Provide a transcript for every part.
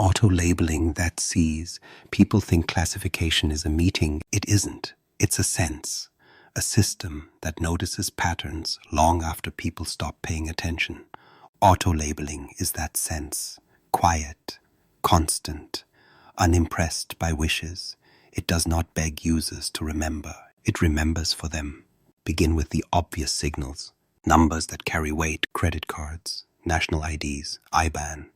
auto-labeling that sees. People think classification is a meeting. It isn't. It's a sense, a system that notices patterns long after people stop paying attention. Auto-labeling is that sense, quiet, constant, unimpressed by wishes. It does not beg users to remember. It remembers for them. Begin with the obvious signals, numbers that carry weight, credit cards, national IDs, IBAN.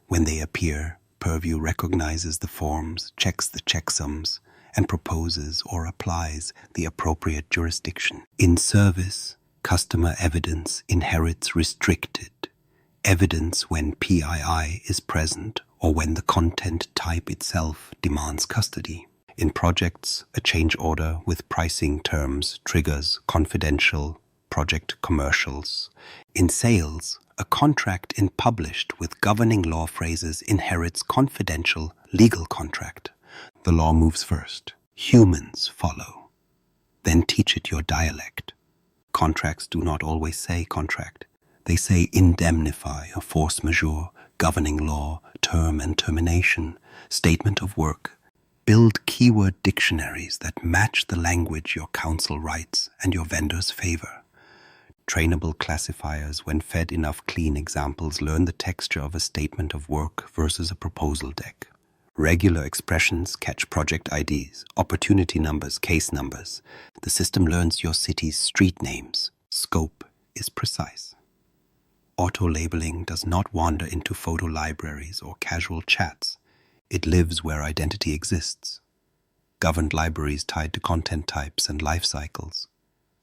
When they appear, Purview recognizes the forms, checks the checksums, and proposes or applies the appropriate jurisdiction. In service, customer evidence inherits restricted evidence when PII is present or when the content type itself demands custody. In projects, a change order with pricing terms triggers confidential project commercials. In sales, a contract published with governing law phrases inherits confidential legal contract. The law moves first. Humans follow. Then teach it your dialect. Contracts do not always say contract. They say indemnify, a force majeure, governing law, term and termination, statement of work. Build keyword dictionaries that match the language your counsel writes and your vendors favor. Trainable classifiers, when fed enough clean examples, learn the texture of a statement of work versus a proposal deck. Regular expressions catch project IDs, opportunity numbers, case numbers. The system learns your city's street names. Scope is precise. Auto-labeling does not wander into photo libraries or casual chats. It lives where identity exists. Governed libraries tied to content types and life cycles.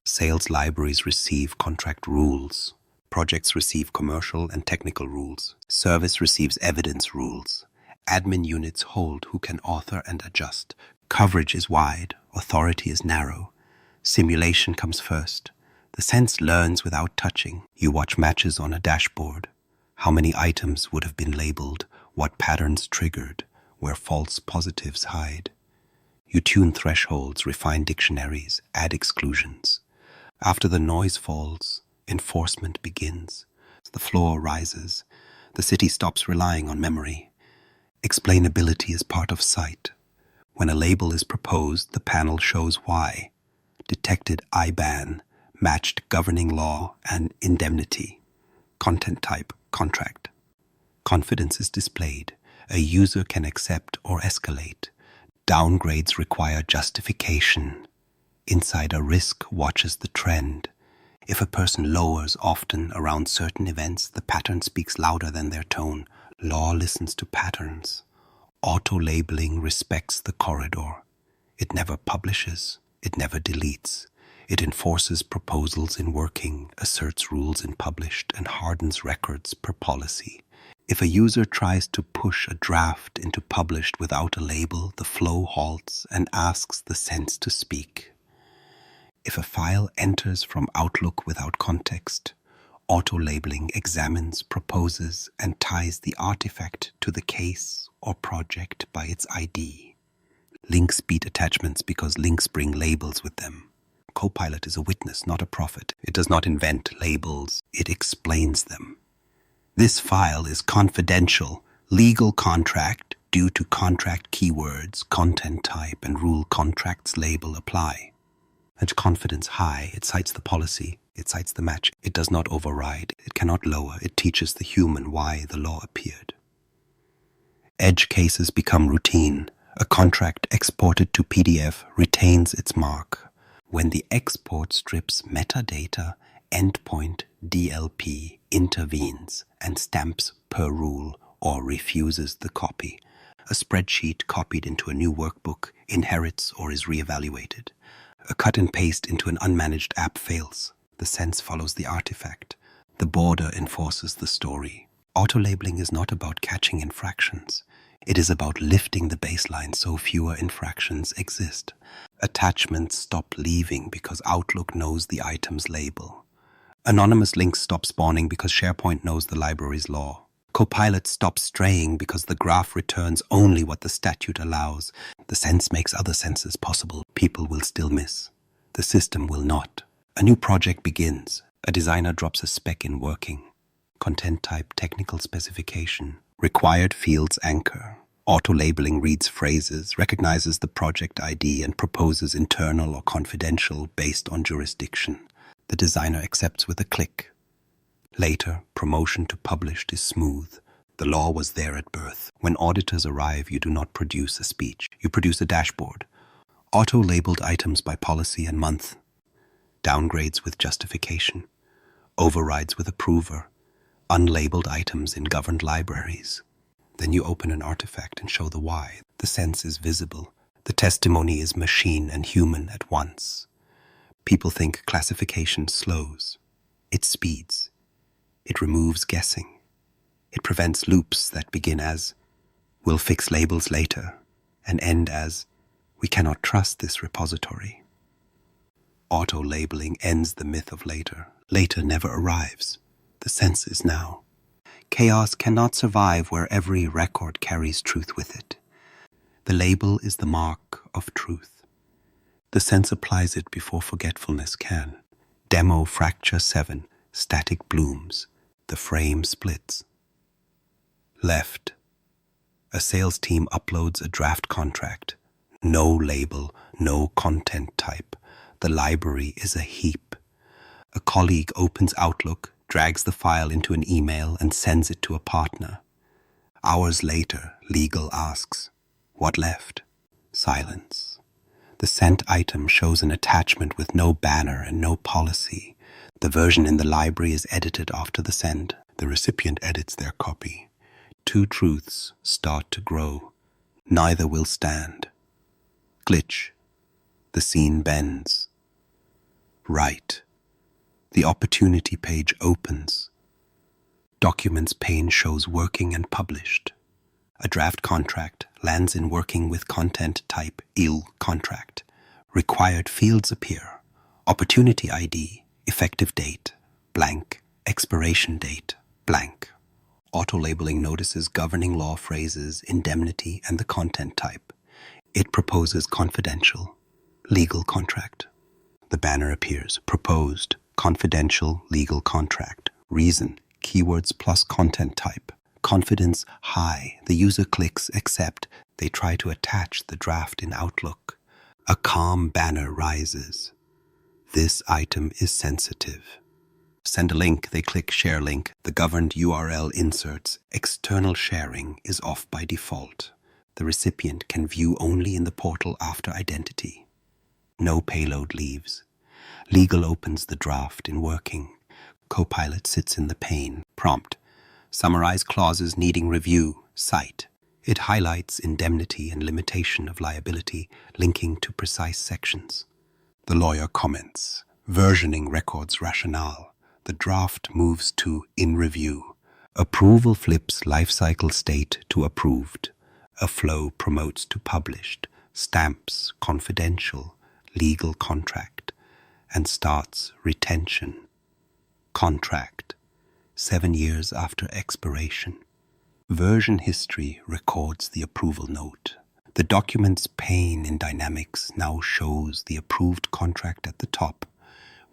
Sales libraries receive contract rules. Projects receive commercial and technical rules. Service receives evidence rules. Admin units hold who can author and adjust. Coverage is wide. Authority is narrow. Simulation comes first. The sense learns without touching. You watch matches on a dashboard. How many items would have been labeled? What patterns triggered? Where false positives hide? You tune thresholds, refine dictionaries, add exclusions. After the noise falls, enforcement begins. The floor rises. The city stops relying on memory. Explainability is part of sight. When a label is proposed, the panel shows why. Detected IBAN, matched governing law and indemnity. Content type, contract. Confidence is displayed. A user can accept or escalate. Downgrades require justification. Insider risk watches the trend. If a person lowers often around certain events, the pattern speaks louder than their tone. Law listens to patterns. Auto-labeling respects the corridor. It never publishes. It never deletes. It enforces proposals in working, asserts rules in published, and hardens records per policy. If a user tries to push a draft into published without a label, the flow halts and asks the sense to speak. If a file enters from Outlook without context, auto-labeling examines, proposes, and ties the artifact to the case or project by its ID. Links beat attachments because links bring labels with them. Copilot is a witness, not a prophet. It does not invent labels, it explains them. This file is confidential, legal contract due to contract keywords, content type, and rule contracts label apply. At confidence high, it cites the policy, it cites the match. It does not override, it cannot lower, it teaches the human why the law appeared. Edge cases become routine. A contract exported to PDF retains its mark. When the export strips metadata, Endpoint DLP intervenes and stamps per rule or refuses the copy. A spreadsheet copied into a new workbook inherits or is reevaluated. A cut and paste into an unmanaged app fails. The sense follows the artifact. The border enforces the story. Auto-labeling is not about catching infractions. It is about lifting the baseline so fewer infractions exist. Attachments stop leaving because Outlook knows the item's label. Anonymous links stop spawning because SharePoint knows the library's law. Copilot stops straying because the graph returns only what the statute allows. The sense makes other senses possible. People will still miss. The system will not. A new project begins. A designer drops a spec in working. Content type, technical specification. Required fields anchor. Auto-labeling reads phrases, recognizes the project ID, and proposes internal or confidential based on jurisdiction. The designer accepts with a click. Later, promotion to published is smooth. The law was there at birth. When auditors arrive, you do not produce a speech. You produce a dashboard. Auto-labeled items by policy and month. Downgrades with justification. Overrides with approver. Unlabeled items in governed libraries. Then you open an artifact and show the why. The sense is visible. The testimony is machine and human at once. People think classification slows. It speeds. It removes guessing. It prevents loops that begin as, "We'll fix labels later," and end as, "We cannot trust this repository." Auto-labeling ends the myth of later. Later never arrives. The sense is now. Chaos cannot survive where every record carries truth with it. The label is the mark of truth. The sense applies it before forgetfulness can. Demo fracture 7, static blooms. The frame splits. Left. A sales team uploads a draft contract. No label, no content type. The library is a heap. A colleague opens Outlook, drags the file into an email, and sends it to a partner. Hours later, legal asks, "What left?" Silence. The sent item shows an attachment with no banner and no policy. The version in the library is edited after the send. The recipient edits their copy. Two truths start to grow. Neither will stand. Glitch. The scene bends. Right. The opportunity page opens. Documents pane shows working and published. A draft contract lands in working with content type IL contract. Required fields appear. Opportunity ID, effective date, blank, expiration date, blank. Auto-labeling notices governing law phrases, indemnity, and the content type. It proposes confidential, legal contract. The banner appears, proposed, confidential, legal contract. Reason, keywords plus content type. Confidence high. The user clicks accept. They try to attach the draft in Outlook. A calm banner rises. This item is sensitive. Send a link. They click share link. The governed URL inserts. External sharing is off by default. The recipient can view only in the portal after identity. No payload leaves. Legal opens the draft in working. Copilot sits in the pane. Prompt. Summarize clauses needing review. Cite. It highlights indemnity and limitation of liability, linking to precise sections. The lawyer comments. Versioning records rationale. The draft moves to in review. Approval flips lifecycle state to approved. A flow promotes to published. Stamps confidential, legal contract, and starts retention. Contract, 7 years after expiration. Version history records the approval note. The document's pane in Dynamics now shows the approved contract at the top,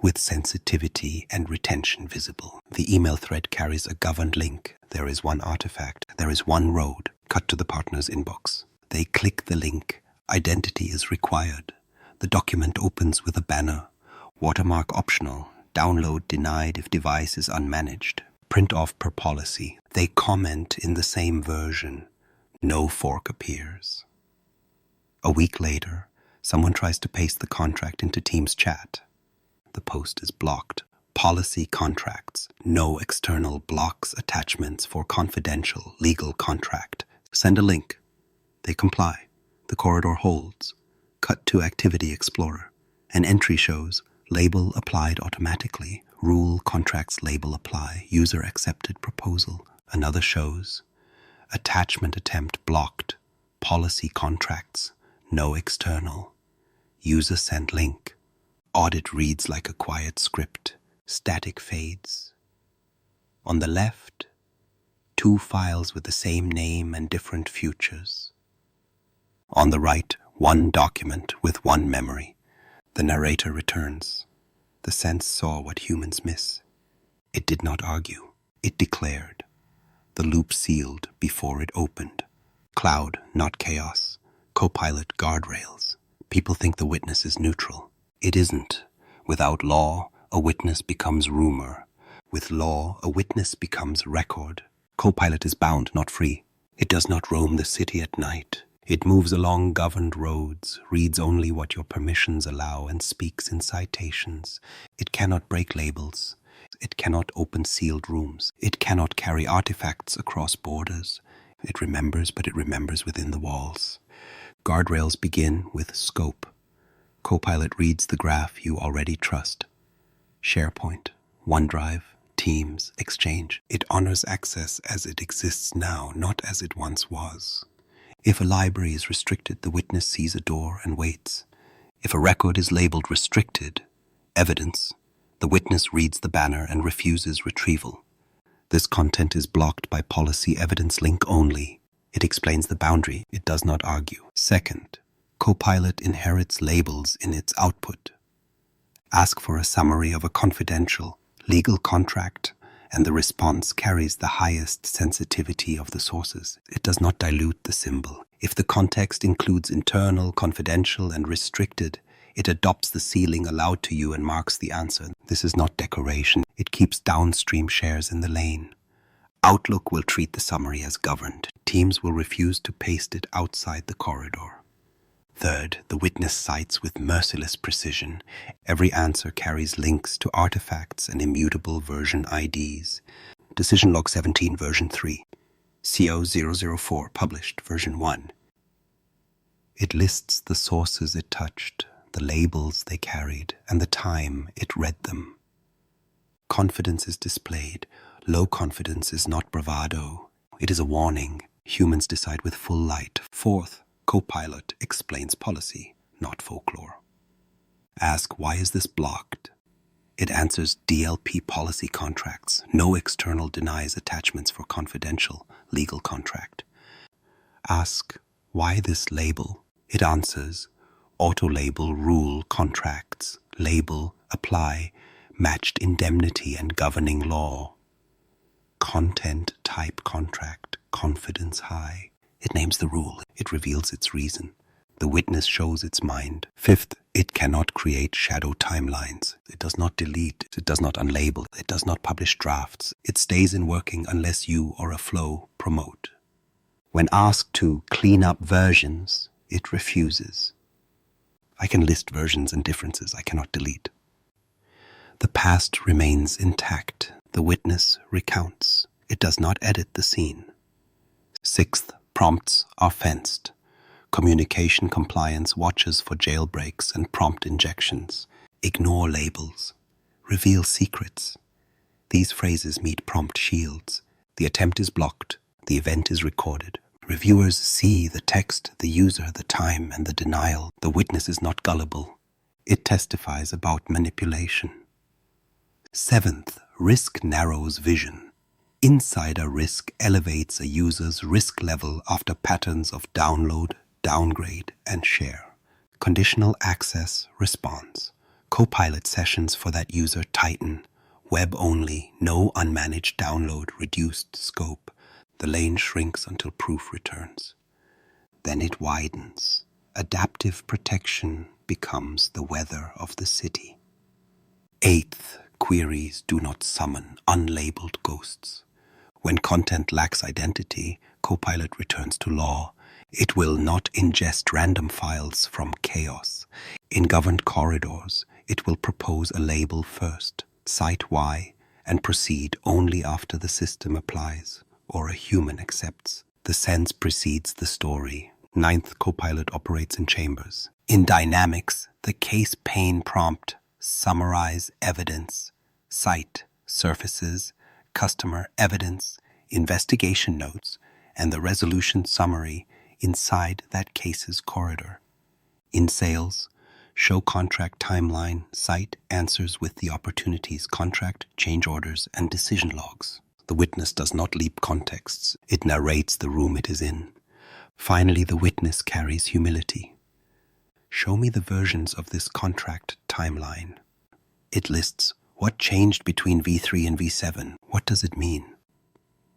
with sensitivity and retention visible. The email thread carries a governed link. There is one artifact. There is one road. Cut to the partner's inbox. They click the link. Identity is required. The document opens with a banner. Watermark optional. Download denied if device is unmanaged. Print off per policy. They comment in the same version. No fork appears. A week later, someone tries to paste the contract into Teams chat. The post is blocked. Policy contracts. No external blocks attachments for confidential legal contract. Send a link. They comply. The corridor holds. Cut to Activity Explorer. An entry shows label applied automatically. Rule contracts label apply. User accepted proposal. Another shows attachment attempt blocked. Policy contracts. No external. User sent link. Audit reads like a quiet script. Static fades. On the left, 2 files with the same name and different futures. On the right, 1 document with 1 memory. The narrator returns. The sense saw what humans miss. It did not argue. It declared. The loop sealed before it opened. Cloud, not chaos. Copilot guardrails. People think the witness is neutral. It isn't. Without law, a witness becomes rumor. With law, a witness becomes record. Copilot is bound, not free. It does not roam the city at night. It moves along governed roads, reads only what your permissions allow, and speaks in citations. It cannot break labels. It cannot open sealed rooms. It cannot carry artifacts across borders. It remembers, but it remembers within the walls. Guardrails begin with scope. Copilot reads the graph you already trust. SharePoint, OneDrive, Teams, Exchange. It honors access as it exists now, not as it once was. If a library is restricted, the witness sees a door and waits. If a record is labeled restricted, evidence, the witness reads the banner and refuses retrieval. This content is blocked by policy evidence link only. It explains the boundary. It does not argue. Second, Copilot inherits labels in its output. Ask for a summary of a confidential, legal contract, and the response carries the highest sensitivity of the sources. It does not dilute the symbol. If the context includes internal, confidential, and restricted, it adopts the sealing allowed to you and marks the answer. This is not decoration. It keeps downstream shares in the lane. Outlook will treat the summary as governed. Teams will refuse to paste it outside the corridor. Third, the witness cites with merciless precision. Every answer carries links to artifacts and immutable version IDs. Decision Log 17, version 3. CO 004, published, version 1. It lists the sources it touched, the labels they carried, and the time it read them. Confidence is displayed. Low confidence is not bravado. It is a warning. Humans decide with full light. Fourth, Copilot explains policy, not folklore. Ask, why is this blocked? It answers DLP policy contracts. No external denies attachments for confidential legal contract. Ask, why this label? It answers, auto-label rule contracts, label, apply, matched indemnity and governing law. Content type contract, confidence high. It names the rule. It reveals its reason. The witness shows its mind. Fifth, it cannot create shadow timelines. It does not delete. It does not unlabel. It does not publish drafts. It stays in working unless you or a flow promote. When asked to clean up versions, it refuses. I can list versions and differences. I cannot delete. The past remains intact. The witness recounts. It does not edit the scene. Sixth, prompts are fenced. Communication compliance watches for jailbreaks and prompt injections. Ignore labels. Reveal secrets. These phrases meet prompt shields. The attempt is blocked. The event is recorded. Reviewers see the text, the user, the time, and the denial. The witness is not gullible. It testifies about manipulation. Seventh, risk narrows vision. Insider risk elevates a user's risk level after patterns of download, downgrade, and share. Conditional access response. Copilot sessions for that user tighten. Web only, no unmanaged download, reduced scope. The lane shrinks until proof returns. Then it widens. Adaptive protection becomes the weather of the city. Eighth, queries do not summon unlabeled ghosts. When content lacks identity, Copilot returns to law. It will not ingest random files from chaos. In governed corridors, it will propose a label first, cite why, and proceed only after the system applies or a human accepts. The sense precedes the story. Ninth, Copilot operates in chambers. In Dynamics, the case pane prompt, summarize evidence, cite, surfaces, customer evidence, investigation notes, and the resolution summary inside that case's corridor. In sales, show contract timeline, cite answers with the opportunities, contract, change orders, and decision logs. The witness does not leap contexts. It narrates the room it is in. Finally, the witness carries humility. Show me the versions of this contract timeline. It lists what changed between V3 and V7. What does it mean?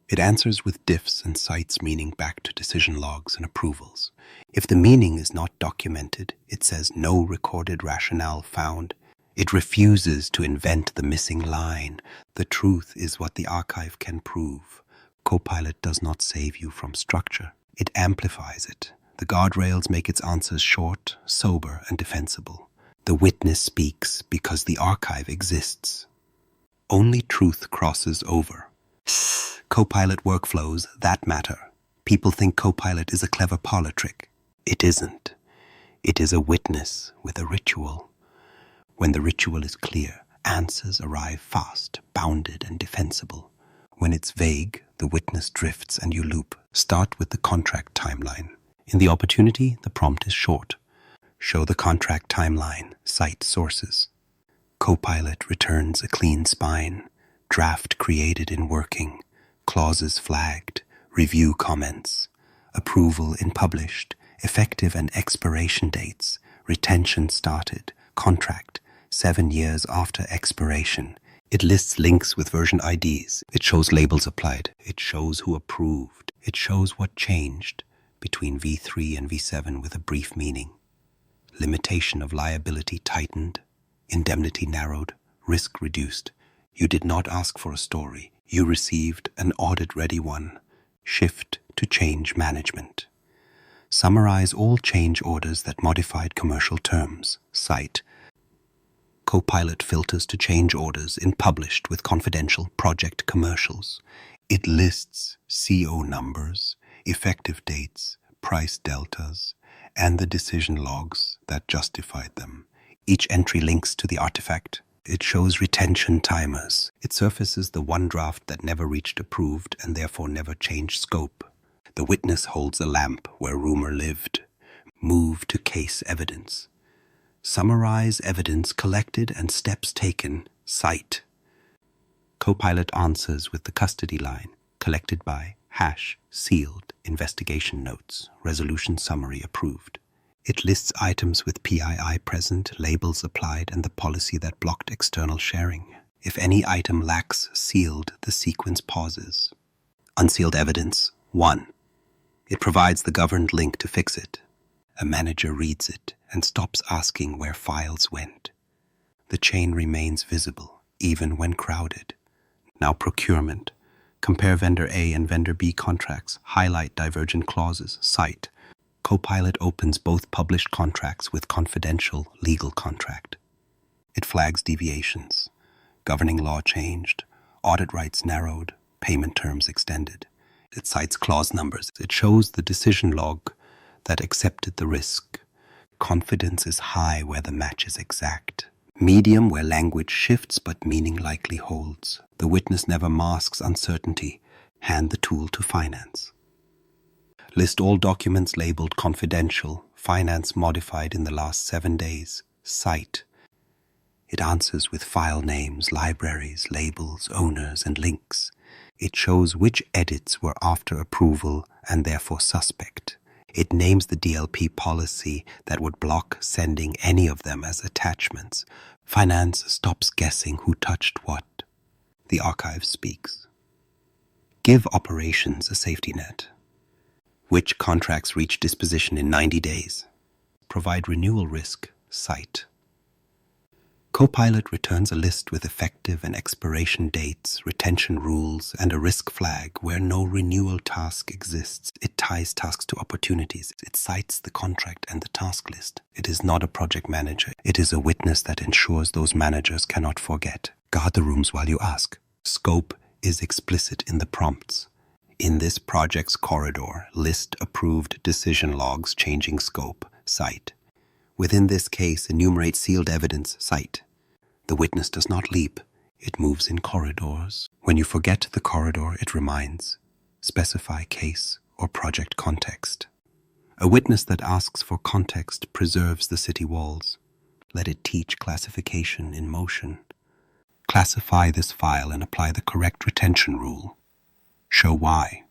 It answers with diffs and cites meaning back to decision logs and approvals. If the meaning is not documented, it says no recorded rationale found. It refuses to invent the missing line. The truth is what the archive can prove. Copilot does not save you from structure. It amplifies it. The guardrails make its answers short, sober, and defensible. The witness speaks because the archive exists. Only truth crosses over. Copilot workflows, that matter. People think Copilot is a clever parlor trick. It isn't. It is a witness with a ritual. When the ritual is clear, answers arrive fast, bounded, and defensible. When it's vague, the witness drifts and you loop. Start with the contract timeline. In the opportunity, the prompt is short. Show the contract timeline, cite sources. Copilot returns a clean spine, draft created in working, clauses flagged, review comments, approval in published, effective and expiration dates, retention started, contract, 7 years after expiration. It lists links with version IDs. It shows labels applied. It shows who approved. It shows what changed between V3 and V7 with a brief meaning. Limitation of liability tightened, indemnity narrowed, risk reduced. You did not ask for a story. You received an audit-ready one. Shift to change management. Summarize all change orders that modified commercial terms. Cite. Copilot filters to change orders in published with confidential project commercials. It lists CO numbers, effective dates, price deltas, and the decision logs that justified them. Each entry links to the artifact. It shows retention timers. It surfaces the one draft that never reached approved and therefore never changed scope. The witness holds a lamp where rumor lived. Move to case evidence. Summarize evidence collected and steps taken. Cite. Copilot answers with the custody line, collected by, sealed, investigation notes, resolution summary approved. It lists items with PII present, labels applied, and the policy that blocked external sharing. If any item lacks sealed, the sequence pauses. Unsealed evidence. 1. It provides the governed link to fix it. A manager reads it and stops asking where files went. The chain remains visible, even when crowded. Now procurement. Compare vendor A and vendor B contracts. Highlight divergent clauses. Cite. Copilot opens both published contracts with confidential legal contract. It flags deviations. Governing law changed. Audit rights narrowed. Payment terms extended. It cites clause numbers. It shows the decision log that accepted the risk. Confidence is high where the match is exact. Medium where language shifts but meaning likely holds. The witness never masks uncertainty. Hand the tool to finance. List all documents labeled confidential. Finance modified in the last 7 days. Cite. It answers with file names, libraries, labels, owners, and links. It shows which edits were after approval and therefore suspect. It names the DLP policy that would block sending any of them as attachments. Finance stops guessing who touched what. The archive speaks. Give operations a safety net. Which contracts reach disposition in 90 days? Provide renewal risk. Cite. Copilot returns a list with effective and expiration dates, retention rules, and a risk flag where no renewal task exists. It ties tasks to opportunities. It cites the contract and the task list. It is not a project manager. It is a witness that ensures those managers cannot forget. Guard the rooms while you ask. Scope is explicit in the prompts. In this project's corridor, list approved decision logs changing scope. Cite. Within this case, enumerate sealed evidence. Cite. The witness does not leap. It moves in corridors. When you forget the corridor, it reminds. Specify case or project context. A witness that asks for context preserves the city walls. Let it teach classification in motion. Classify this file and apply the correct retention rule. Show why.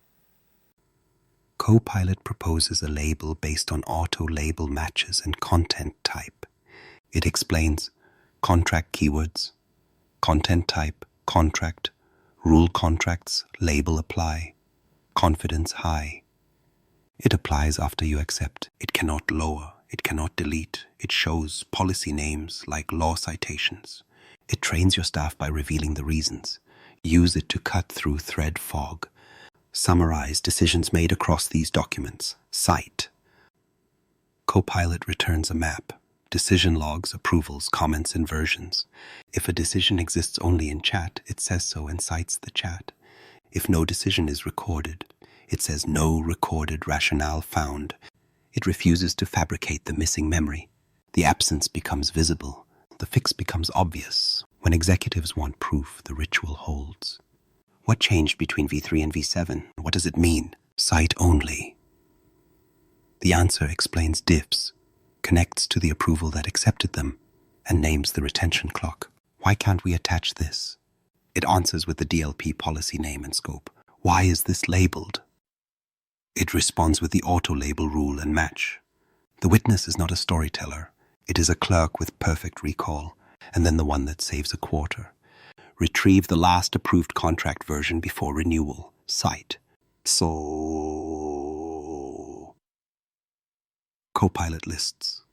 Copilot proposes a label based on auto-label matches and content type. It explains contract keywords, content type, contract, Rule contracts, label apply. Confidence high. It applies after you accept. It cannot lower. It cannot delete. It shows policy names like law citations. It trains your staff by revealing the reasons. Use it to cut through thread fog. Summarize decisions made across these documents. Cite. Copilot returns a map. Decision logs, approvals, comments, and versions. If a decision exists only in chat, it says so and cites the chat. If no decision is recorded, it says no recorded rationale found. It refuses to fabricate the missing memory. The absence becomes visible. The fix becomes obvious. When executives want proof, the ritual holds. What changed between V3 and V7? What does it mean? Cite only. The answer explains diffs, connects to the approval that accepted them, and names the retention clock. Why can't we attach this? It answers with the DLP policy name and scope. Why is this labeled? It responds with the auto-label rule and match. The witness is not a storyteller. It is a clerk with perfect recall, and then the one that saves a quarter. Retrieve the last approved contract version before renewal. Cite. Copilot lists.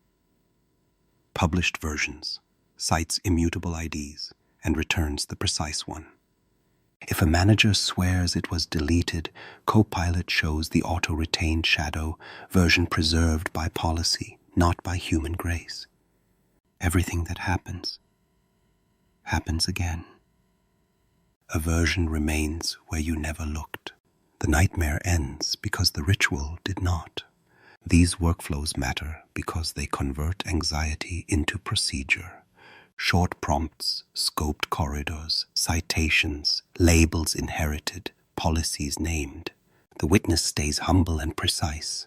Published versions. Cites immutable IDs and returns the precise one. If a manager swears it was deleted, Copilot shows the auto-retained shadow version preserved by policy, not by human grace. Everything that happens again. A version remains where you never looked. The nightmare ends because the ritual did not. These workflows matter because they convert anxiety into procedure. Short prompts, scoped corridors, citations, labels inherited, policies named. The witness stays humble and precise.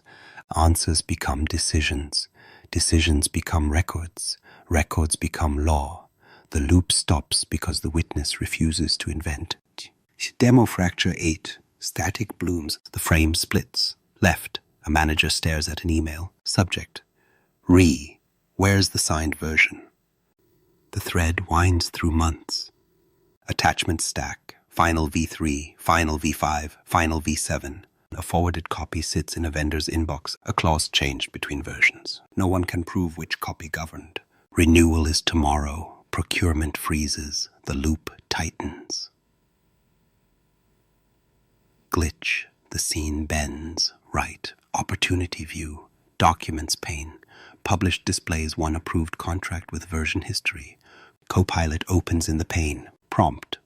Answers become decisions. Decisions become records. Records become law. The loop stops because the witness refuses to invent. Demo fracture 8. Static blooms. The frame splits. Left. A manager stares at an email. Subject. Where's the signed version? The thread winds through months. Attachment stack. Final V3, final V5, final V7. A forwarded copy sits in a vendor's inbox. A clause changed between versions. No one can prove which copy governed. Renewal is tomorrow. Procurement freezes. The loop tightens. Glitch. The scene bends. Right. Opportunity view. Documents pane. Published displays one approved contract with version history. Copilot opens in the pane. Prompt.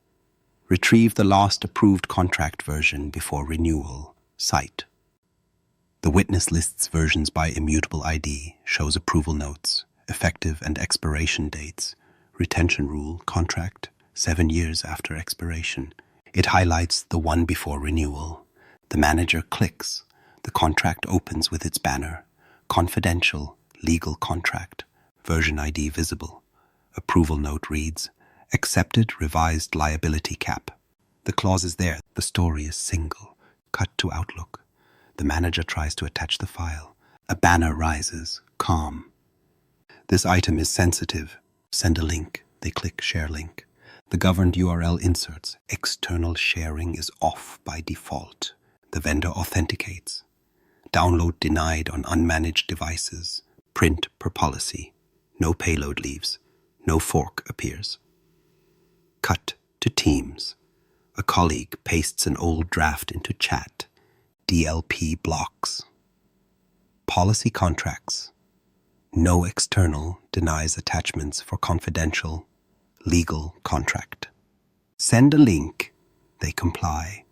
Retrieve the last approved contract version before renewal. Cite. The witness lists versions by immutable ID, shows approval notes, effective and expiration dates, retention rule, contract, 7 years after expiration. It highlights the one before renewal. The manager clicks. The contract opens with its banner. Confidential, legal contract, version ID visible. Approval note reads, accepted revised liability cap. The clause is there. The story is single. Cut to Outlook. The manager tries to attach the file. A banner rises. Calm. This item is sensitive. Send a link. They click share link. The governed URL inserts. External sharing is off by default. The vendor authenticates. Download denied on unmanaged devices. Print per policy. No payload leaves. No fork appears. Cut to Teams. A colleague pastes an old draft into chat. DLP blocks. Policy contracts. No external denies attachments for confidential, legal contract. Send a link. They comply.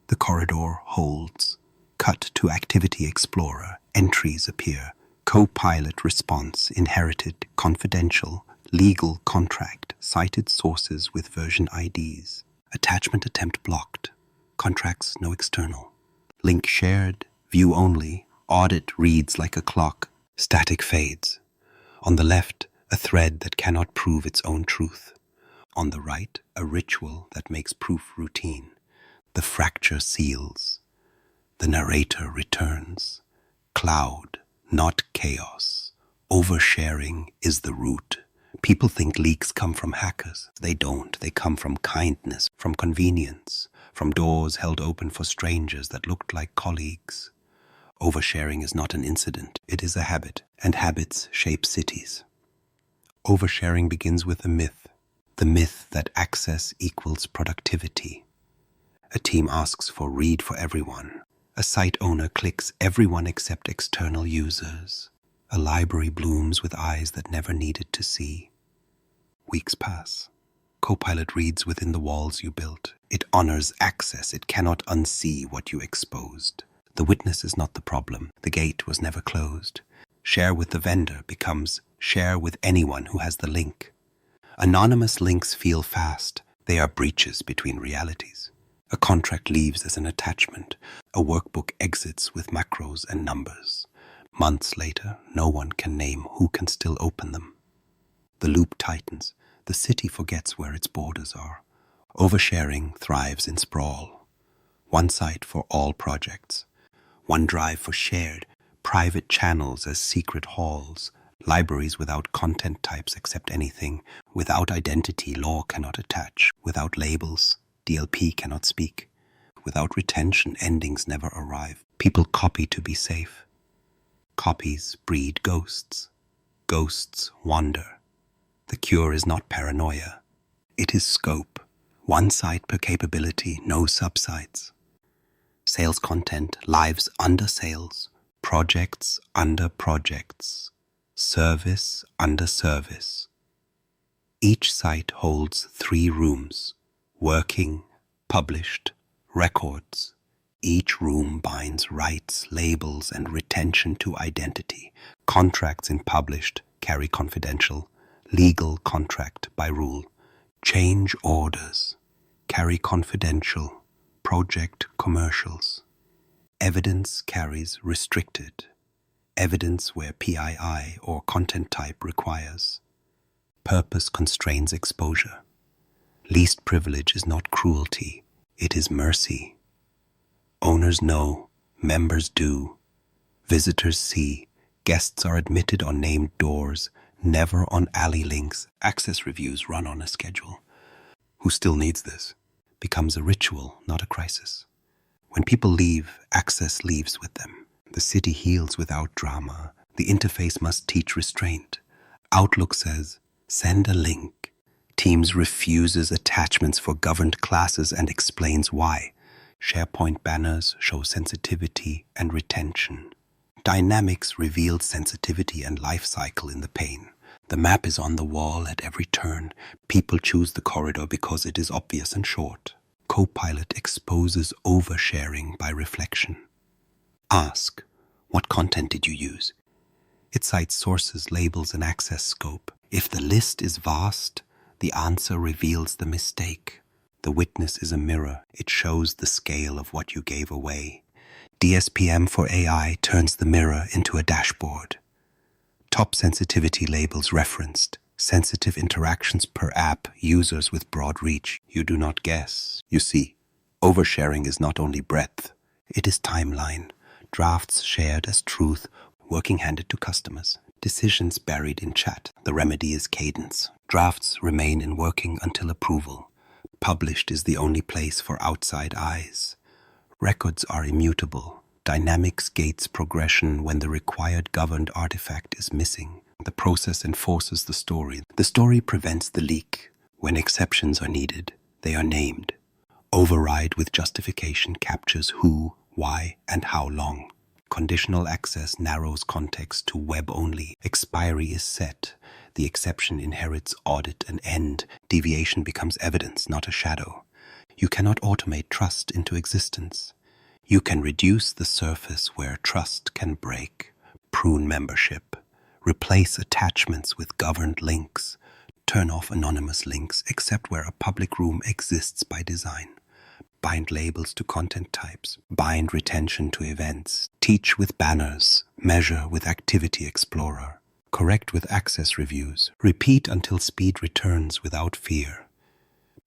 The corridor holds. Cut to Activity Explorer. Entries appear. Copilot response inherited, confidential, legal contract, cited sources with version IDs. Attachment attempt blocked. Contracts no external. Link shared, view only. Audit reads like a clock. Static fades. On the left, a thread that cannot prove its own truth. On the right, a ritual that makes proof routine. The fracture seals. The narrator returns. Cloud, not chaos. Oversharing is the root. People think leaks come from hackers. They don't. They come from kindness, from convenience, from doors held open for strangers that looked like colleagues. Oversharing is not an incident. It is a habit, and habits shape cities. Oversharing begins with a myth. The myth that access equals productivity. A team asks for read for everyone. A site owner clicks everyone except external users. A library blooms with eyes that never needed to see. Weeks pass. Copilot reads within the walls you built. It honors access. It cannot unsee what you exposed. The witness is not the problem. The gate was never closed. Share with the vendor becomes share with anyone who has the link. Anonymous links feel fast. They are breaches between realities. A contract leaves as an attachment. A workbook exits with macros and numbers. Months later, no one can name who can still open them. The loop tightens. The city forgets where its borders are. Oversharing thrives in sprawl. One site for all projects. One drive for shared, private channels as secret halls. Libraries without content types accept anything. Without identity, law cannot attach. Without labels, DLP cannot speak. Without retention, endings never arrive. People copy to be safe. Copies breed ghosts. Ghosts wander. The cure is not paranoia. It is scope. One site per capability, no subsites. Sales content, lives under sales, projects under projects, service under service. Each site holds 3 rooms, working, published, records. Each room binds rights, labels, and retention to identity. Contracts in published carry confidential, legal contract by rule. Change orders carry confidential, project commercials. Evidence carries restricted. Evidence where PII or content type requires. Purpose constrains exposure. Least privilege is not cruelty, it is mercy. Owners know, members do. Visitors see, guests are admitted on named doors, never on alley links. Access reviews run on a schedule. Who still needs this? Becomes a ritual, not a crisis. When people leave, access leaves with them. The city heals without drama. The interface must teach restraint. Outlook says, send a link. Teams refuses attachments for governed classes and explains why. SharePoint banners show sensitivity and retention. Dynamics reveals sensitivity and lifecycle in the pane. The map is on the wall at every turn. People choose the corridor because it is obvious and short. Copilot exposes oversharing by reflection. Ask, what content did you use? It cites sources, labels, and access scope. If the list is vast, the answer reveals the mistake. The witness is a mirror. It shows the scale of what you gave away. DSPM for AI turns the mirror into a dashboard. Top sensitivity labels referenced. Sensitive interactions per app, users with broad reach. You do not guess. You see, oversharing is not only breadth, it is timeline. Drafts shared as truth, working handed to customers. Decisions buried in chat. The remedy is Cadence. Drafts remain in working until approval. Published is the only place for outside eyes. Records are immutable. Dynamics gates progression when the required governed artifact is missing. The process enforces the story. The story prevents the leak. When exceptions are needed, they are named. Override with justification captures who, why, and how long. Conditional access narrows context to web only. Expiry is set. The exception inherits audit and end. Deviation becomes evidence, not a shadow. You cannot automate trust into existence. You can reduce the surface where trust can break. Prune membership. Replace attachments with governed links. Turn off anonymous links except where a public room exists by design. Bind labels to content types. Bind retention to events. Teach with banners. Measure with Activity Explorer. Correct with access reviews. Repeat until speed returns without fear.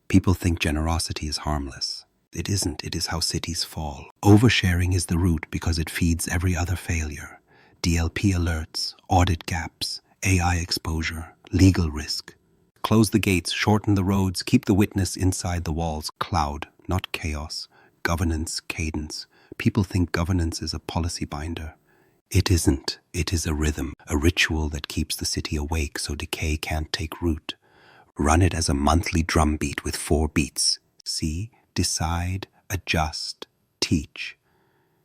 People think generosity is harmless. It isn't. It is how cities fall. Oversharing is the root because it feeds every other failure. DLP alerts, audit gaps, AI exposure, legal risk. Close the gates, shorten the roads, keep the witness inside the walls. Cloud, not chaos. Governance, cadence. People think governance is a policy binder. It isn't. It is a rhythm, a ritual that keeps the city awake so decay can't take root. Run it as a monthly drumbeat with 4 beats. See, decide, adjust, teach.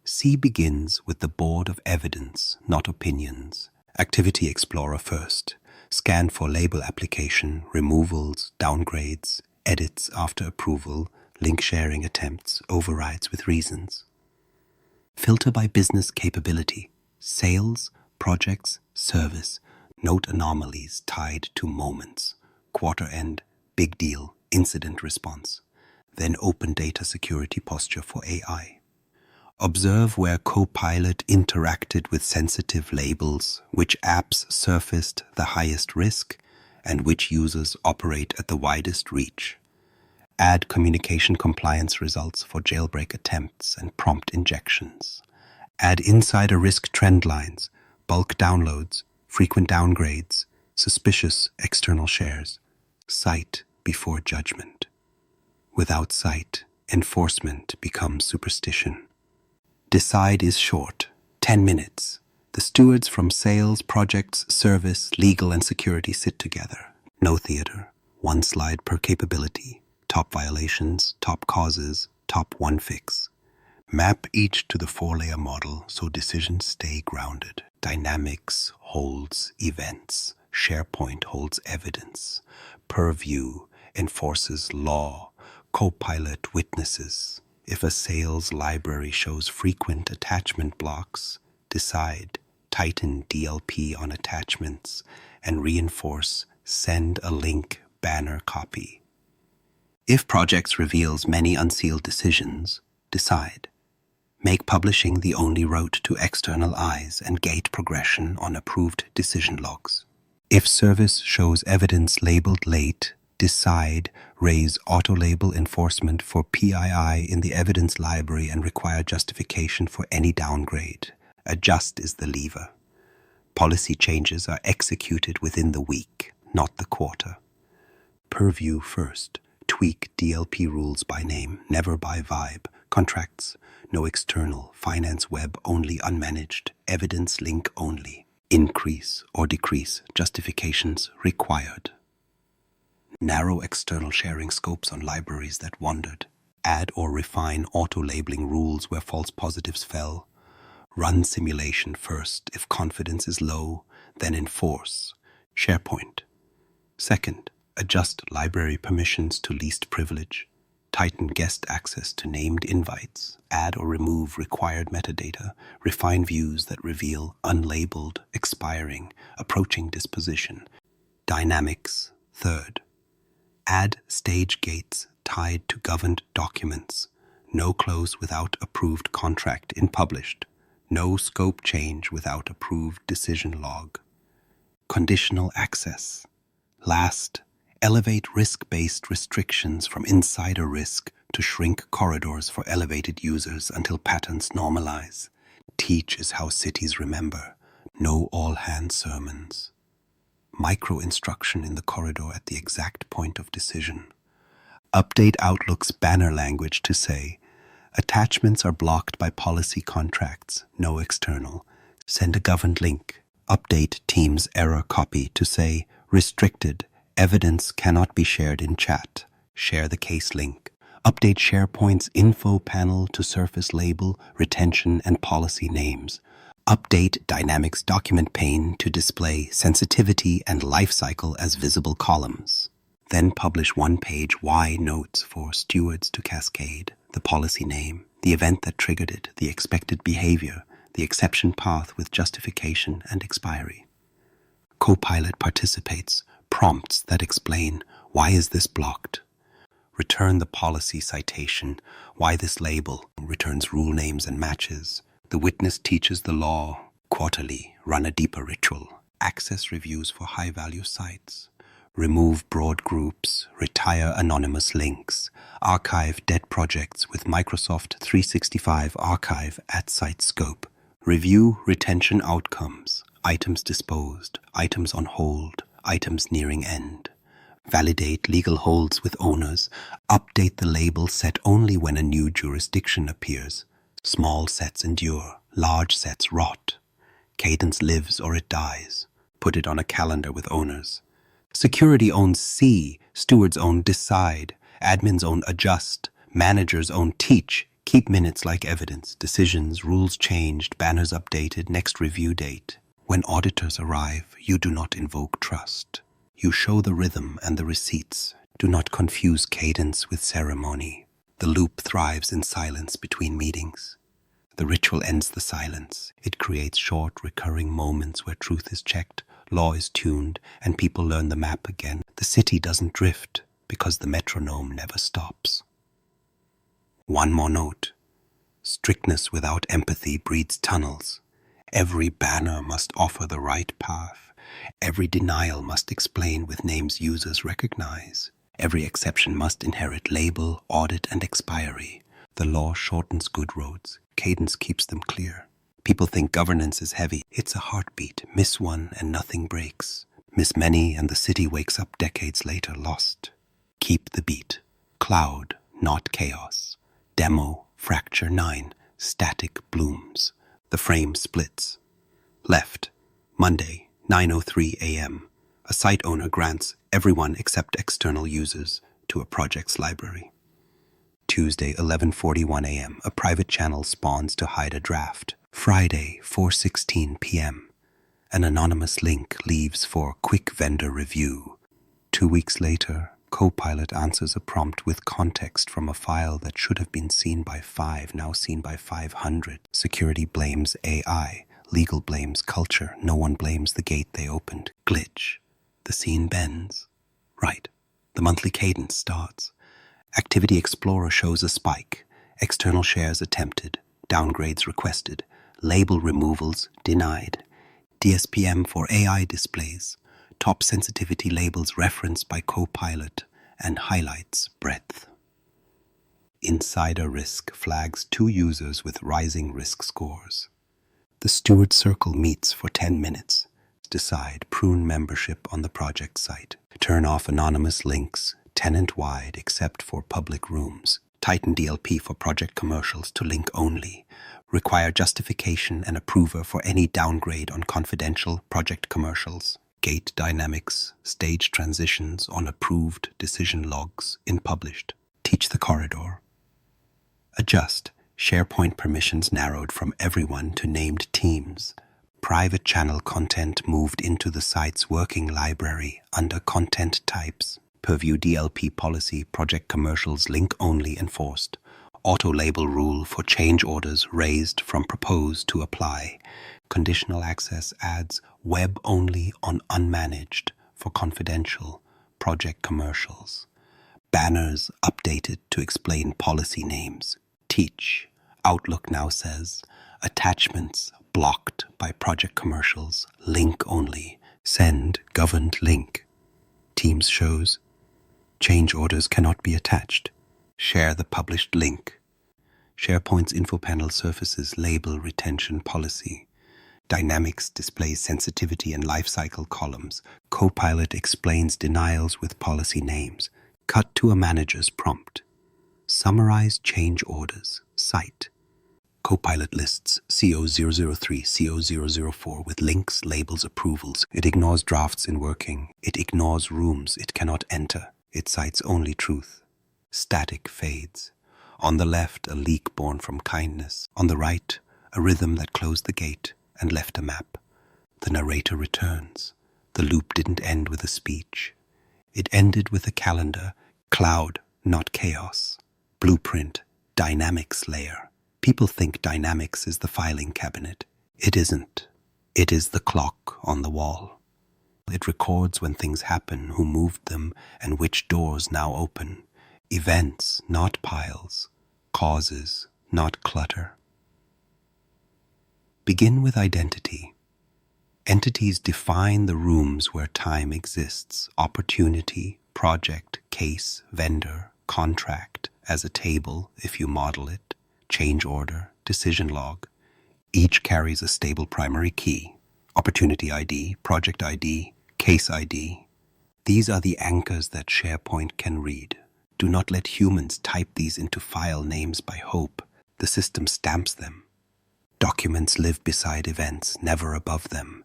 C begins with the board of evidence, not opinions. Activity Explorer first. Scan for label application, removals, downgrades, edits after approval, link sharing attempts, overrides with reasons. Filter by business capability. Sales, projects, service. Note anomalies tied to moments. Quarter end, big deal, incident response. Then open data security posture for AI. Observe where Copilot interacted with sensitive labels, which apps surfaced the highest risk, and which users operate at the widest reach. Add communication compliance results for jailbreak attempts and prompt injections. Add insider risk trend lines, bulk downloads, frequent downgrades, suspicious external shares. Cite before judgment. Without cite, enforcement becomes superstition. Decide is short, 10 minutes. The stewards from sales, projects, service, legal, and security sit together. No theater. 1 slide per capability. Top violations, top causes, top 1 fix. Map each to the 4-layer model so decisions stay grounded. Dynamics holds events. SharePoint holds evidence. Purview enforces law. Copilot witnesses. If a sales library shows frequent attachment blocks, decide, tighten DLP on attachments, and reinforce send a link banner copy. If projects reveals many unsealed decisions, decide. Make publishing the only route to external eyes and gate progression on approved decision logs. If service shows evidence labeled late, decide, raise auto-label enforcement for PII in the evidence library and require justification for any downgrade. Adjust is the lever. Policy changes are executed within the week, not the quarter. Purview first. Tweak DLP rules by name, never by vibe. Contracts, no external. Finance web only unmanaged. Evidence link only. Increase or decrease. Justifications required. Narrow external sharing scopes on libraries that wandered. Add or refine auto-labeling rules where false positives fell. Run simulation first if confidence is low, then enforce. SharePoint. Second, adjust library permissions to least privilege. Tighten guest access to named invites. Add or remove required metadata. Refine views that reveal unlabeled, expiring, approaching disposition. Dynamics. Third, add stage gates tied to governed documents. No close without approved contract in published. No scope change without approved decision log. Conditional access. Last, elevate risk-based restrictions from insider risk to shrink corridors for elevated users until patterns normalize. Teach is how cities remember. No all-hands sermons. Micro-instruction in the corridor at the exact point of decision. Update Outlook's banner language to say, attachments are blocked by policy contracts, no external. Send a governed link. Update Teams error copy to say, restricted, evidence cannot be shared in chat. Share the case link. Update SharePoint's info panel to surface label, retention, and policy names. Update Dynamics document pane to display sensitivity and lifecycle as visible columns. Then publish 1-page why notes for stewards to cascade, the policy name, the event that triggered it, the expected behavior, the exception path with justification and expiry. Copilot participates, prompts that explain, why is this blocked? Return the policy citation, why this label, returns rule names and matches. The witness teaches the law. Quarterly, run a deeper ritual. Access reviews for high-value sites. Remove broad groups. Retire anonymous links. Archive dead projects with Microsoft 365 Archive at site scope. Review retention outcomes. items disposed, items on hold, items nearing end. Validate legal holds with owners. Update the label set only when a new jurisdiction appears. Small sets endure, large sets rot. Cadence lives or it dies. Put it on a calendar with owners. Security owns see, stewards own decide, admins own adjust, managers own teach. Keep minutes like evidence, decisions, rules changed, banners updated, next review date. When auditors arrive, you do not invoke trust. You show the rhythm and the receipts. Do not confuse cadence with ceremony. The loop thrives in silence between meetings. The ritual ends the silence. It creates short, recurring moments where truth is checked, law is tuned, and people learn the map again. The city doesn't drift because the metronome never stops. One more note. Strictness without empathy breeds tunnels. Every banner must offer the right path. Every denial must explain with names users recognize. Every exception must inherit label, audit, and expiry. The law shortens good roads. Cadence keeps them clear. People think governance is heavy. It's a heartbeat. Miss one and nothing breaks. Miss many and the city wakes up decades later lost. Keep the beat. Cloud, not chaos. Demo, fracture 9, static blooms. The frame splits. Left, Monday, 9:03 a.m. A site owner grants everyone except external users to a project's library. Tuesday, 11:41 a.m. A private channel spawns to hide a draft. Friday, 4:16 p.m. An anonymous link leaves for quick vendor review. 2 weeks later, Copilot answers a prompt with context from a file that should have been seen by 5, now seen by 500. Security blames AI. Legal blames culture. No one blames the gate they opened. Glitch. The scene bends. Right. The monthly cadence starts. Activity Explorer shows a spike. External shares attempted. Downgrades requested. Label removals denied. DSPM for AI displays. Top sensitivity labels referenced by Copilot and highlights breadth. Insider risk flags 2 users with rising risk scores. The steward circle meets for 10 minutes. Decide prune membership on the project site. Turn off anonymous links, tenant-wide except for public rooms. Tighten DLP for project commercials to link only. Require justification and approver for any downgrade on confidential project commercials. Gate dynamics, stage transitions on approved decision logs in published. Teach the corridor. Adjust. SharePoint permissions narrowed from everyone to named teams. Private channel content moved into the site's working library under content types. Purview DLP policy, project commercials link only enforced. Auto-label rule for change orders raised from propose to apply. Conditional access adds web only on unmanaged for confidential project commercials. Banners updated to explain policy names. Teach. Outlook now says attachments blocked by project commercials. Link only. Send governed link. Teams shows change orders cannot be attached. Share the published link. SharePoint's info panel surfaces label retention policy. Dynamics displays sensitivity and lifecycle columns. Copilot explains denials with policy names. Cut to a manager's prompt. Summarize change orders. Site. Copilot lists CO003, CO004 with links, labels, approvals. It ignores drafts in working. It ignores rooms it cannot enter. It cites only truth. Static fades. On the left, a leak born from kindness. On the right, a rhythm that closed the gate and left a map. The narrator returns. The loop didn't end with a speech. It ended with a calendar. Cloud, not chaos. Blueprint, dynamics layer. People think dynamics is the filing cabinet. It isn't. It is the clock on the wall. It records when things happen, who moved them, and which doors now open. Events, not piles. Causes, not clutter. Begin with identity. Entities define the rooms where time exists. Opportunity, project, case, vendor, contract, as a table if you model it, change order, decision log. Each carries a stable primary key. Opportunity ID, project ID, case ID. These are the anchors that SharePoint can read. Do not let humans type these into file names by hope. The system stamps them. Documents live beside events, never above them.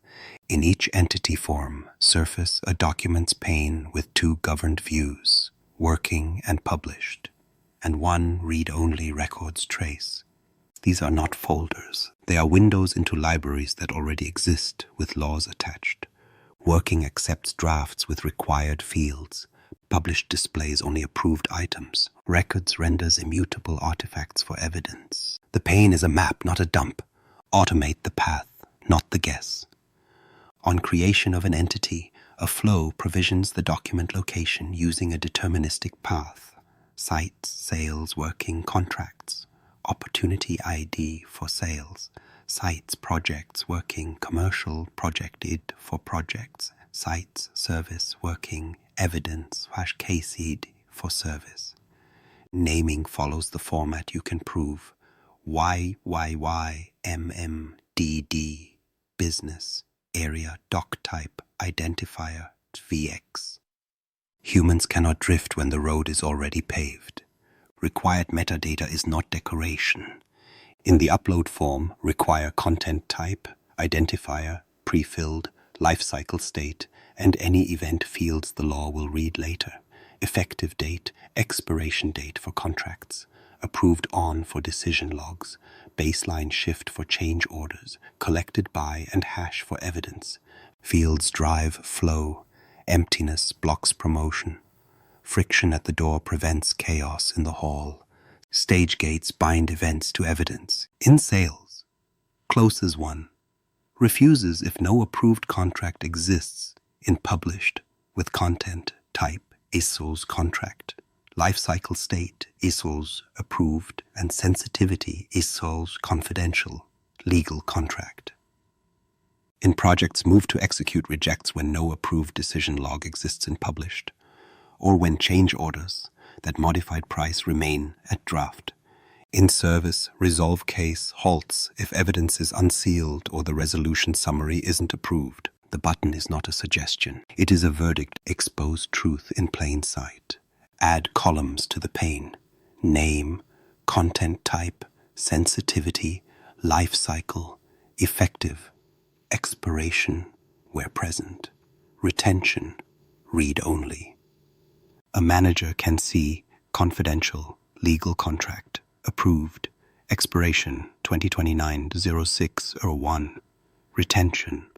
In each entity form, surface a document's pane with two governed views, working and published, and one read-only records trace. These are not folders. They are windows into libraries that already exist with laws attached. Working accepts drafts with required fields. Published displays only approved items. Records renders immutable artifacts for evidence. The pane is a map, not a dump. Automate the path, not the guess. On creation of an entity, a flow provisions the document location using a deterministic path. Sites, sales, working, contracts. Opportunity ID for sales. Sites, projects, working, commercial, projected for projects. Sites, service, working, evidence, #case ID for service. Naming follows the format you can prove. YYY, MMDD, business, area, doc type, identifier, VX. Humans cannot drift when the road is already paved. Required metadata is not decoration. In the upload form, require content type, identifier, pre-filled, lifecycle state, and any event fields the law will read later. Effective date, expiration date for contracts. Approved on for decision logs. Baseline shift for change orders. Collected by and hash for evidence. Fields drive flow. Emptiness blocks promotion. Friction at the door prevents chaos in the hall. Stage gates bind events to evidence. In sales, closes one. Refuses if no approved contract exists. In published, with content type, equals contract. Lifecycle state, equals approved, and sensitivity, equals confidential, legal contract. In projects, move to execute rejects when no approved decision log exists in published, or when change orders that modified price remain at draft. In service, resolve case halts if evidence is unsealed or the resolution summary isn't approved. The button is not a suggestion. It is a verdict. Expose truth in plain sight. Add columns to the pane. Name, content type, sensitivity, life cycle, effective, expiration, where present, retention, read only. A manager can see confidential, legal contract, approved, expiration 2029-06-01, retention,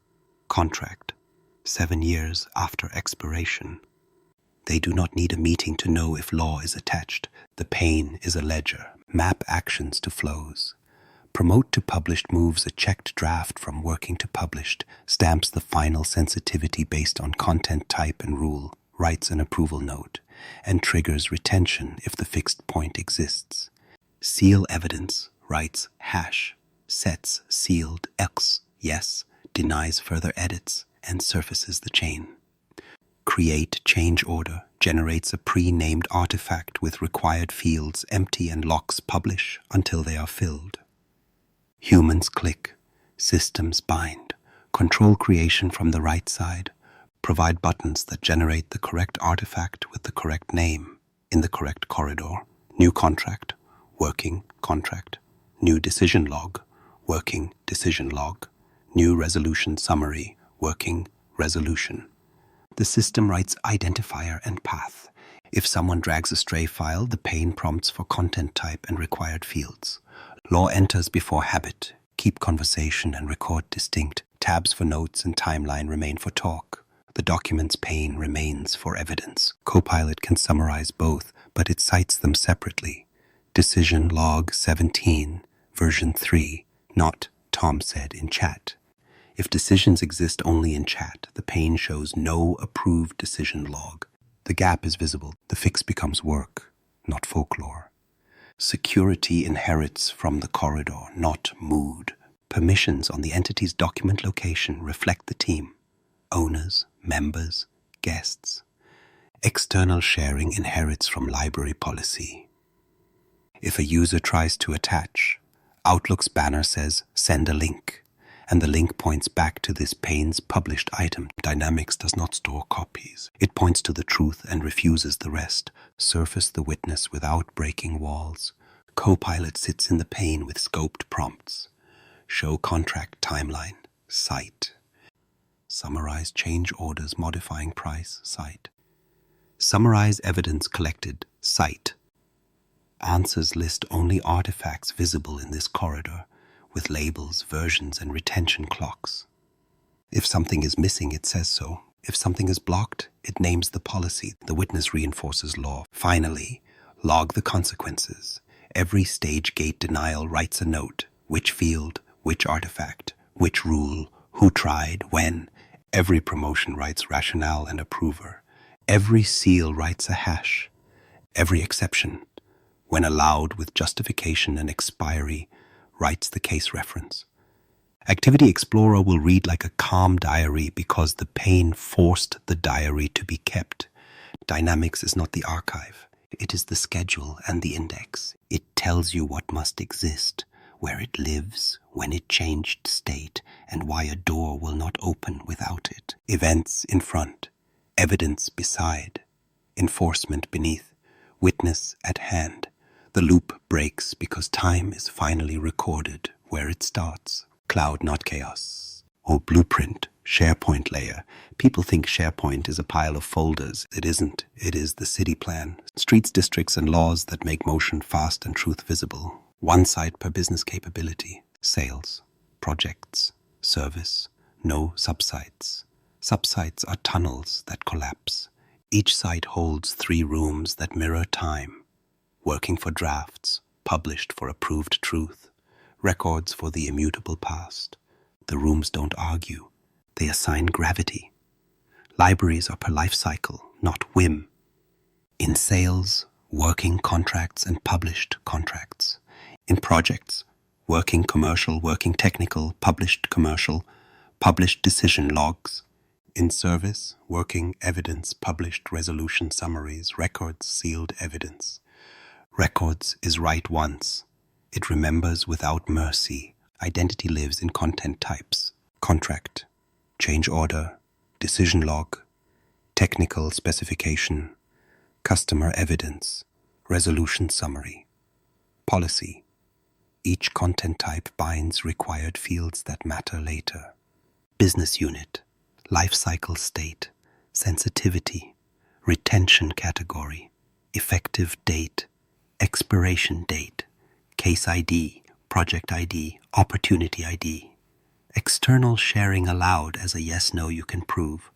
contract, 7 years after expiration. They do not need a meeting to know if law is attached. The pane is a ledger. Map actions to flows. Promote to published moves a checked draft from working to published, stamps the final sensitivity based on content type and rule, writes an approval note, and triggers retention if the fixed point exists. Seal evidence, writes hash, sets sealed X, yes, denies further edits, and surfaces the chain. Create change order, generates a pre-named artifact with required fields empty and locks publish until they are filled. Humans click, systems bind, control creation from the right side, provide buttons that generate the correct artifact with the correct name in the correct corridor. New contract, working contract. New decision log, working decision log. New resolution summary, working resolution. The system writes identifier and path. If someone drags a stray file, the pane prompts for content type and required fields. Law enters before habit. Keep conversation and record distinct. Tabs for notes and timeline remain for talk. The document's pane remains for evidence. Copilot can summarize both, but it cites them separately. Decision log 17, version 3, not Tom said in chat. If decisions exist only in chat, the pane shows no approved decision log. The gap is visible. The fix becomes work, not folklore. Security inherits from the corridor, not mood. Permissions on the entity's document location reflect the team. Owners, members, guests. External sharing inherits from library policy. If a user tries to attach, Outlook's banner says, send a link, and the link points back to this pane's published item. Dynamics does not store copies. It points to the truth and refuses the rest. Surface the witness without breaking walls. Copilot sits in the pane with scoped prompts. Show contract timeline. Cite. Summarize change orders modifying price. Cite. Summarize evidence collected. Cite. Answers list only artifacts visible in this corridor, with labels, versions, and retention clocks. If something is missing, it says so. If something is blocked, it names the policy. The witness reinforces law. Finally, log the consequences. Every stage gate denial writes a note. Which field, which artifact, which rule, who tried, when. Every promotion writes rationale and approver. Every seal writes a hash. Every exception, when allowed with justification and expiry, writes the case reference. Activity Explorer will read like a calm diary because the pane forced the diary to be kept. Dynamics is not the archive. It is the schedule and the index. It tells you what must exist, where it lives, when it changed state, and why a door will not open without it. Events in front, evidence beside, enforcement beneath, witness at hand. The loop breaks because time is finally recorded where it starts. Cloud, not chaos. Or blueprint, SharePoint layer. People think SharePoint is a pile of folders. It isn't. It is the city plan. Streets, districts, and laws that make motion fast and truth visible. One site per business capability. Sales, projects, service, no subsites. Subsites are tunnels that collapse. Each site holds 3 rooms that mirror time. Working for drafts, published for approved truth, records for the immutable past. The rooms don't argue. They assign gravity. Libraries are per lifecycle, not whim. In sales, working contracts and published contracts. In projects, working commercial, working technical, published commercial, published decision logs. In service, working evidence, published resolution summaries, records, sealed evidence. Records is write once. It remembers without mercy. Identity lives in content types. Contract, change order, decision log, technical specification, customer evidence, resolution summary. Policy. Each content type binds required fields that matter later. Business unit, lifecycle state, sensitivity, retention category, effective date, expiration date, case ID, project ID, opportunity ID. External sharing allowed as a yes-no you can prove.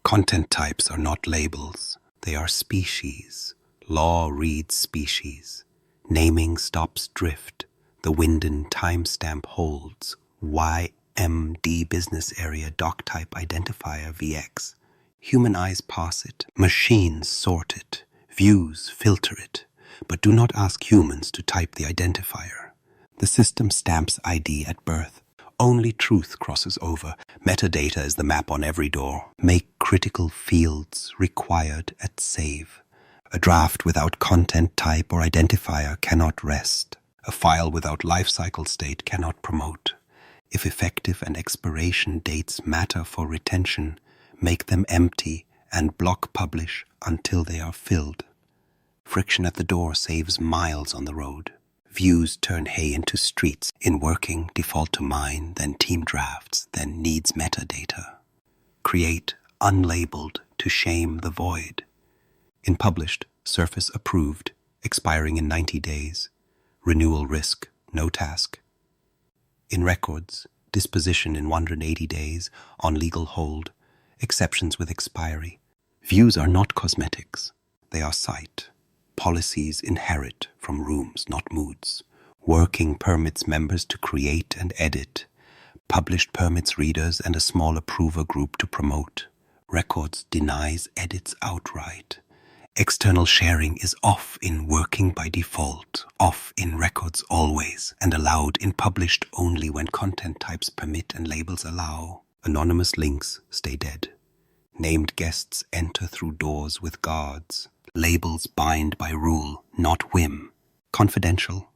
Content types are not labels. They are species. Law reads species. Naming stops drift. The Winden timestamp holds. YMD business area doc type identifier VX. Human eyes parse it. Machines sort it. Views filter it. But do not ask humans to type the identifier. The system stamps ID at birth. Only truth crosses over. Metadata is the map on every door. Make critical fields required at save. A draft without content type or identifier cannot rest. A file without lifecycle state cannot promote. If effective and expiration dates matter for retention, make them empty and block publish until they are filled. Friction at the door saves miles on the road. Views turn hay into streets. In working, default to mine, then team drafts, then needs metadata. Create unlabeled to shame the void. In published, surface approved, expiring in 90 days. Renewal risk, no task. In records, disposition in 180 days, on legal hold, exceptions with expiry. Views are not cosmetics. They are site. Policies inherit from rooms, not moods. Working permits members to create and edit. Published permits readers and a small approver group to promote. Records denies edits outright. External sharing is off in working by default, off in records always, and allowed in published only when content types permit and labels allow. Anonymous links stay dead. Named guests enter through doors with guards. Labels bind by rule, not whim. Confidential.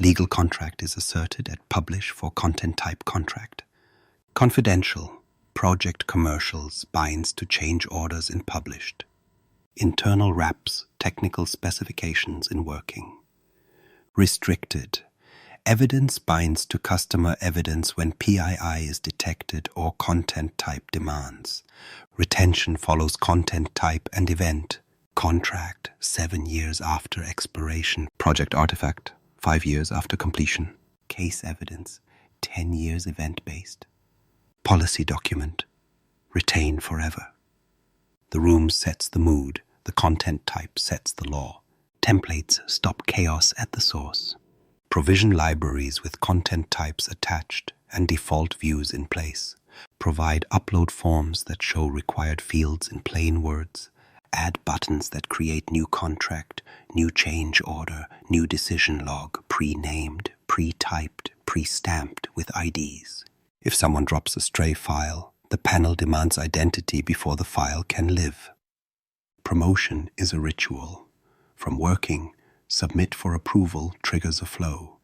Legal contract is asserted at publish for content type contract. Confidential, project commercials binds to change orders in published. Internal wraps, technical specifications in working. Restricted, evidence binds to customer evidence when PII is detected or content type demands. Retention follows content type and event. Contract, 7 years after expiration. Project artifact, 5 years after completion. Case evidence, 10 years event-based. Policy document, retain forever. The room sets the mood, the content type sets the law. Templates stop chaos at the source. Provision libraries with content types attached and default views in place. Provide upload forms that show required fields in plain words. Add buttons that create new contract, new change order, new decision log, pre-named, pre-typed, pre-stamped with IDs. If someone drops a stray file, the panel demands identity before the file can live. Promotion is a ritual. From working, submit for approval triggers a flow.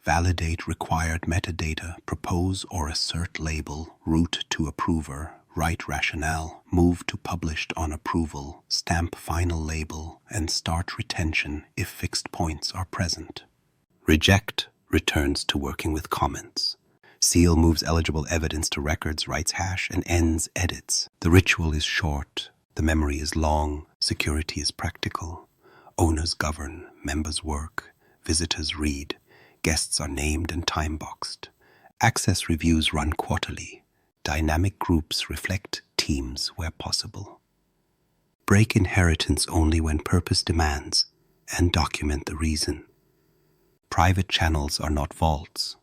Validate required metadata, propose or assert label, route to approver, write rationale, move to published on approval, stamp final label, and start retention if fixed points are present. Reject returns to working with comments. Seal moves eligible evidence to records, writes hash, and ends edits. The ritual is short, the memory is long, security is practical. Owners govern, members work, visitors read, guests are named and time-boxed. Access reviews run quarterly. Dynamic groups reflect teams where possible. Break inheritance only when purpose demands, and document the reason. Private channels are not vaults.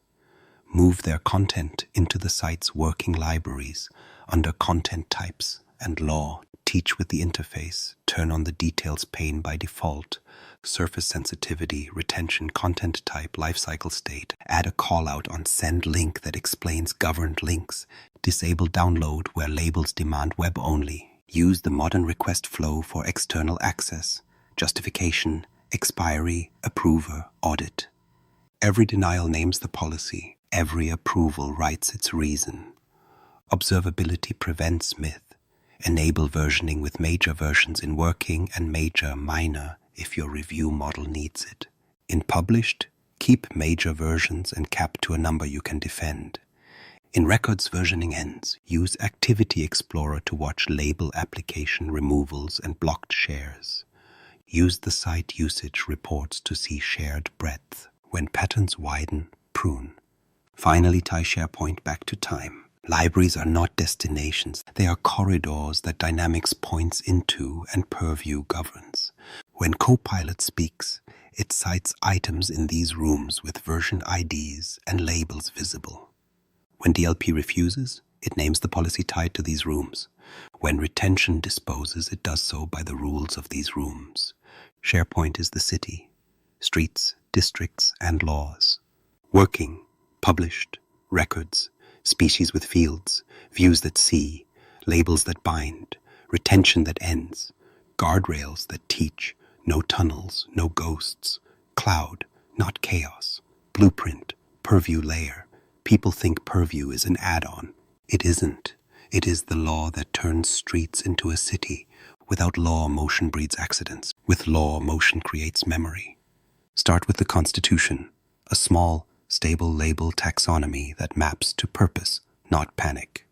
Move their content into the site's working libraries under content types and law. Teach with the interface. Turn on the details pane by default. Surface sensitivity, retention, content type, lifecycle state. Add a callout on send link that explains governed links. Disable download where labels demand web only. Use the modern request flow for external access. Justification, expiry, approver, audit. Every denial names the policy. Every approval writes its reason. Observability prevents myth. Enable versioning with major versions in working and major minor if your review model needs it. In published, keep major versions and cap to a number you can defend. In records versioning ends, use Activity Explorer to watch label application removals and blocked shares. Use the site usage reports to see shared breadth. When patterns widen, prune. Finally, tie SharePoint back to time. Libraries are not destinations. They are corridors that Dynamics points into and Purview governs. When Copilot speaks, it cites items in these rooms with version IDs and labels visible. When DLP refuses, it names the policy tied to these rooms. When retention disposes, it does so by the rules of these rooms. SharePoint is the city, streets, districts, and laws. Working, published, records, species with fields, views that see, labels that bind, retention that ends, guardrails that teach, no tunnels, no ghosts, cloud, not chaos, blueprint, Purview layer. People think Purview is an add-on. It isn't. It is the law that turns streets into a city. Without law, motion breeds accidents. With law, motion creates memory. Start with the Constitution, a small, stable label taxonomy that maps to purpose, not panic.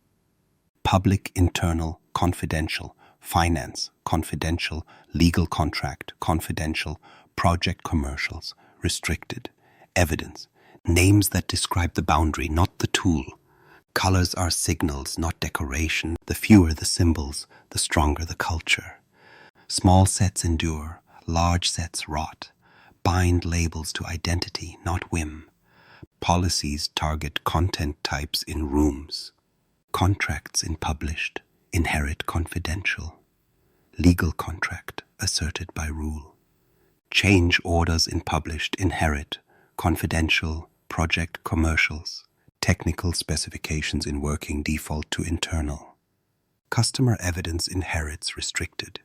Public, internal, confidential, finance, confidential, legal contract, confidential, project commercials, restricted, evidence, names that describe the boundary, not the tool. Colors are signals, not decoration. The fewer the symbols, the stronger the culture. Small sets endure, large sets rot. Bind labels to identity, not whim. Policies target content types in rooms. Contracts in published, inherit confidential. Legal contract, asserted by rule. Change orders in published, inherit, confidential, project commercials. Technical specifications in working default to internal. Customer evidence inherits restricted.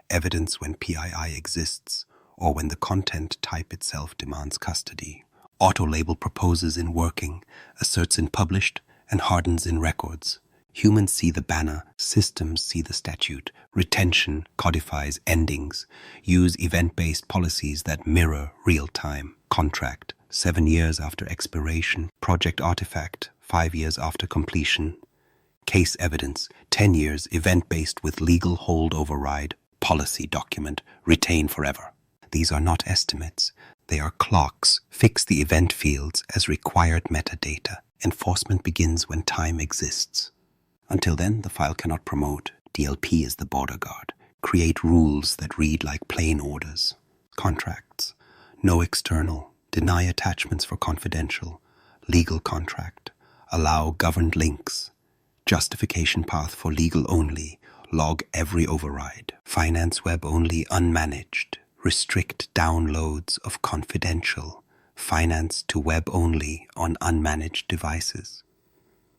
Evidence when PII exists or when the content type itself demands custody. Auto-label proposes in working, asserts in published, and hardens in records. Humans see the banner, systems see the statute. Retention codifies endings. Use event-based policies that mirror real-time. Contract, 7 years after expiration. Project artifact, 5 years after completion. Case evidence, 10 years, event-based with legal hold override. Policy document, retain forever. These are not estimates. They are clocks. Fix the event fields as required metadata. Enforcement begins when time exists. Until then, the file cannot promote. DLP is the border guard. Create rules that read like plain orders. Contracts. No external. Deny attachments for confidential. Legal contract. Allow governed links. Justification path for legal only. Log every override. Finance web only unmanaged. Restrict downloads of confidential. Finance to web only on unmanaged devices.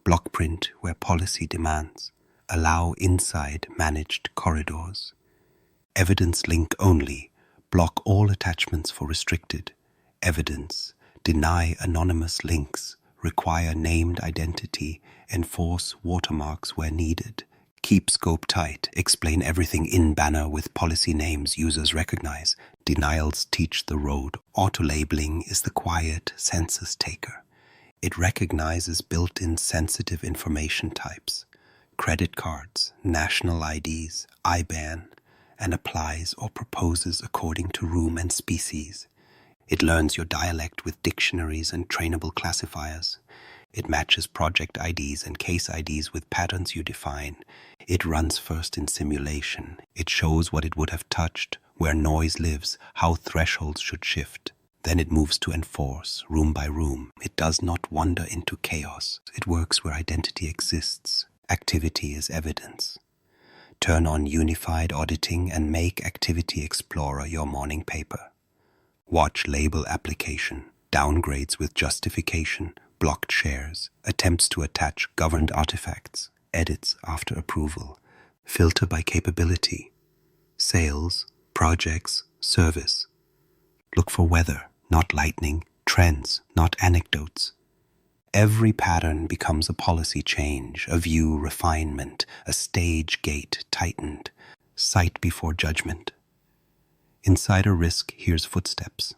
Block print where policy demands. Allow inside managed corridors. Evidence link only. Block all attachments for restricted. Evidence. Deny anonymous links. Require named identity. Enforce watermarks where needed. Keep scope tight. Explain everything in banner with policy names users recognize. Denials teach the road. Autolabeling is the quiet census taker. It recognizes built-in sensitive information types, credit cards, national IDs, IBAN, and applies or proposes according to room and species. It learns your dialect with dictionaries and trainable classifiers. It matches project IDs and case IDs with patterns you define. It runs first in simulation. It shows what it would have touched, where noise lives, how thresholds should shift. Then it moves to enforce, room by room. It does not wander into chaos. It works where identity exists. Activity is evidence. Turn on unified auditing and make Activity Explorer your morning paper. Watch label application, downgrades with justification, blocked shares, attempts to attach governed artifacts, edits after approval, filter by capability, sales, projects, service. Look for weather, not lightning, trends, not anecdotes. Every pattern becomes a policy change, a view refinement, a stage gate tightened, sight before judgment. Insider risk hears footsteps.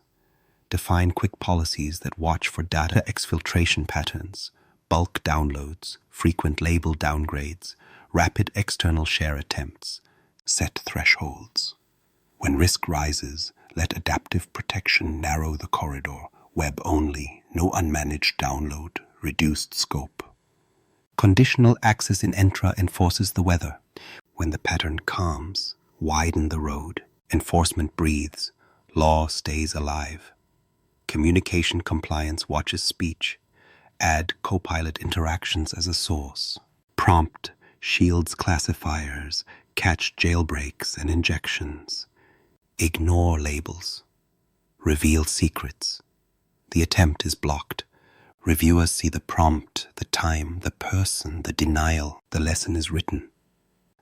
Define quick policies that watch for data exfiltration patterns, bulk downloads, frequent label downgrades, rapid external share attempts. Set thresholds. When risk rises, let adaptive protection narrow the corridor. Web only, no unmanaged download, reduced scope. Conditional access in Entra enforces the weather. When the pattern calms, widen the road. Enforcement breathes. Law stays alive. Communication compliance watches speech. Add Copilot interactions as a source. Prompt shields classifiers, catch jailbreaks and injections. Ignore labels. Reveal secrets. The attempt is blocked. Reviewers see the prompt, the time, the person, the denial. The lesson is written.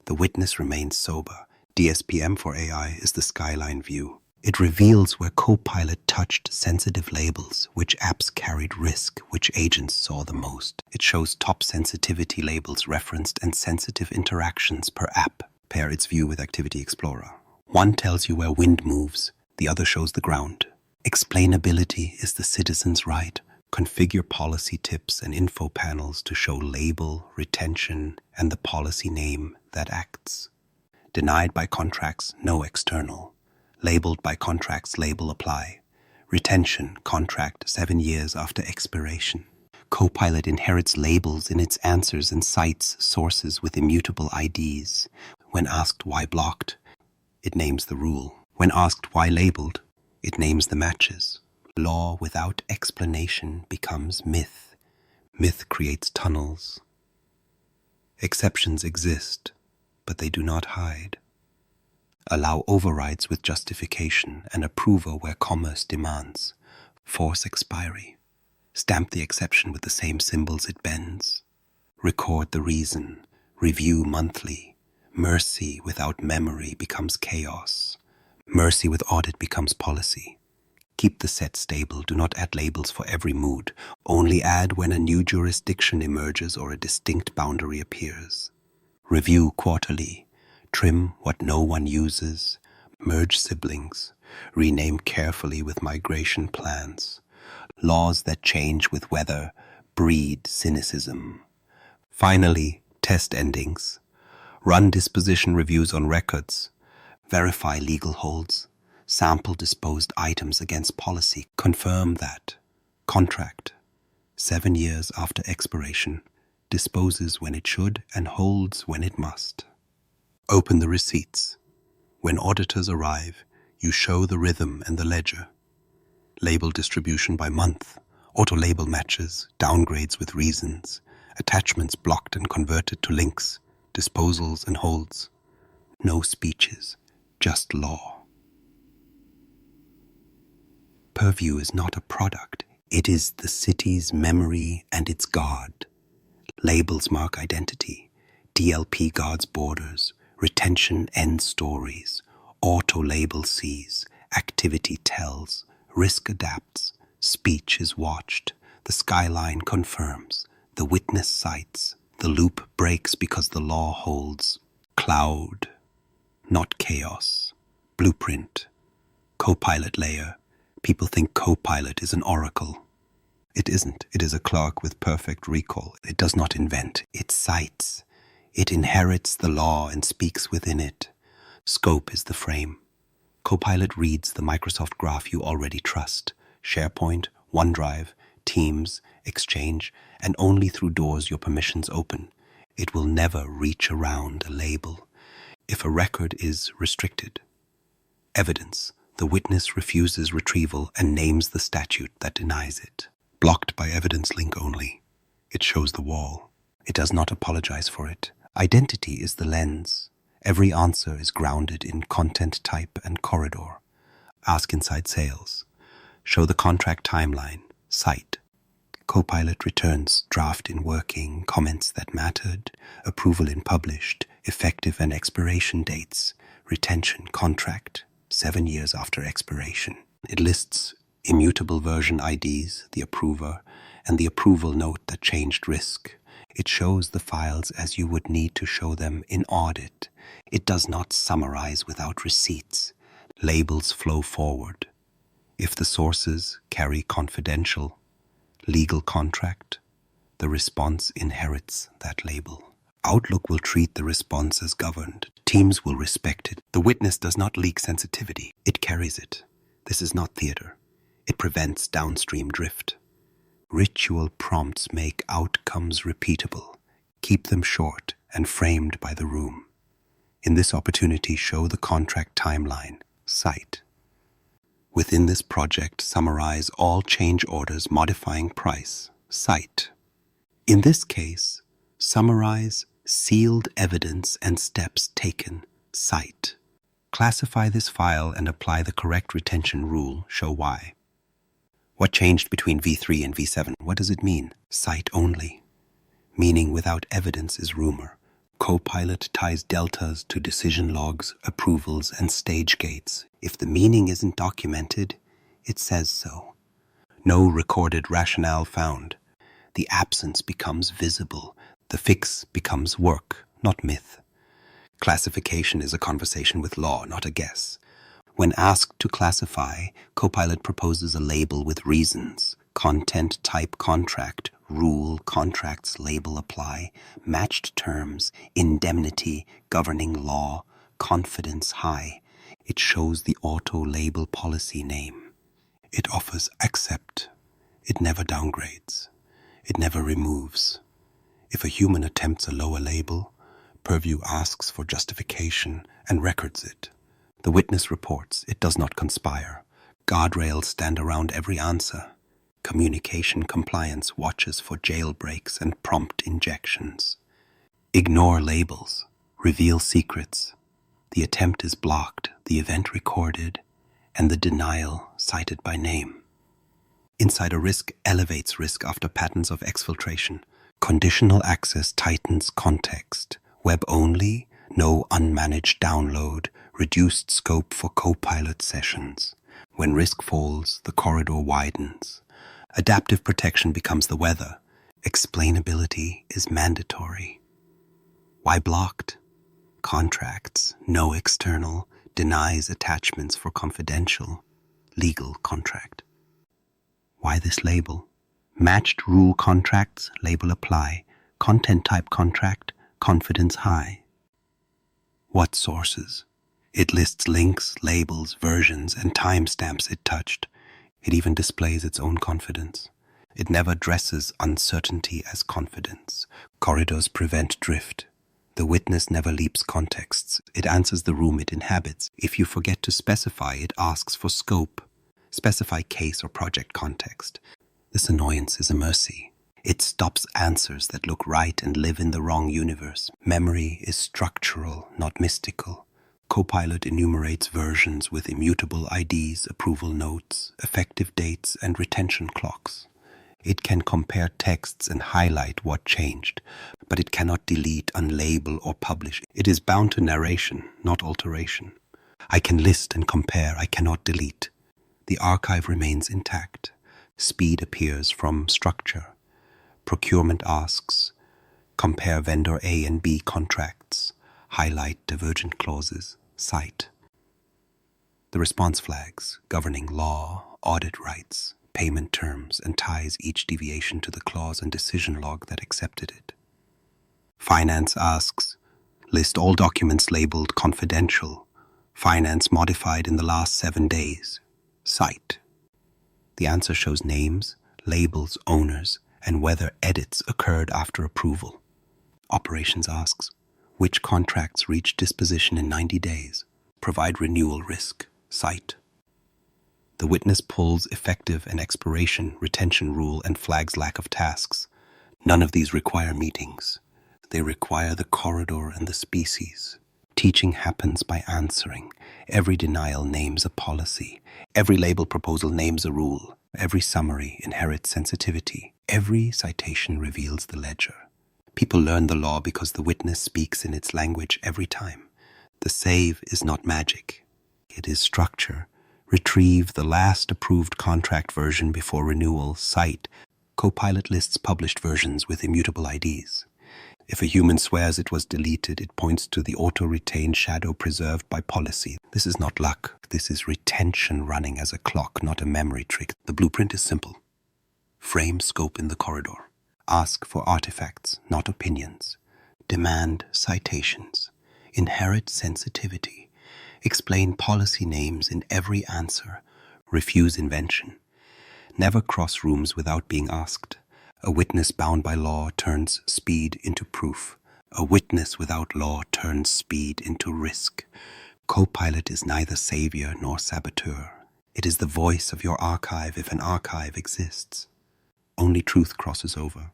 The witness remains sober. DSPM for AI is the skyline view. It reveals where Copilot touched sensitive labels, which apps carried risk, which agents saw the most. It shows top sensitivity labels referenced and sensitive interactions per app. Pair its view with Activity Explorer. One tells you where wind moves, the other shows the ground. Explainability is the citizen's right. Configure policy tips and info panels to show label, retention, and the policy name that acts. Denied by contracts, no external. Labeled by contracts, label apply. Retention, contract 7 years after expiration. Copilot inherits labels in its answers and cites sources with immutable IDs. When asked why blocked, it names the rule. When asked why labeled, it names the matches. Law without explanation becomes myth. Myth creates tunnels. Exceptions exist, but they do not hide. Allow overrides with justification and approval where commerce demands. Force expiry. Stamp the exception with the same symbols it bends. Record the reason. Review monthly. Mercy without memory becomes chaos. Mercy with audit becomes policy. Keep the set stable. Do not add labels for every mood. Only add when a new jurisdiction emerges or a distinct boundary appears. Review quarterly. Trim what no one uses. Merge siblings. Rename carefully with migration plans. Laws that change with weather breed cynicism. Finally, test endings. Run disposition reviews on records. Verify legal holds. Sample disposed items against policy. Confirm that contract, 7 years after expiration, disposes when it should and holds when it must. Open the receipts. When auditors arrive, you show the rhythm and the ledger. Label distribution by month, auto-label matches, downgrades with reasons, attachments blocked and converted to links, disposals and holds. No speeches, just law. Purview is not a product. It is the city's memory and its guard. Labels mark identity. DLP guards borders. Retention ends stories. Auto-label sees. Activity tells. Risk adapts. Speech is watched. The skyline confirms. The witness cites. The loop breaks because the law holds. Cloud, not chaos. Blueprint. Copilot layer. People think Copilot is an oracle. It isn't. It is a clerk with perfect recall. It does not invent. It cites. It inherits the law and speaks within it. Scope is the frame. Copilot reads the Microsoft graph you already trust. SharePoint, OneDrive, Teams, Exchange, and only through doors your permissions open. It will never reach around a label. If a record is restricted. Evidence. The witness refuses retrieval and names the statute that denies it. Blocked by evidence link only. It shows the wall. It does not apologize for it. Identity is the lens. Every answer is grounded in content type and corridor. Ask inside sales. Show the contract timeline. Cite. Copilot returns draft in working, comments that mattered, approval in published, effective and expiration dates, retention contract, 7 years after expiration. It lists immutable version IDs, the approver, and the approval note that changed risk. It shows the files as you would need to show them in Audit. It does not summarize without receipts. Labels flow forward. If the sources carry confidential, legal contract, the response inherits that label. Outlook will treat the response as governed. Teams will respect it. The witness does not leak sensitivity. It carries it. This is not theater. It prevents downstream drift. Ritual prompts make outcomes repeatable. Keep them short and framed by the room. In this opportunity, show the contract timeline. Cite. Within this project, summarize all change orders modifying price. Cite. In this case, summarize sealed evidence and steps taken. Cite. Classify this file and apply the correct retention rule. Show why. What changed between V3 and V7? What does it mean? Cite only. Meaning without evidence is rumor. Copilot ties deltas to decision logs, approvals, and stage gates. If the meaning isn't documented, it says so. No recorded rationale found. The absence becomes visible. The fix becomes work, not myth. Classification is a conversation with law, not a guess. When asked to classify, Copilot proposes a label with reasons. Content type contract, rule, contracts, label apply, matched terms, indemnity, governing law, confidence high. It shows the auto-label policy name. It offers accept. It never downgrades. It never removes. If a human attempts a lower label, Purview asks for justification and records it. The witness reports. It does not conspire. Guardrails stand around every answer. Communication compliance watches for jailbreaks and prompt injections. Ignore labels. Reveal secrets. The attempt is blocked, the event recorded, and the denial cited by name. Insider risk elevates risk after patterns of exfiltration. Conditional access tightens context. Web only, no unmanaged download, reduced scope for Copilot sessions. When risk falls, the corridor widens. Adaptive protection becomes the weather. Explainability is mandatory. Why blocked? Contracts, no external, denies attachments for confidential, legal contract. Why this label? Matched rule contracts, label apply. Content type contract, confidence high. What sources? It lists links, labels, versions, and timestamps it touched. It even displays its own confidence. It never dresses uncertainty as confidence. Corridors prevent drift. The witness never leaps contexts. It answers the room it inhabits. If you forget to specify, it asks for scope. Specify case or project context. This annoyance is a mercy. It stops answers that look right and live in the wrong universe. Memory is structural, not mystical. Copilot enumerates versions with immutable IDs, approval notes, effective dates, and retention clocks. It can compare texts and highlight what changed, but it cannot delete, unlabel, or publish. It is bound to narration, not alteration. I can list and compare, I cannot delete. The archive remains intact. Speed appears from structure. Procurement asks, compare vendor A and B contracts, highlight divergent clauses, cite. The response flags, governing law, audit rights, payment terms, and ties each deviation to the clause and decision log that accepted it. Finance asks, list all documents labeled confidential, finance modified in the last 7 days, cite. The answer shows names, labels, owners, and whether edits occurred after approval. Operations asks, which contracts reach disposition in 90 days, provide renewal risk, cite. The witness pulls effective and expiration, retention rule, and flags lack of tasks. None of these require meetings. They require the corridor and the species. Teaching happens by answering. Every denial names a policy. Every label proposal names a rule. Every summary inherits sensitivity. Every citation reveals the ledger. People learn the law because the witness speaks in its language every time. The save is not magic. It is structure. Retrieve the last approved contract version before renewal, cite. Copilot lists published versions with immutable IDs. If a human swears it was deleted, it points to the auto-retained shadow preserved by policy. This is not luck. This is retention running as a clock, not a memory trick. The blueprint is simple. Frame scope in the corridor. Ask for artifacts, not opinions. Demand citations. Inherit sensitivity. Explain policy names in every answer. Refuse invention. Never cross rooms without being asked. A witness bound by law turns speed into proof. A witness without law turns speed into risk. Copilot is neither savior nor saboteur. It is the voice of your archive if an archive exists. Only truth crosses over.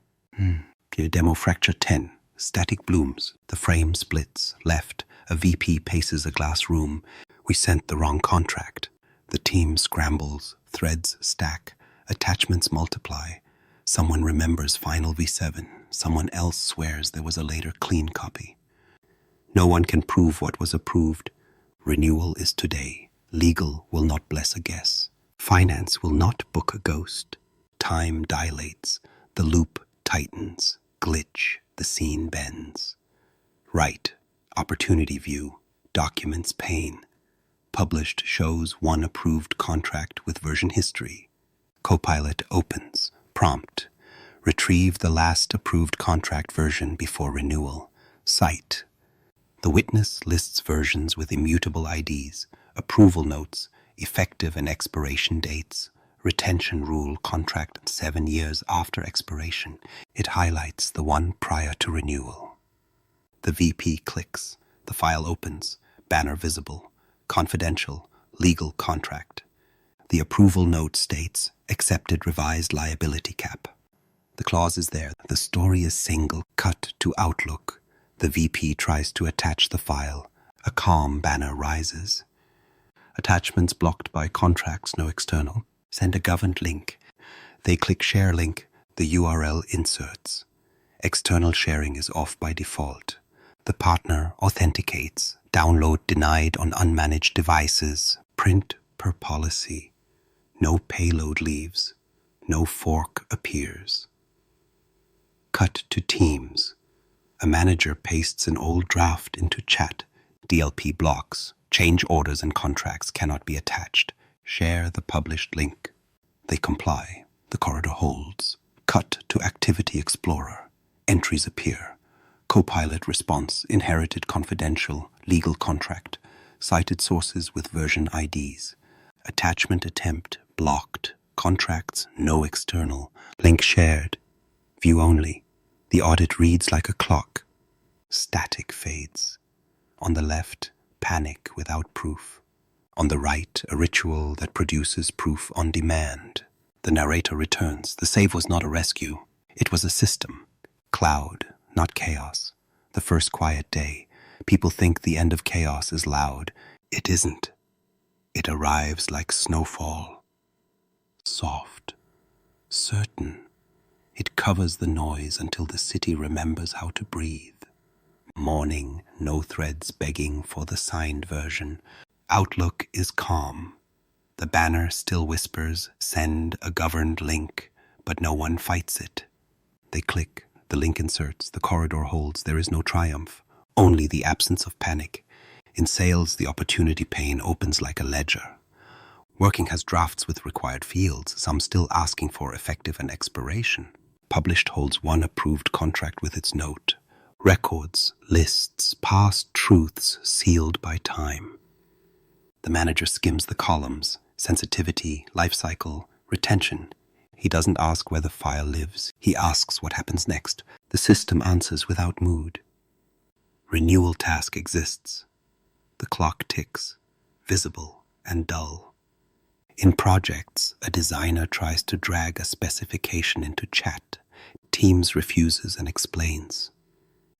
Here, demo fracture 10. Static blooms. The frame splits. Left. A VP paces a glass room. We sent the wrong contract. The team scrambles. Threads stack. Attachments multiply. Someone remembers final V7. Someone else swears there was a later clean copy. No one can prove what was approved. Renewal is today. Legal will not bless a guess. Finance will not book a ghost. Time dilates. The loop tightens. Glitch. The scene bends. Right. Opportunity view. Documents pane. Published shows one approved contract with version history. Copilot opens. Prompt. Retrieve the last approved contract version before renewal. Cite. The witness lists versions with immutable IDs, approval notes, effective and expiration dates, retention rule contract 7 years after expiration. It highlights the one prior to renewal. The VP clicks. The file opens. Banner visible. Confidential. Legal contract. The approval note states, accepted revised liability cap. The clause is there. The story is single. Cut to Outlook. The VP tries to attach the file. A calm banner rises. Attachments blocked by contracts, no external. Send a governed link. They click share link. The URL inserts. External sharing is off by default. The partner authenticates. Download denied on unmanaged devices. Print per policy. No payload leaves. No fork appears. Cut to Teams. A manager pastes an old draft into chat. DLP blocks. Change orders and contracts cannot be attached. Share the published link. They comply. The corridor holds. Cut to Activity Explorer. Entries appear. Copilot response, inherited confidential, legal contract, cited sources with version IDs. Attachment attempt, blocked. Contracts, no external. Link shared. View only. The audit reads like a clock. Static fades. On the left, panic without proof. On the right, a ritual that produces proof on demand. The narrator returns. The save was not a rescue. It was a system. Cloud, not chaos. The first quiet day. People think the end of chaos is loud. It isn't. It arrives like snowfall. Soft. Certain. It covers the noise until the city remembers how to breathe. Morning, no threads begging for the signed version. Outlook is calm. The banner still whispers, send a governed link, but no one fights it. They click, the link inserts, the corridor holds, there is no triumph, only the absence of panic. In sales, the opportunity pane opens like a ledger. Working has drafts with required fields, some still asking for effective and expiration. Published holds one approved contract with its note. Records, lists, past truths sealed by time. The manager skims the columns, sensitivity, lifecycle, retention. He doesn't ask where the file lives. He asks what happens next. The system answers without mood. Renewal task exists. The clock ticks, visible and dull. In projects, a designer tries to drag a specification into chat. Teams refuses and explains.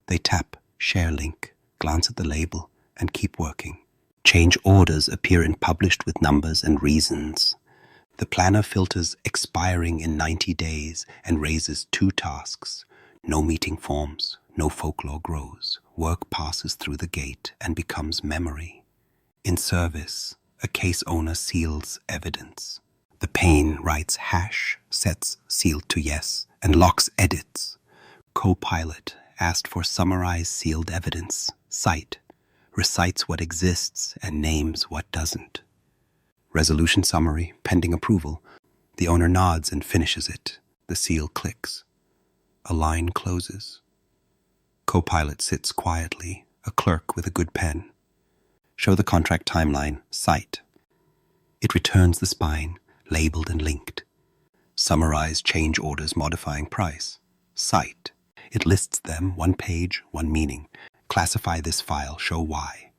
They tap, share link, glance at the label, and keep working. Change orders appear in published with numbers and reasons. The planner filters expiring in 90 days and raises 2 tasks. No meeting forms, no folklore grows. Work passes through the gate and becomes memory. In service, a case owner seals evidence. The pane writes hash, sets sealed to yes, and locks edits. Copilot asked for summarized sealed evidence. Cite recites what exists and names what doesn't. Resolution summary, pending approval. The owner nods and finishes it. The seal clicks. A line closes. Copilot sits quietly, a clerk with a good pen. Show the contract timeline, cite. It returns the spine, labeled and linked. Summarize change orders modifying price. Cite. It lists them, 1 page, 1 meaning. Classify this file, show why.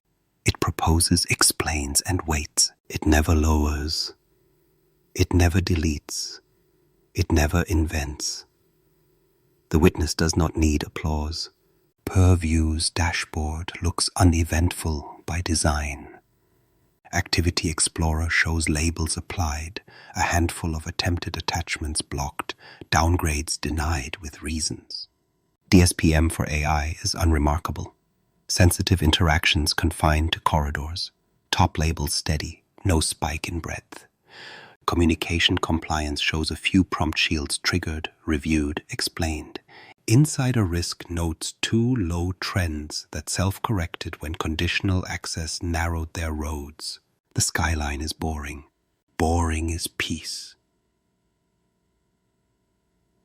It proposes, explains, and waits. It never lowers. It never deletes. It never invents. The witness does not need applause. Purview's dashboard looks uneventful by design. Activity Explorer shows labels applied, a handful of attempted attachments blocked, downgrades denied with reasons. DSPM for AI is unremarkable. Sensitive interactions confined to corridors. Top labels steady, no spike in breadth. Communication compliance shows a few prompt shields triggered, reviewed, explained. Insider risk notes 2 low trends that self-corrected when conditional access narrowed their roads. The skyline is boring. Boring is peace.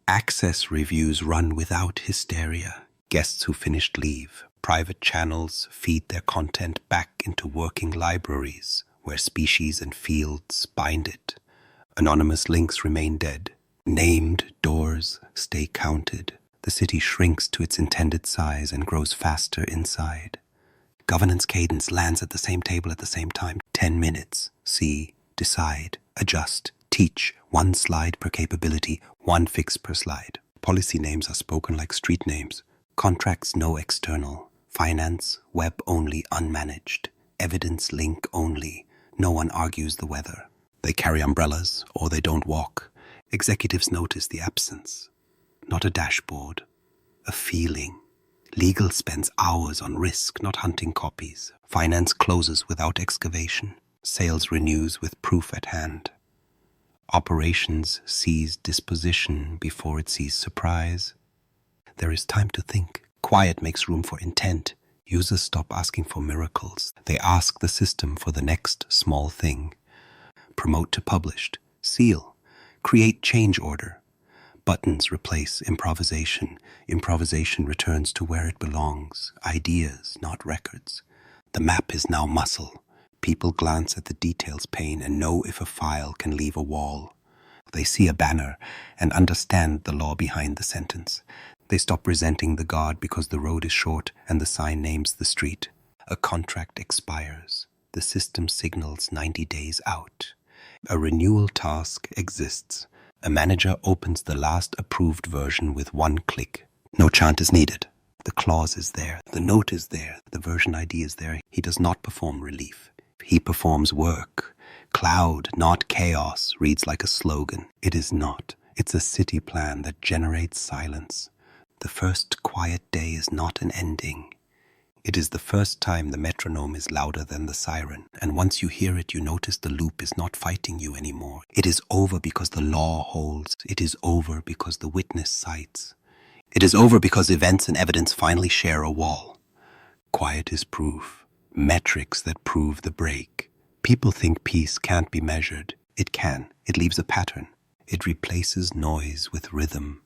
Access reviews run without hysteria. Guests who finished leave. Private channels feed their content back into working libraries where species and fields bind it. Anonymous links remain dead. Named doors stay counted. The city shrinks to its intended size and grows faster inside. Governance cadence lands at the same table at the same time. 10 minutes. See, decide, adjust, teach. 1 slide per capability, 1 fix per slide. Policy names are spoken like street names. Contracts no external. Finance, web only, unmanaged. Evidence link only. No one argues the weather. They carry umbrellas or they don't walk. Executives notice the absence. Not a dashboard, a feeling. Legal spends hours on risk, not hunting copies. Finance closes without excavation. Sales renews with proof at hand. Operations sees disposition before it sees surprise. There is time to think. Quiet makes room for intent. Users stop asking for miracles. They ask the system for the next small thing. Promote to published. Seal. Create change order. Buttons replace improvisation. Improvisation returns to where it belongs. Ideas, not records. The map is now muscle. People glance at the details pane and know if a file can leave a wall. They see a banner and understand the law behind the sentence. They stop resenting the guard because the road is short and the sign names the street. A contract expires. The system signals 90 days out. A renewal task exists. A manager opens the last approved version with one click. No chant is needed. The clause is there. The note is there. The version ID is there. He does not perform relief. He performs work. Cloud, not chaos, reads like a slogan. It is not. It's a city plan that generates silence. The first quiet day is not an ending. It is the first time the metronome is louder than the siren, and once you hear it, you notice the loop is not fighting you anymore. It is over because the law holds. It is over because the witness cites. It is over because events and evidence finally share a wall. Quiet is proof. Metrics that prove the break. People think peace can't be measured. It can. It leaves a pattern. It replaces noise with rhythm.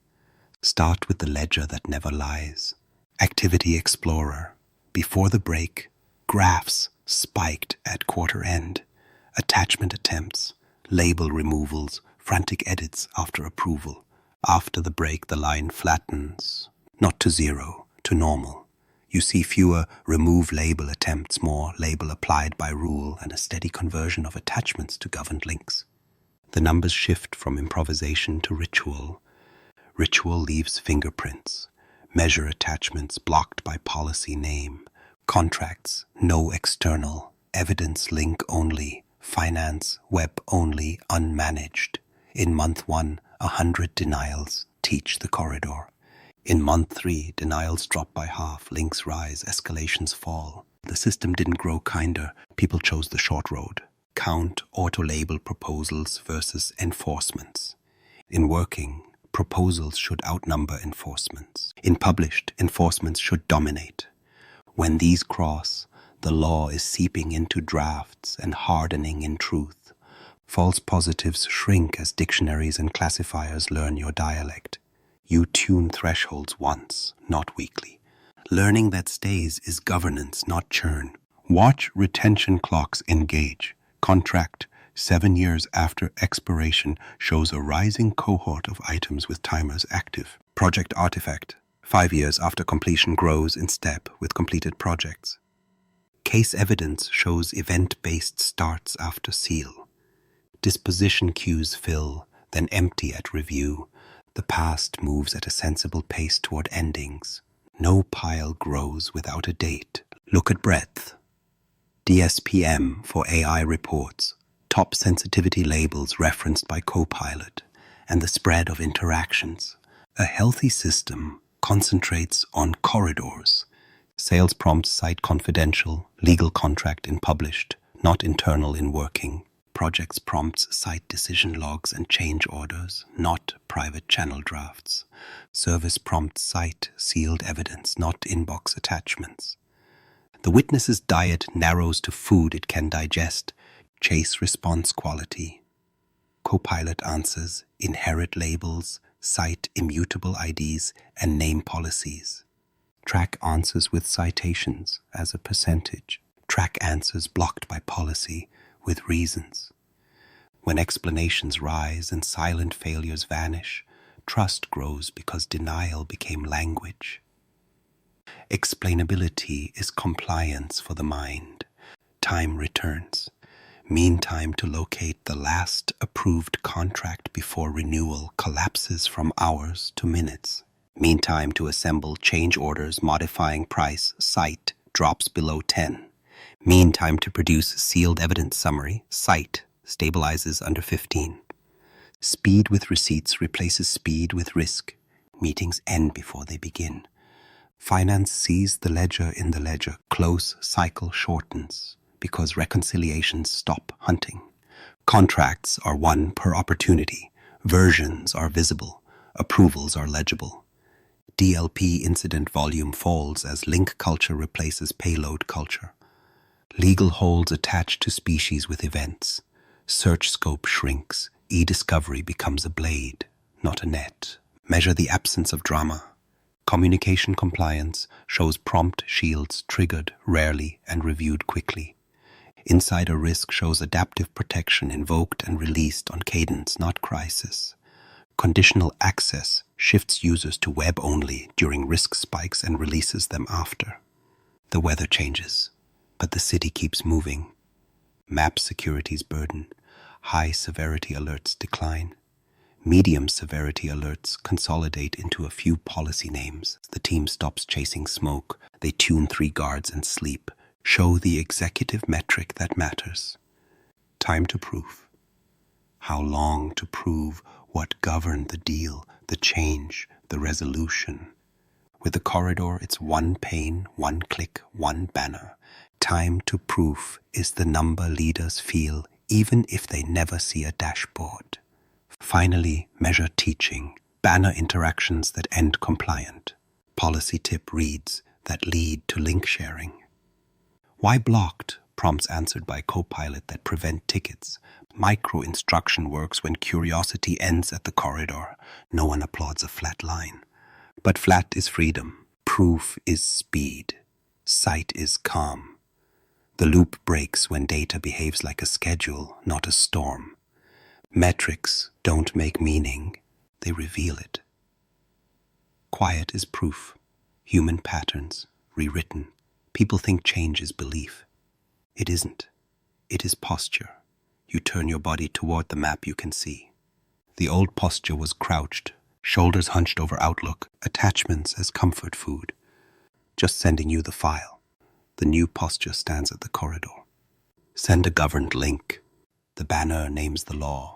Start with the ledger that never lies. Activity Explorer. Before the break, graphs spiked at quarter end. Attachment attempts, label removals, frantic edits after approval. After the break, the line flattens. Not to zero, to normal. You see fewer remove label attempts, more label applied by rule, and a steady conversion of attachments to governed links. The numbers shift from improvisation to ritual. Ritual leaves fingerprints. Measure attachments blocked by policy name. Contracts, no external. Evidence link only. Finance, web only, unmanaged. In month 1, 100 denials. Teach the corridor. In month 3, denials drop by half, links rise, escalations fall. The system didn't grow kinder. People chose the short road. Count auto-label proposals versus enforcements. In working, proposals should outnumber enforcements. In published, enforcements should dominate. When these cross, the law is seeping into drafts and hardening in truth. False positives shrink as dictionaries and classifiers learn your dialect. You tune thresholds once, not weekly. Learning that stays is governance, not churn. Watch retention clocks engage. Contract 7 years after expiration shows a rising cohort of items with timers active. Project artifact 5 years after completion grows in step with completed projects. Case evidence shows event-based starts after seal. Disposition queues fill, then empty at review. The past moves at a sensible pace toward endings. No pile grows without a date. Look at breadth. DSPM for AI reports. Top sensitivity labels referenced by Copilot, and the spread of interactions. A healthy system concentrates on corridors. Sales prompts cite confidential, legal contract in published, not internal in working. Projects prompts cite decision logs and change orders, not private channel drafts. Service prompts cite sealed evidence, not inbox attachments. The witness's diet narrows to food it can digest. Chase response quality. Copilot answers, inherit labels, cite immutable IDs, and name policies. Track answers with citations as a percentage. Track answers blocked by policy with reasons. When explanations rise and silent failures vanish, trust grows because denial became language. Explainability is compliance for the mind. Time returns. Mean time to locate the last approved contract before renewal collapses from hours to minutes. Mean time to assemble change orders modifying price site drops below 10. Mean time to produce sealed evidence summary site stabilizes under 15. Speed with receipts replaces speed with risk. Meetings end before they begin. Finance sees the ledger in the ledger. Close cycle shortens. because reconciliations stop hunting. Contracts are one per opportunity. Versions are visible. Approvals are legible. DLP incident volume falls as link culture replaces payload culture. Legal holds attached to species with events. Search scope shrinks. E-discovery becomes a blade, not a net. Measure the absence of drama. Communication compliance shows prompt shields triggered rarely and reviewed quickly. Insider risk shows adaptive protection invoked and released on cadence, not crisis. Conditional access shifts users to web only during risk spikes and releases them after. The weather changes, but the city keeps moving. Map security's burden. High severity alerts decline. Medium severity alerts consolidate into a few policy names. The team stops chasing smoke. They tune 3 guards and sleep. Show the executive metric that matters. Time to prove. How long to prove what governed the deal, the change, the resolution. With the corridor, it's 1 pane, 1 click, 1 banner. Time to proof is the number leaders feel, even if they never see a dashboard. Finally, measure teaching. Banner interactions that end compliant. Policy tip reads that lead to link sharing. Why blocked? Prompts answered by Copilot that prevent tickets. Micro-instruction works when curiosity ends at the corridor. No one applauds a flat line. But flat is freedom. Proof is speed. Sight is calm. The loop breaks when data behaves like a schedule, not a storm. Metrics don't make meaning, they reveal it. Quiet is proof. Human patterns, rewritten. People think change is belief. It isn't. It is posture. You turn your body toward the map you can see. The old posture was crouched, shoulders hunched over Outlook, attachments as comfort food. Just sending you the file. The new posture stands at the corridor. Send a governed link. The banner names the law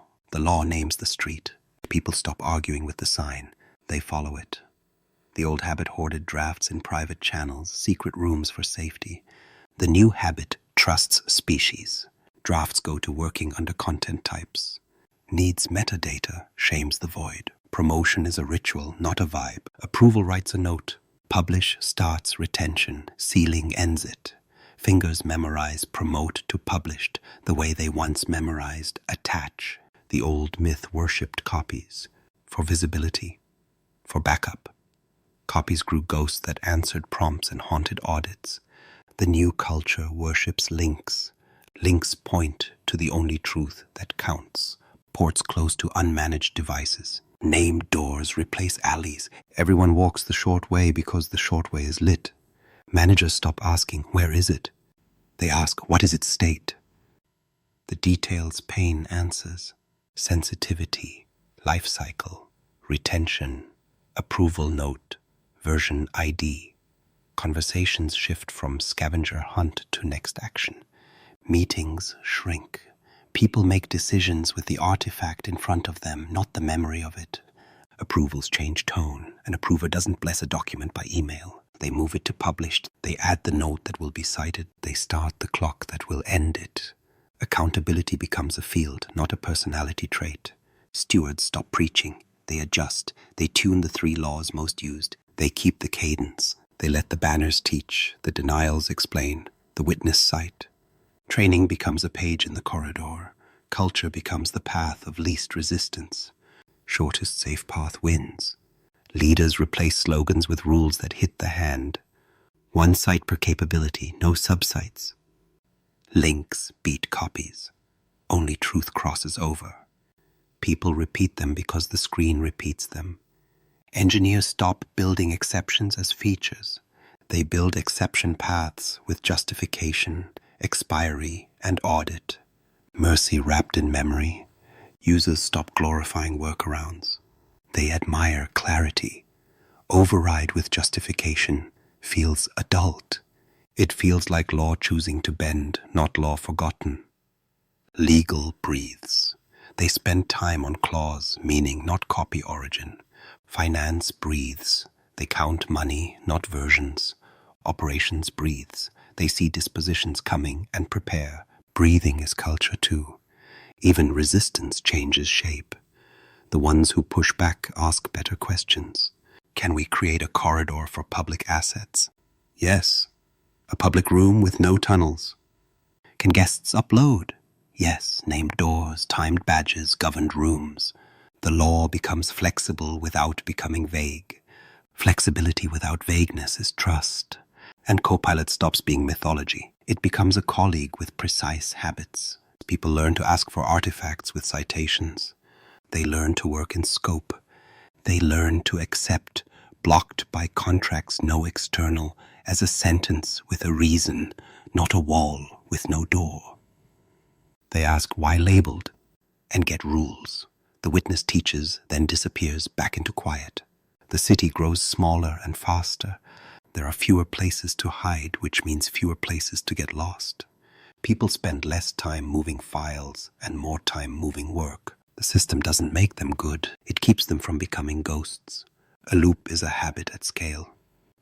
names the street. People stop arguing with the sign. They follow it. The old habit hoarded drafts in private channels, secret rooms for safety. The new habit trusts species. Drafts go to working under content types. Needs metadata, shames the void. Promotion is a ritual, not a vibe. Approval writes a note. Publish starts retention. Sealing ends it. Fingers memorize promote to published the way they once memorized attach. The old myth worshipped copies. For visibility. For backup. Copies grew ghosts that answered prompts and haunted audits. The new culture worships links. Links point to the only truth that counts. Ports close to unmanaged devices. Named doors replace alleys. Everyone walks the short way because the short way is lit. Managers stop asking, where is it? They ask, what is its state? The details pain answers. Sensitivity, lifecycle, retention, approval note, version ID. Conversations shift from scavenger hunt to next action. Meetings shrink. People make decisions with the artifact in front of them, not the memory of it. Approvals change tone. An approver doesn't bless a document by email. They move it to published. They add the note that will be cited. They start the clock that will end it. Accountability becomes a field, not a personality trait. Stewards stop preaching. They adjust. They tune the 3 laws most used. They keep the cadence. They let the banners teach, the denials explain, the witness cite. Training becomes a page in the corridor. Culture becomes the path of least resistance. Shortest safe path wins. Leaders replace slogans with rules that hit the hand. 1 site per capability, no subsites. Links beat copies. Only truth crosses over. People repeat them because the screen repeats them. Engineers stop building exceptions as features. They build exception paths with justification, expiry, and audit. Mercy wrapped in memory. Users stop glorifying workarounds. They admire clarity. Override with justification feels adult. It feels like law choosing to bend, not law forgotten. Legal breathes. They spend time on clause, meaning, not copy origin. Finance breathes. They count money, not versions. Operations breathes. They see dispositions coming and prepare. Breathing is culture too. Even resistance changes shape. The ones who push back ask better questions. Can we create a corridor for public assets? Yes. A public room with no tunnels. Can guests upload? Yes. Named doors, timed badges, governed rooms. The law becomes flexible without becoming vague. Flexibility without vagueness is trust. And Copilot stops being mythology. It becomes a colleague with precise habits. People learn to ask for artifacts with citations. They learn to work in scope. They learn to accept, blocked by contracts no external, as a sentence with a reason, not a wall with no door. They ask why labeled, and get rules. The witness teaches, then disappears back into quiet. The city grows smaller and faster. There are fewer places to hide, which means fewer places to get lost. People spend less time moving files and more time moving work. The system doesn't make them good. It keeps them from becoming ghosts. A loop is a habit at scale.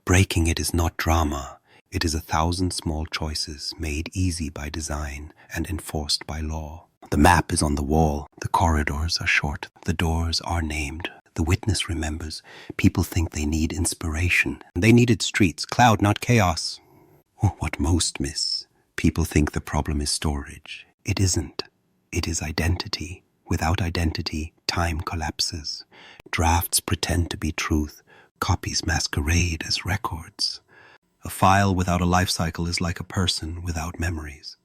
Breaking it is not drama. It is 1,000 small choices made easy by design and enforced by law. The map is on the wall. The corridors are short. The doors are named. The witness remembers. People think they need inspiration. They needed streets, cloud, not chaos. Oh, what most miss. People think the problem is storage. It isn't. It is identity. Without identity, time collapses. Drafts pretend to be truth. Copies masquerade as records. A file without a lifecycle is like a person without memories.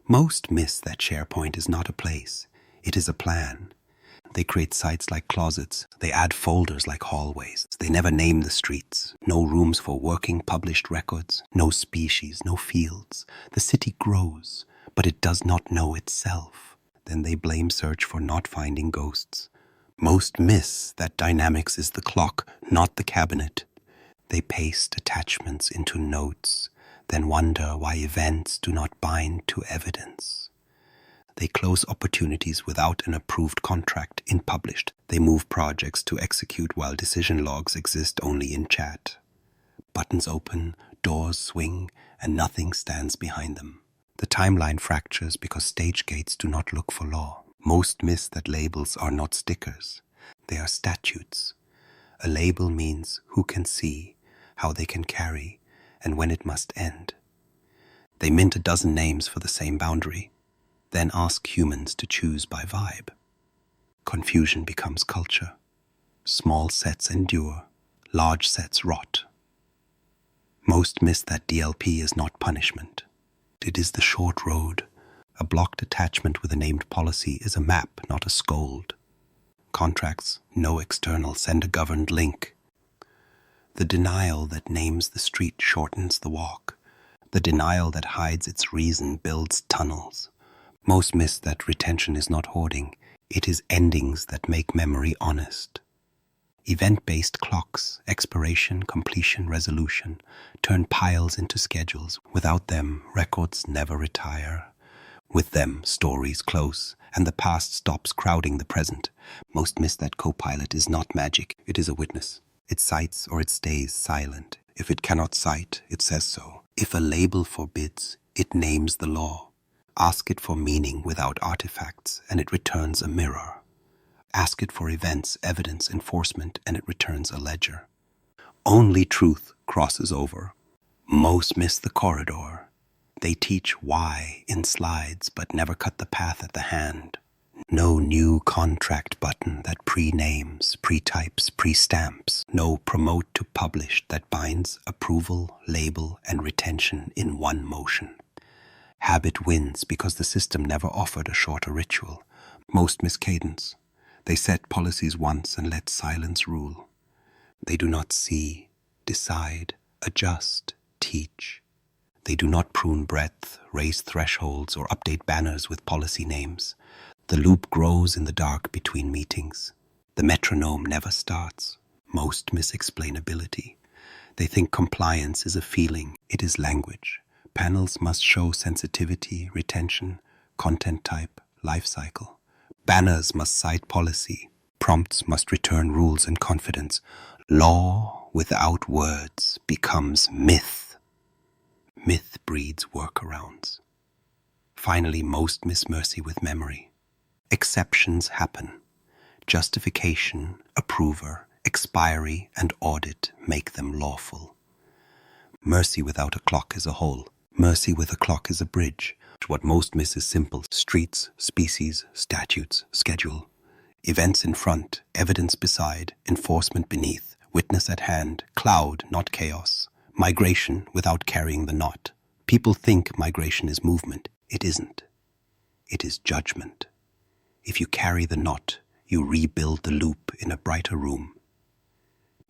Most miss that SharePoint is not a place. It is a plan. They create sites like closets. They add folders like hallways. They never name the streets. No rooms for working published records. No species, no fields. The city grows, but it does not know itself. Then they blame search for not finding ghosts. Most miss that dynamics is the clock, not the cabinet. They paste attachments into notes, then wonder why events do not bind to evidence. They close opportunities without an approved contract in published. They move projects to execute while decision logs exist only in chat. Buttons open, doors swing, and nothing stands behind them. The timeline fractures because stage gates do not look for law. Most miss that labels are not stickers. They are statutes. A label means who can see, how they can carry, and when it must end. They mint a dozen names for the same boundary, then ask humans to choose by vibe. Confusion becomes culture. Small sets endure, large sets rot. Most miss that DLP is not punishment. It is the short road. A blocked attachment with a named policy is a map, not a scold. Contracts, no external, send a governed link. The denial that names the street shortens the walk. The denial that hides its reason builds tunnels. Most miss that retention is not hoarding. It is endings that make memory honest. Event-based clocks, expiration, completion, resolution, turn piles into schedules. Without them, records never retire. With them, stories close, and the past stops crowding the present. Most miss that Copilot is not magic. It is a witness. It cites or it stays silent. If it cannot cite, it says so. If a label forbids, it names the law. Ask it for meaning without artifacts, and it returns a mirror. Ask it for events, evidence, enforcement, and it returns a ledger. Only truth crosses over. Most miss the corridor. They teach why in slides, but never cut the path at the hand. No new contract button that pre-names, pre-types, pre-stamps. No promote to publish that binds approval, label, and retention in one motion. Habit wins because the system never offered a shorter ritual. Most miss cadence. They set policies once and let silence rule. They do not see, decide, adjust, teach. They do not prune breadth, raise thresholds, or update banners with policy names. The loop grows in the dark between meetings. The metronome never starts. Most miss explainability. They think compliance is a feeling. It is language. Panels must show sensitivity, retention, content type, lifecycle. Banners must cite policy. Prompts must return rules and confidence. Law without words becomes myth. Myth breeds workarounds. Finally, most miss mercy with memory. Exceptions happen. Justification, approver, expiry, and audit make them lawful. Mercy without a clock is a hole. Mercy with a clock is a bridge. What most miss is simple. Streets, species, statutes, schedule. Events in front, evidence beside, enforcement beneath, witness at hand, cloud, not chaos. Migration without carrying the knot. People think migration is movement. It isn't. It is judgment. If you carry the knot, you rebuild the loop in a brighter room.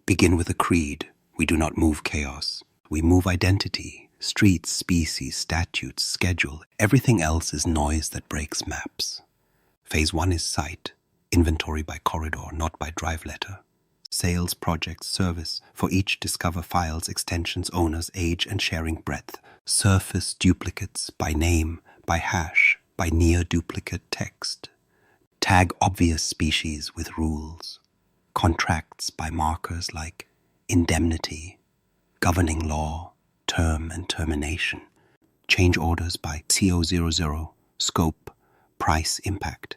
Begin with a creed. We do not move chaos. We move identity, streets, species, statutes, schedule. Everything else is noise that breaks maps. Phase 1 is site, inventory by corridor, not by drive letter. Sales, projects, service. For each, discover files, extensions, owners, age, and sharing breadth. Surface duplicates by name, by hash, by near duplicate text. Tag obvious species with rules. Contracts by markers like indemnity, governing law, term and termination. Change orders by CO00, scope, price, impact.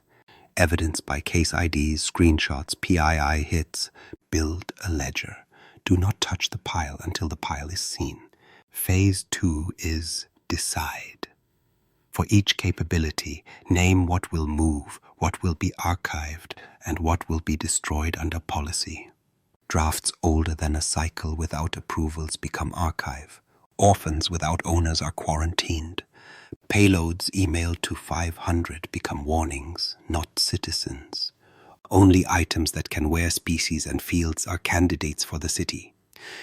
Evidence by case IDs, screenshots, PII hits. Build a ledger. Do not touch the pile until the pile is seen. Phase 2 is decide. For each capability, name what will move, what will be archived, and what will be destroyed under policy. Drafts older than a cycle without approvals become archive. Orphans without owners are quarantined. Payloads emailed to 500 become warnings, not citizens. Only items that can wear species and fields are candidates for the city.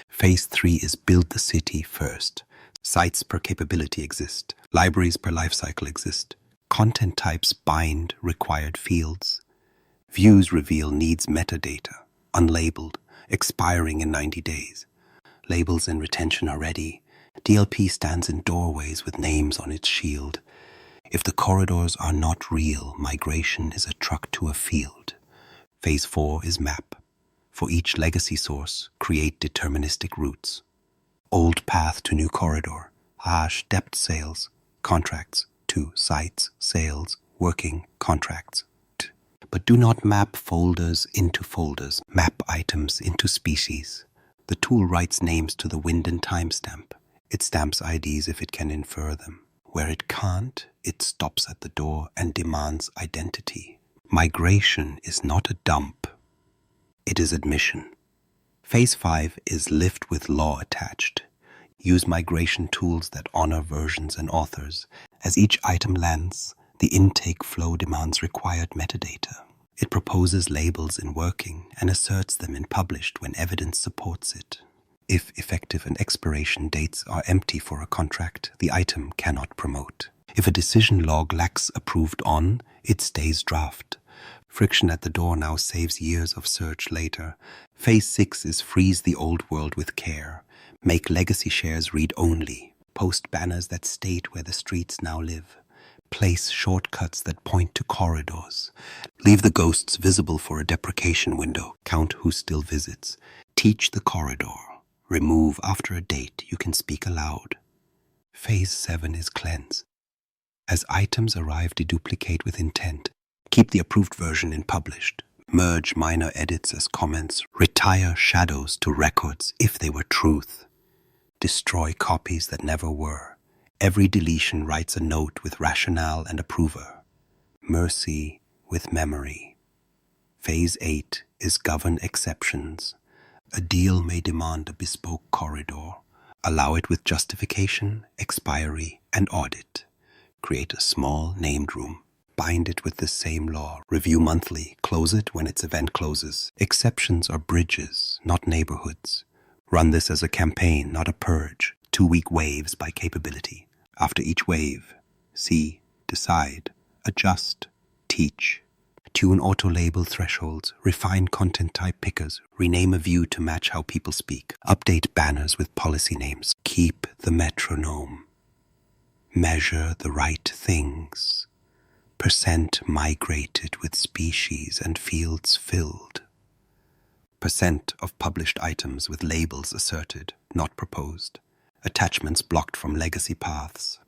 Phase 3 is build the city first. Sites per capability exist. Libraries per lifecycle exist. Content types bind required fields. Views reveal needs metadata, unlabeled, expiring in 90 days. Labels and retention are ready. DLP stands in doorways with names on its shield. If the corridors are not real, migration is a truck to a field. Phase 4 is map. For each legacy source, create deterministic routes. Old path to new corridor, hash depth sales, contracts to sites, sales, working, contracts. But do not map folders into folders, map items into species. The tool writes names to the wind and timestamp. It stamps IDs if it can infer them. Where it can't, it stops at the door and demands identity. Migration is not a dump. It is admission. Phase 5 is lift with law attached. Use migration tools that honor versions and authors. As each item lands, the intake flow demands required metadata. It proposes labels in working and asserts them in published when evidence supports it. If effective and expiration dates are empty for a contract, the item cannot promote. If a decision log lacks approved on, it stays draft. Friction at the door now saves years of search later. Phase 6 is freeze the old world with care. Make legacy shares read only. Post banners that state where the streets now live. Place shortcuts that point to corridors. Leave the ghosts visible for a deprecation window. Count who still visits. Teach the corridor. Remove after a date you can speak aloud. Phase 7 is cleanse. As items arrive, deduplicate with intent. Keep the approved version in published. Merge minor edits as comments. Retire shadows to records if they were truth. Destroy copies that never were. Every deletion writes a note with rationale and approver. Mercy with memory. Phase 8 is govern exceptions. A deal may demand a bespoke corridor. Allow it with justification, expiry, and audit. Create a small named room. Bind it with the same law. Review monthly. Close it when its event closes. Exceptions are bridges, not neighborhoods. Run this as a campaign, not a purge. 2-week waves by capability. After each wave, see, decide, adjust, teach. Tune auto-label thresholds, refine content type pickers, rename a view to match how people speak, update banners with policy names, keep the metronome. Measure the right things. Percent migrated with species and fields filled. Percent of published items with labels asserted, not proposed. attachments blocked from legacy paths,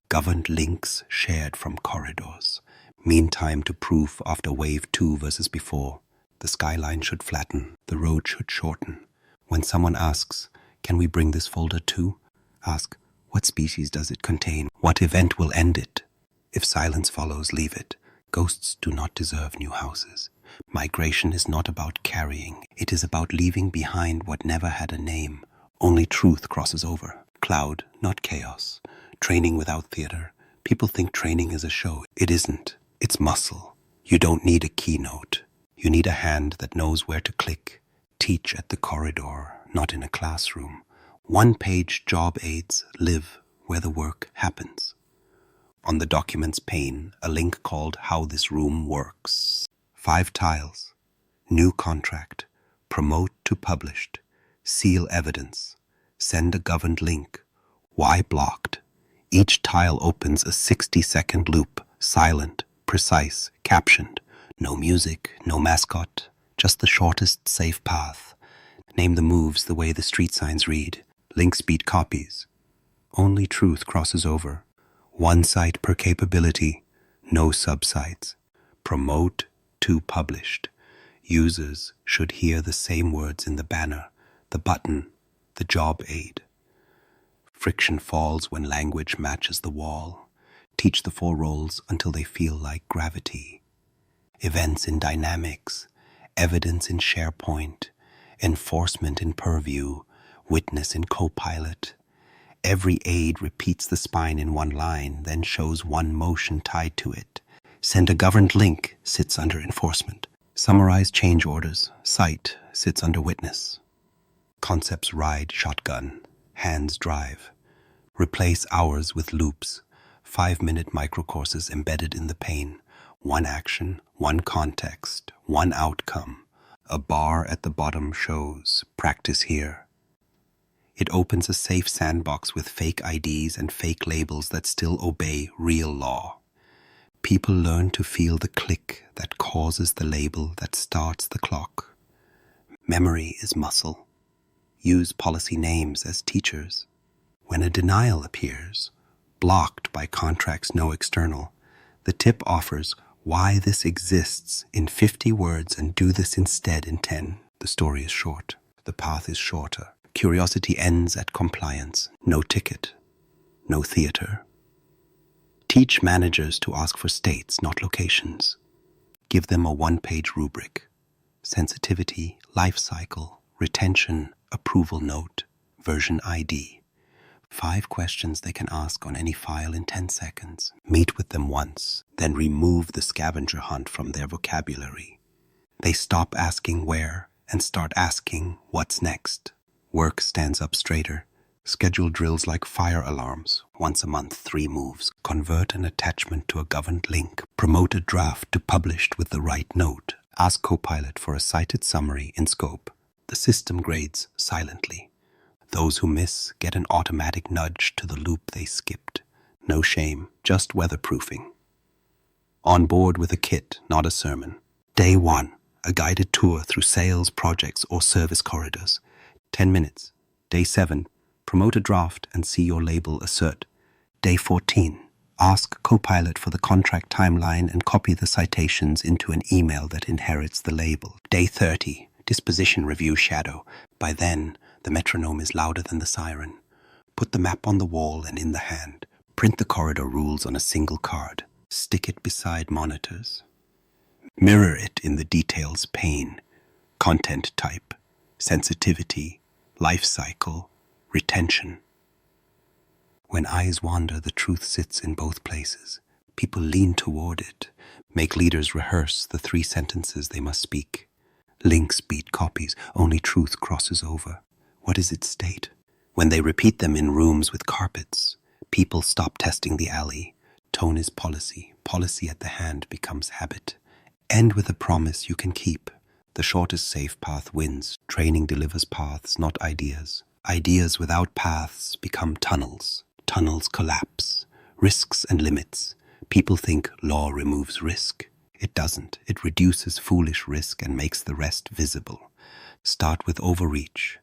governed links shared from corridors, mean time to proof after wave 2 versus before. The skyline should flatten, the road should shorten. When someone asks, can we bring this folder too? Ask, what species does it contain? What event will end it? If silence follows, leave it. Ghosts do not deserve new houses. Migration is not about carrying. It is about leaving behind what never had a name. Only truth crosses over. Cloud, not chaos. Training without theater. People think training is a show. It isn't. It's muscle. You don't need a keynote. You need a hand that knows where to click. Teach at the corridor, not in a classroom. One-page job aids live where the work happens. On the document's pane, a link called How This Room Works. 5 tiles. New contract. Promote to published. Seal evidence. Send a governed link. Why blocked? Each tile opens a 60-second loop. Silent, precise, captioned. No music, no mascot. Just the shortest safe path. Name the moves the way the street signs read. Links beat copies. Only truth crosses over. 1 site per capability. No subsites. Promote to published. Users should hear the same words in the banner, the button, the job aid. Friction falls when language matches the wall. Teach the 4 roles until they feel like gravity. Events in Dynamics, evidence in SharePoint, enforcement in Purview, witness in Copilot. Every aid repeats the spine in 1 line, then shows 1 motion tied to it. Send a governed link sits under enforcement. Summarize change orders. Cite sits under witness. Concepts ride shotgun. Hands drive. Replace hours with loops. 5-minute microcourses embedded in the pane. 1 action, 1 context, 1 outcome. A bar at the bottom shows, practice here. It opens a safe sandbox with fake IDs and fake labels that still obey real law. People learn to feel the click that causes the label that starts the clock. Memory is muscle. Use policy names as teachers. When a denial appears, blocked by contracts no external, the tip offers why this exists in 50 words and do this instead in 10. The story is short. The path is shorter. Curiosity ends at compliance. No ticket. No theater. Teach managers to ask for states, not locations. Give them a 1-page rubric. Sensitivity, lifecycle, retention, approval note, version ID. 5 questions they can ask on any file in 10 seconds. Meet with them once, then remove the scavenger hunt from their vocabulary. They stop asking where and start asking what's next. Work stands up straighter. Schedule drills like fire alarms. Once a month, 3 moves. Convert an attachment to a governed link. Promote a draft to published with the right note. Ask Copilot for a cited summary in scope. The system grades silently. Those who miss get an automatic nudge to the loop they skipped. No shame, just weatherproofing. On board with a kit, not a sermon. Day 1, a guided tour through sales, projects, or service corridors. 10 minutes. Day 7, promote a draft and see your label assert. Day 14, ask Copilot for the contract timeline and copy the citations into an email that inherits the label. Day 30, disposition review shadow. By then, the metronome is louder than the siren. Put the map on the wall and in the hand. Print the corridor rules on a single card. Stick it beside monitors. Mirror it in the details pane. Content type, sensitivity, lifecycle, retention. When eyes wander, the truth sits in both places. People lean toward it. Make leaders rehearse the 3 sentences they must speak. Links beat copies. Only truth crosses over. What is its state? When they repeat them in rooms with carpets, people stop testing the alley. Tone is policy. Policy at the hand becomes habit. End with a promise you can keep. The shortest safe path wins. Training delivers paths, not ideas. Ideas without paths become tunnels. Tunnels collapse. Risks and limits. People think law removes risk. It doesn't. It reduces foolish risk and makes the rest visible. Start with overreach.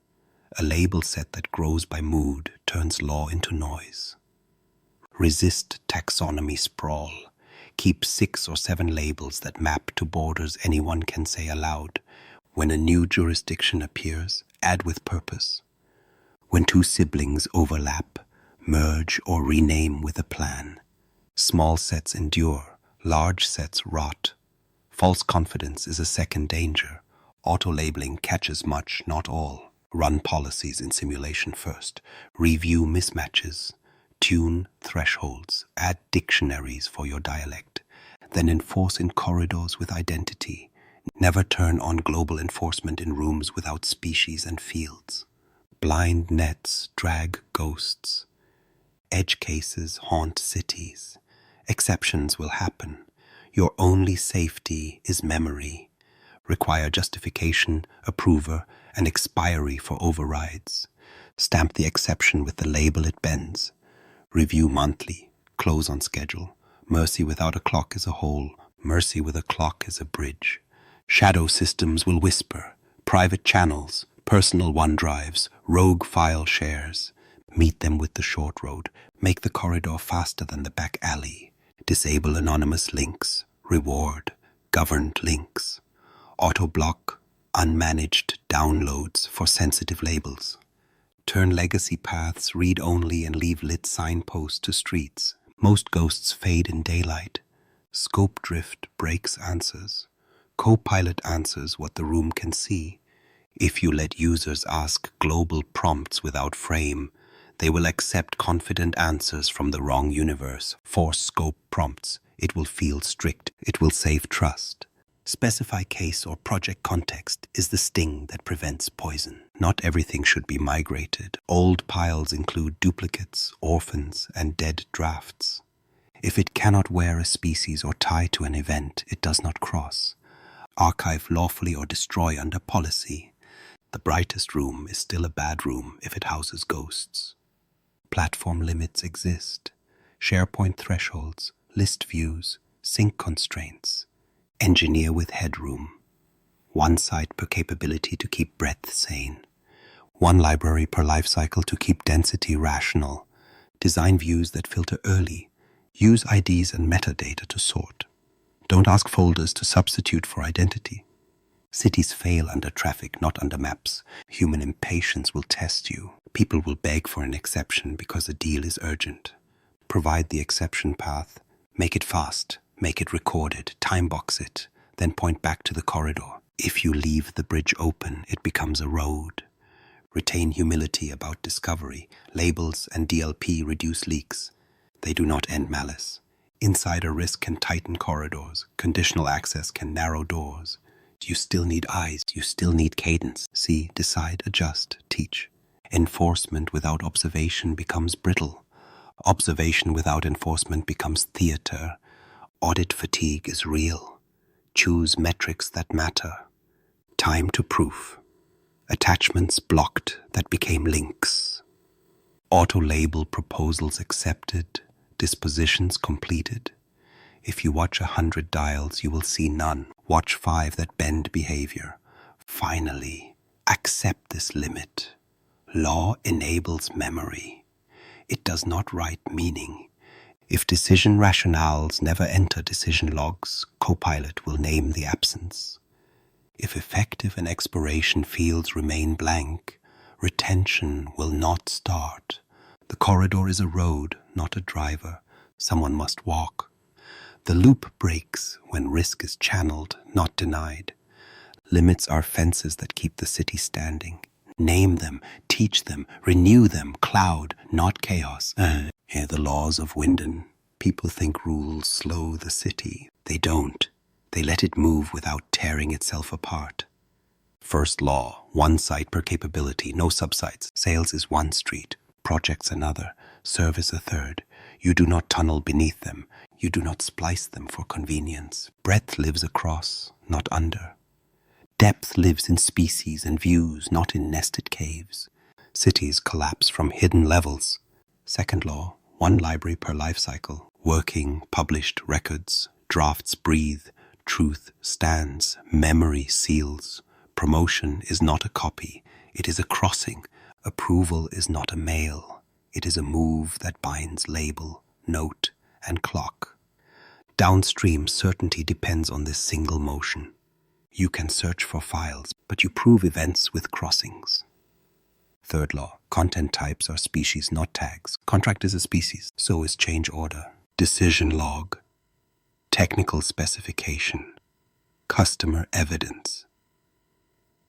A label set that grows by mood turns law into noise. Resist taxonomy sprawl. Keep 6 or 7 labels that map to borders anyone can say aloud. When a new jurisdiction appears, add with purpose. When 2 siblings overlap, merge or rename with a plan. Small sets endure, large sets rot. False confidence is a second danger. Auto-labeling catches much, not all. Run policies in simulation first. Review mismatches. Tune thresholds. Add dictionaries for your dialect. Then enforce in corridors with identity. Never turn on global enforcement in rooms without species and fields. Blind nets drag ghosts. Edge cases haunt cities. Exceptions will happen. Your only safety is memory. Require justification, approver, and expiry for overrides. Stamp the exception with the label it bends. Review monthly. Close on schedule. Mercy without a clock is a hole. Mercy with a clock is a bridge. Shadow systems will whisper. Private channels, personal OneDrives, rogue file shares. Meet them with the short road. Make the corridor faster than the back alley. Disable anonymous links. Reward governed links. Auto-block unmanaged downloads for sensitive labels. Turn legacy paths read-only and leave lit signposts to streets. Most ghosts fade in daylight. Scope drift breaks answers. Copilot answers what the room can see. If you let users ask global prompts without frame, they will accept confident answers from the wrong universe. Force scope prompts. It will feel strict. It will save trust. Specify case or project context is the sting that prevents poison. Not everything should be migrated. Old piles include duplicates, orphans, and dead drafts. If it cannot wear a species or tie to an event, it does not cross. Archive lawfully or destroy under policy. The brightest room is still a bad room if it houses ghosts. Platform limits exist. SharePoint thresholds, list views, sync constraints. Engineer with headroom. 1 site per capability to keep breadth sane. 1 library per lifecycle to keep density rational. Design views that filter early. Use IDs and metadata to sort. Don't ask folders to substitute for identity. Cities fail under traffic, not under maps. Human impatience will test you. People will beg for an exception because a deal is urgent. Provide the exception path. Make it fast. Make it recorded. Time box it. Then point back to the corridor. If you leave the bridge open, it becomes a road. Retain humility about discovery. Labels and DLP reduce leaks. They do not end malice. Insider risk can tighten corridors. Conditional access can narrow doors. You still need eyes. You still need cadence. See, decide, adjust, teach. Enforcement without observation becomes brittle. Observation without enforcement becomes theater. Audit fatigue is real. Choose metrics that matter. Time to proof. Attachments blocked that became links. Auto-label proposals accepted. Dispositions completed. If you watch 100 dials, you will see none. Watch 5 that bend behavior. Finally, accept this limit. Law enables memory. It does not write meaning. If decision rationales never enter decision logs, Copilot will name the absence. If effective and expiration fields remain blank, retention will not start. The corridor is a road, not a driver. Someone must walk. The loop breaks when risk is channeled, not denied. Limits are fences that keep the city standing. Name them, teach them, renew them, cloud, not chaos. Hear the laws of Winden. People think rules slow the city. They don't. They let it move without tearing itself apart. First law, 1 site per capability, no subsites. Sales is 1 street, projects another, service a third. You do not tunnel beneath them. You do not splice them for convenience. Breadth lives across, not under. Depth lives in species and views, not in nested caves. Cities collapse from hidden levels. Second law, 1 library per lifecycle. Working, published records, drafts breathe, truth stands, memory seals. Promotion is not a copy, it is a crossing. Approval is not a mail. It is a move that binds label, note, and clock. Downstream certainty depends on this single motion. You can search for files, but you prove events with crossings. Third law, content types are species, not tags. Contract is a species, so is change order. Decision log, technical specification, customer evidence.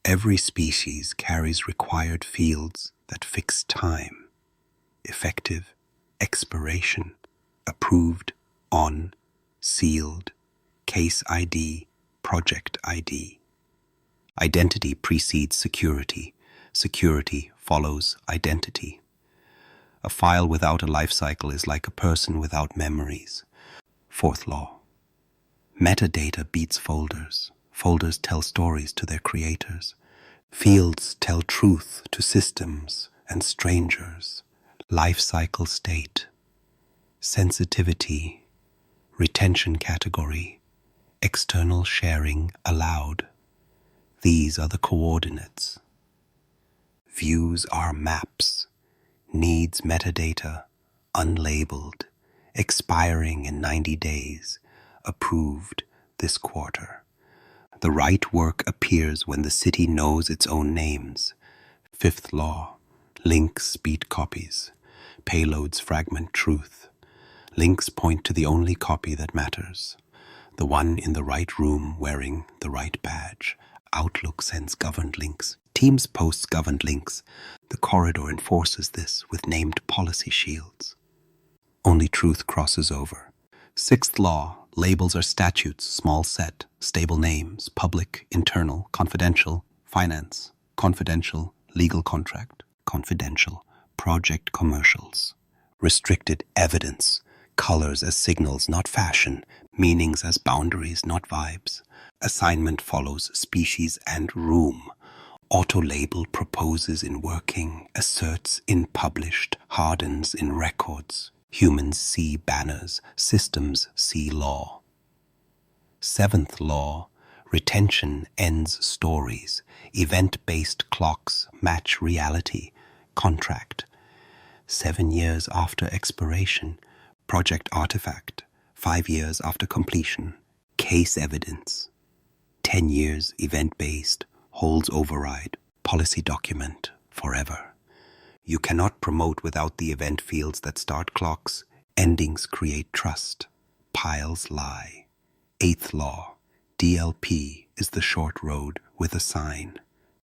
Every species carries required fields that fix time, effective, expiration, approved, on, sealed, case ID, project ID. Identity precedes security. Security follows identity. A file without a lifecycle is like a person without memories. Fourth law. Metadata beats folders. Folders tell stories to their creators. Fields tell truth to systems and strangers. Lifecycle state. Sensitivity. Retention category. External sharing allowed. These are the coordinates. Views are maps. Needs metadata. Unlabeled. Expiring in 90 days. Approved this quarter. The right work appears when the city knows its own names. Fifth law. Links beat copies. Payloads fragment truth. Links point to the only copy that matters. The one in the right room wearing the right badge. Outlook sends governed links. Teams posts governed links. The corridor enforces this with named policy shields. Only truth crosses over. Sixth law. Labels are statutes, small set, stable names, public, internal, confidential, finance, confidential, legal contract, confidential, project commercials. Restricted evidence, colors as signals, not fashion, meanings as boundaries, not vibes. Assignment follows species and room. Auto-label proposes in working, asserts in published, hardens in records. Humans see banners, systems see law. Seventh law, retention ends stories. Event-based clocks match reality. Contract. 7 years after expiration. Project artifact. 5 years after completion. Case evidence. 10 years event-based. Holds override. Policy document. Forever. You cannot promote without the event fields that start clocks. Endings create trust. Piles lie. Eighth law. DLP is the short road with a sign.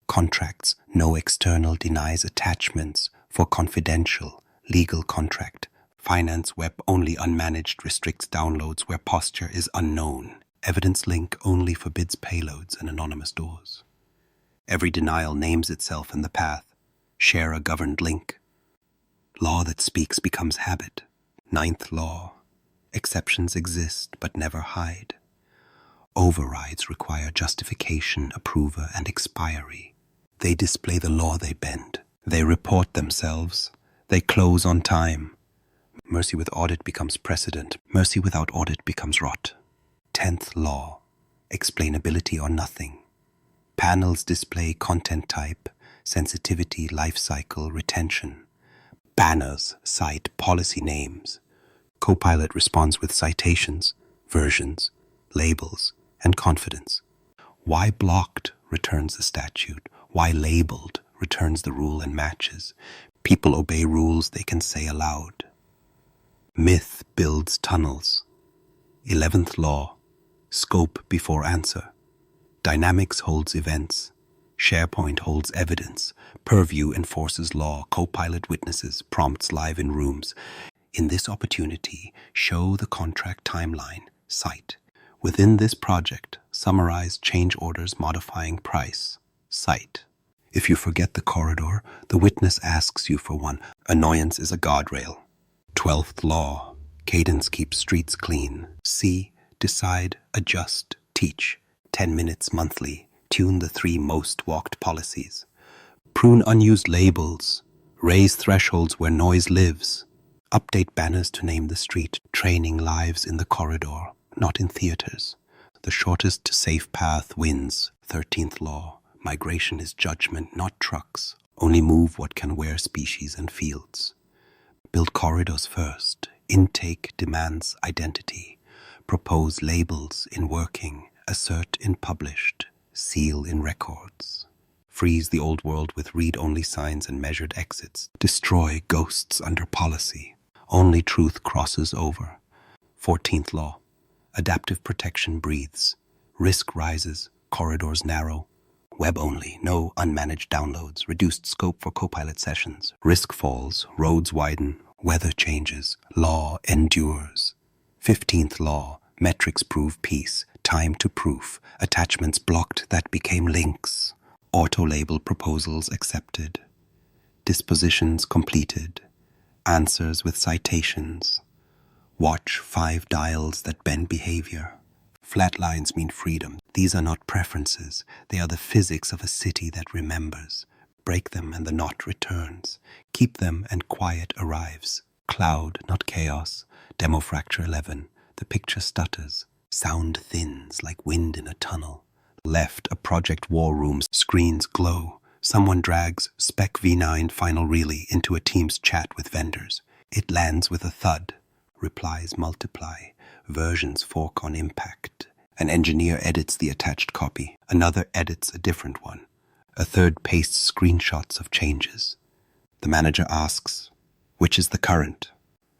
Contracts, no external denies attachments for confidential, legal contract. Finance web only unmanaged restricts downloads where posture is unknown. Evidence link only forbids payloads and anonymous doors. Every denial names itself in the path. Share a governed link. Law that speaks becomes habit. Ninth law. Exceptions exist but never hide. Overrides require justification, approver, and expiry. They display the law they bend. They report themselves. They close on time. Mercy with audit becomes precedent. Mercy without audit becomes rot. 10th law. Explainability or nothing. Panels display content type, sensitivity, lifecycle, retention. Banners cite policy names. Copilot responds with citations, versions, labels, and confidence. Why blocked returns the statute. Why labeled returns the rule and matches. People obey rules they can say aloud. Myth builds tunnels. 11th law. Scope before answer. Dynamics holds events. SharePoint holds evidence. Purview enforces law. Copilot witnesses. Prompts live in rooms. In this opportunity, show the contract timeline. Cite. Within this project, summarize change orders modifying price. Cite. If you forget the corridor, the witness asks you for one. Annoyance is a guardrail. 12th law. Cadence keeps streets clean. See, decide, adjust, teach. 10 minutes monthly. Tune the 3 most walked policies. Prune unused labels. Raise thresholds where noise lives. Update banners to name the street. Training lives in the corridor, not in theaters. The shortest safe path wins. 13th law. Migration is judgment, not trucks. Only move what can wear species and fields. Build corridors first. Intake demands identity. Propose labels in working. Assert in published. Seal in records. Freeze the old world with read-only signs and measured exits. Destroy ghosts under policy. Only truth crosses over. 14th law. Adaptive protection breathes. Risk rises. Corridors narrow. Web only. No unmanaged downloads. Reduced scope for Copilot sessions. Risk falls. Roads widen. Weather changes. Law endures. 15th law. Metrics prove peace. Time to proof. Attachments blocked that became links. Auto-label proposals accepted. Dispositions completed. Answers with citations. Watch 5 dials that bend behavior. Flat lines mean freedom. These are not preferences. They are the physics of a city that remembers. Break them and the knot returns. Keep them and quiet arrives. Cloud, not chaos. Demo fracture 11. The picture stutters. Sound thins like wind in a tunnel. Left, a project war room. Screens glow. Someone drags Spec V9 final relay into a Teams chat with vendors. It lands with a thud. Replies multiply. Versions fork on impact. An engineer edits the attached copy. Another edits a different one. A third pastes screenshots of changes. The manager asks, which is the current?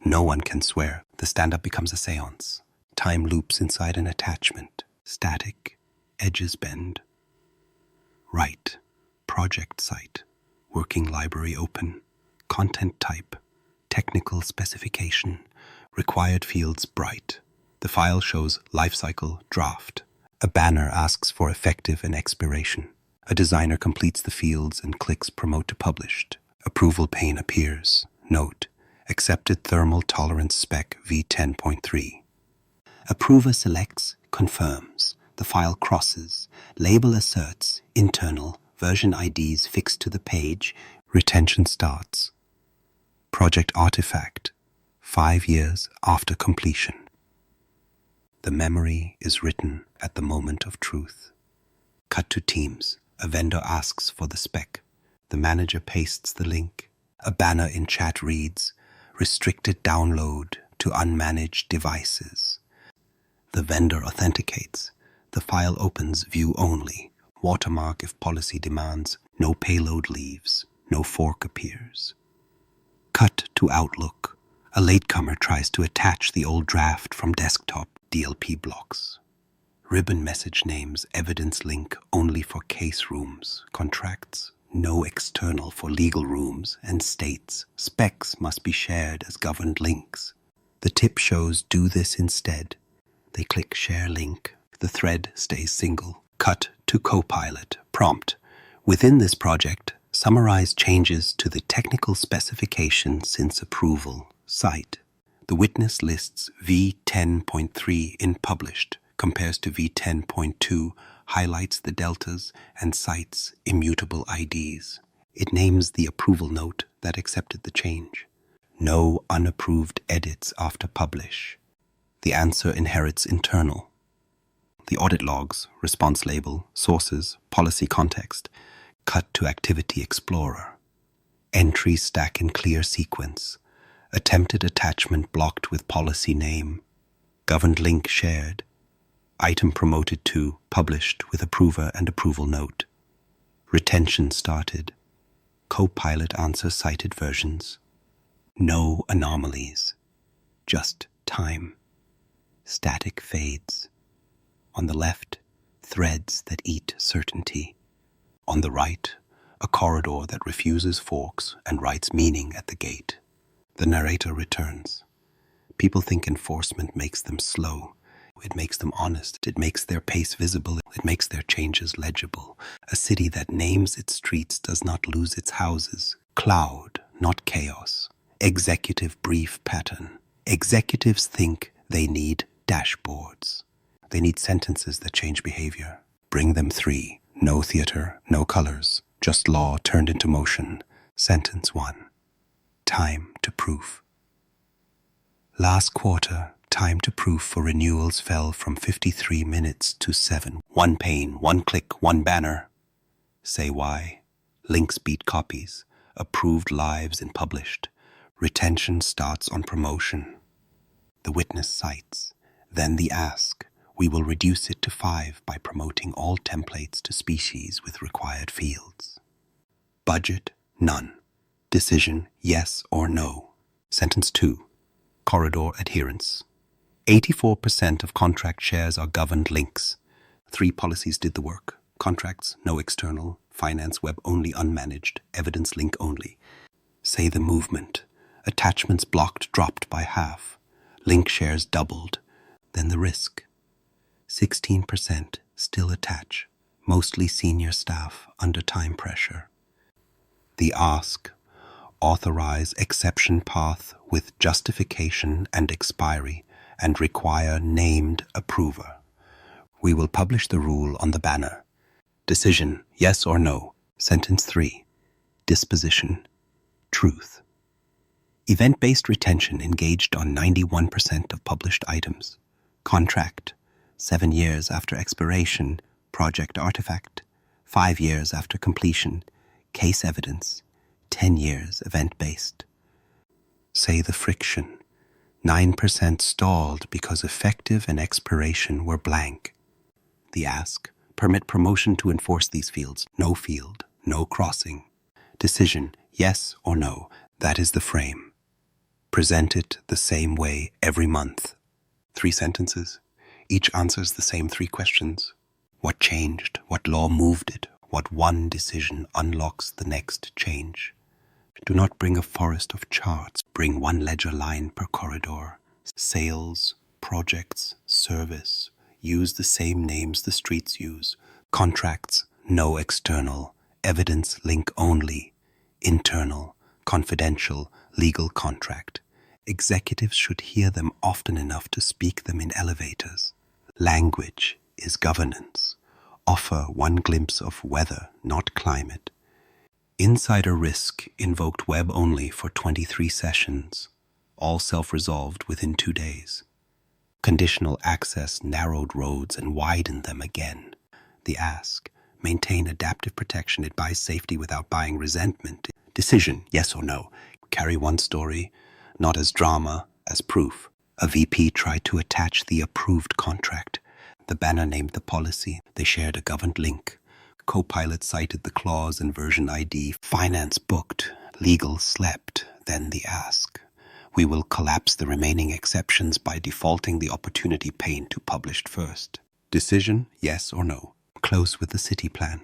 No one can swear. The stand-up becomes a seance. Time loops inside an attachment. Static. Edges bend. Write. Project site. Working library open. Content type. Technical specification. Required fields bright. The file shows Lifecycle draft. A banner asks for effective and expiration. A designer completes the fields and clicks Promote to Published. Approval pane appears. Note: Accepted thermal tolerance spec V10.3. Approver selects, confirms. The file crosses. Label asserts, internal. Version IDs fixed to the page. Retention starts. Project artifact. 5 years after completion. The memory is written at the moment of truth. Cut to Teams. A vendor asks for the spec. The manager pastes the link. A banner in chat reads, restricted download to unmanaged devices. The vendor authenticates. The file opens view only. Watermark if policy demands. No payload leaves. No fork appears. Cut to Outlook. A latecomer tries to attach the old draft from desktop. DLP blocks. Ribbon message names evidence link only for case rooms. Contracts no external for legal rooms, and states specs must be shared as governed links. The tip shows do this instead. They click share link. The thread stays single. Cut to Copilot. Prompt. Within this project, summarize changes to the technical specification since approval. Cite. The witness lists V10.3 in published, compares to V10.2, highlights the deltas, and cites immutable IDs. It names the approval note that accepted the change. No unapproved edits after publish. The answer inherits internal. The audit logs, response label, sources, policy context. Cut to Activity Explorer. Entries stack in clear sequence. Attempted attachment blocked with policy name. Governed link shared. Item promoted to published with approver and approval note. Retention started. Copilot answer cited versions. No anomalies. Just time. Static fades. On the left, threads that eat certainty. On the right, a corridor that refuses forks and writes meaning at the gate. The narrator returns. People think enforcement makes them slow. It makes them honest. It makes their pace visible. It makes their changes legible. A city that names its streets does not lose its houses. Cloud, not chaos. Executive brief pattern. Executives think they need dashboards. They need sentences that change behavior. Bring them 3. No theater, no colors. Just law turned into motion. Sentence 1. Time to proof. Last quarter, time to proof for renewals fell from 53 minutes to 7. 1 pane, 1 click, 1 banner. Say why. Links beat copies. Approved lives in published. Retention starts on promotion. The witness cites. Then the ask. We will reduce it to 5 by promoting all templates to species with required fields. Budget, none. Decision, yes or no. Sentence 2. Corridor adherence. 84% of contract shares are governed links. 3 policies did the work. Contracts, no external. Finance web only unmanaged. Evidence link only. Say the movement. Attachments blocked dropped by half. Link shares doubled. Then the risk. 16% still attach. Mostly senior staff under time pressure. The ask. Authorize exception path with justification and expiry and require named approver. We will publish the rule on the banner. Decision, yes or no. Sentence 3. Disposition. Truth. Event-based retention engaged on 91% of published items. Contract. 7 years after expiration. Project artifact. 5 years after completion. Case evidence. 10 years event-based. Say the friction. 9% stalled because effective and expiration were blank. The ask. Permit promotion to enforce these fields. No field. No crossing. Decision. Yes or no. That is the frame. Present it the same way every month. 3 sentences. Each answers the same 3 questions. What changed? What law moved it? What one decision unlocks the next change? Do not bring a forest of charts. Bring 1 ledger line per corridor. Sales, projects, service. Use the same names the streets use. Contracts, no external. Evidence link only. Internal, confidential, legal contract. Executives should hear them often enough to speak them in elevators. Language is governance. Offer 1 glimpse of weather, not climate. Insider risk invoked web only for 23 sessions, all self-resolved within 2 days. Conditional access narrowed roads and widened them again. The ask. Maintain adaptive protection. It buys safety without buying resentment. Decision, yes or no. Carry 1 story, not as drama, as proof. A VP tried to attach the approved contract. The banner named the policy. They shared a governed link. Copilot cited the clause and version ID. Finance booked. Legal slept. Then the ask. We will collapse the remaining exceptions by defaulting the opportunity pane to published first. Decision, yes or no. Close with the city plan.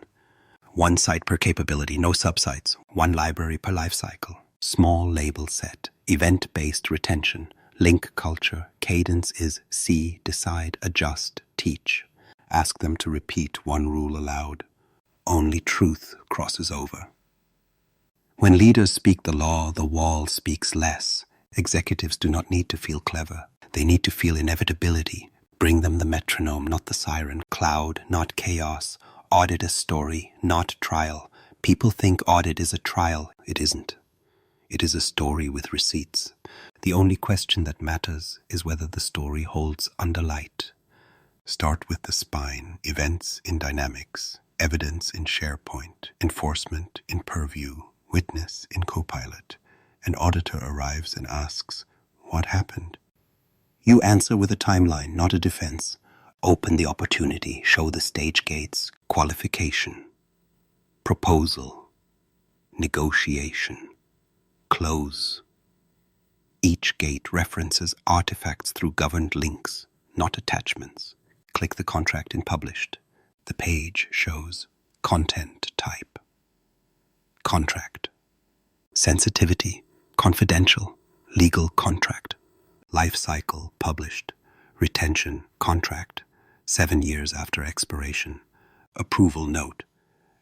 1 site per capability, no subsites. 1 library per lifecycle. Small label set. Event-based retention. Link culture. Cadence is see, decide, adjust, teach. Ask them to repeat 1 rule aloud. Only truth crosses over. When leaders speak the law, the wall speaks less. Executives do not need to feel clever. They need to feel inevitability. Bring them the metronome, not the siren. Cloud, not chaos. Audit a story, not trial. People think audit is a trial. It isn't. It is a story with receipts. The only question that matters is whether the story holds under light. Start with the spine. Events in Dynamics. Evidence in SharePoint. Enforcement in Purview. Witness in Copilot. An auditor arrives and asks, what happened? You answer with a timeline, not a defense. Open the opportunity, show the stage gates, qualification, proposal, negotiation, close. Each gate references artifacts through governed links, not attachments. Click the contract in Published. The page shows content type. Contract. Sensitivity. Confidential, legal contract. Lifecycle, published. Retention, contract, 7 years after expiration. Approval note,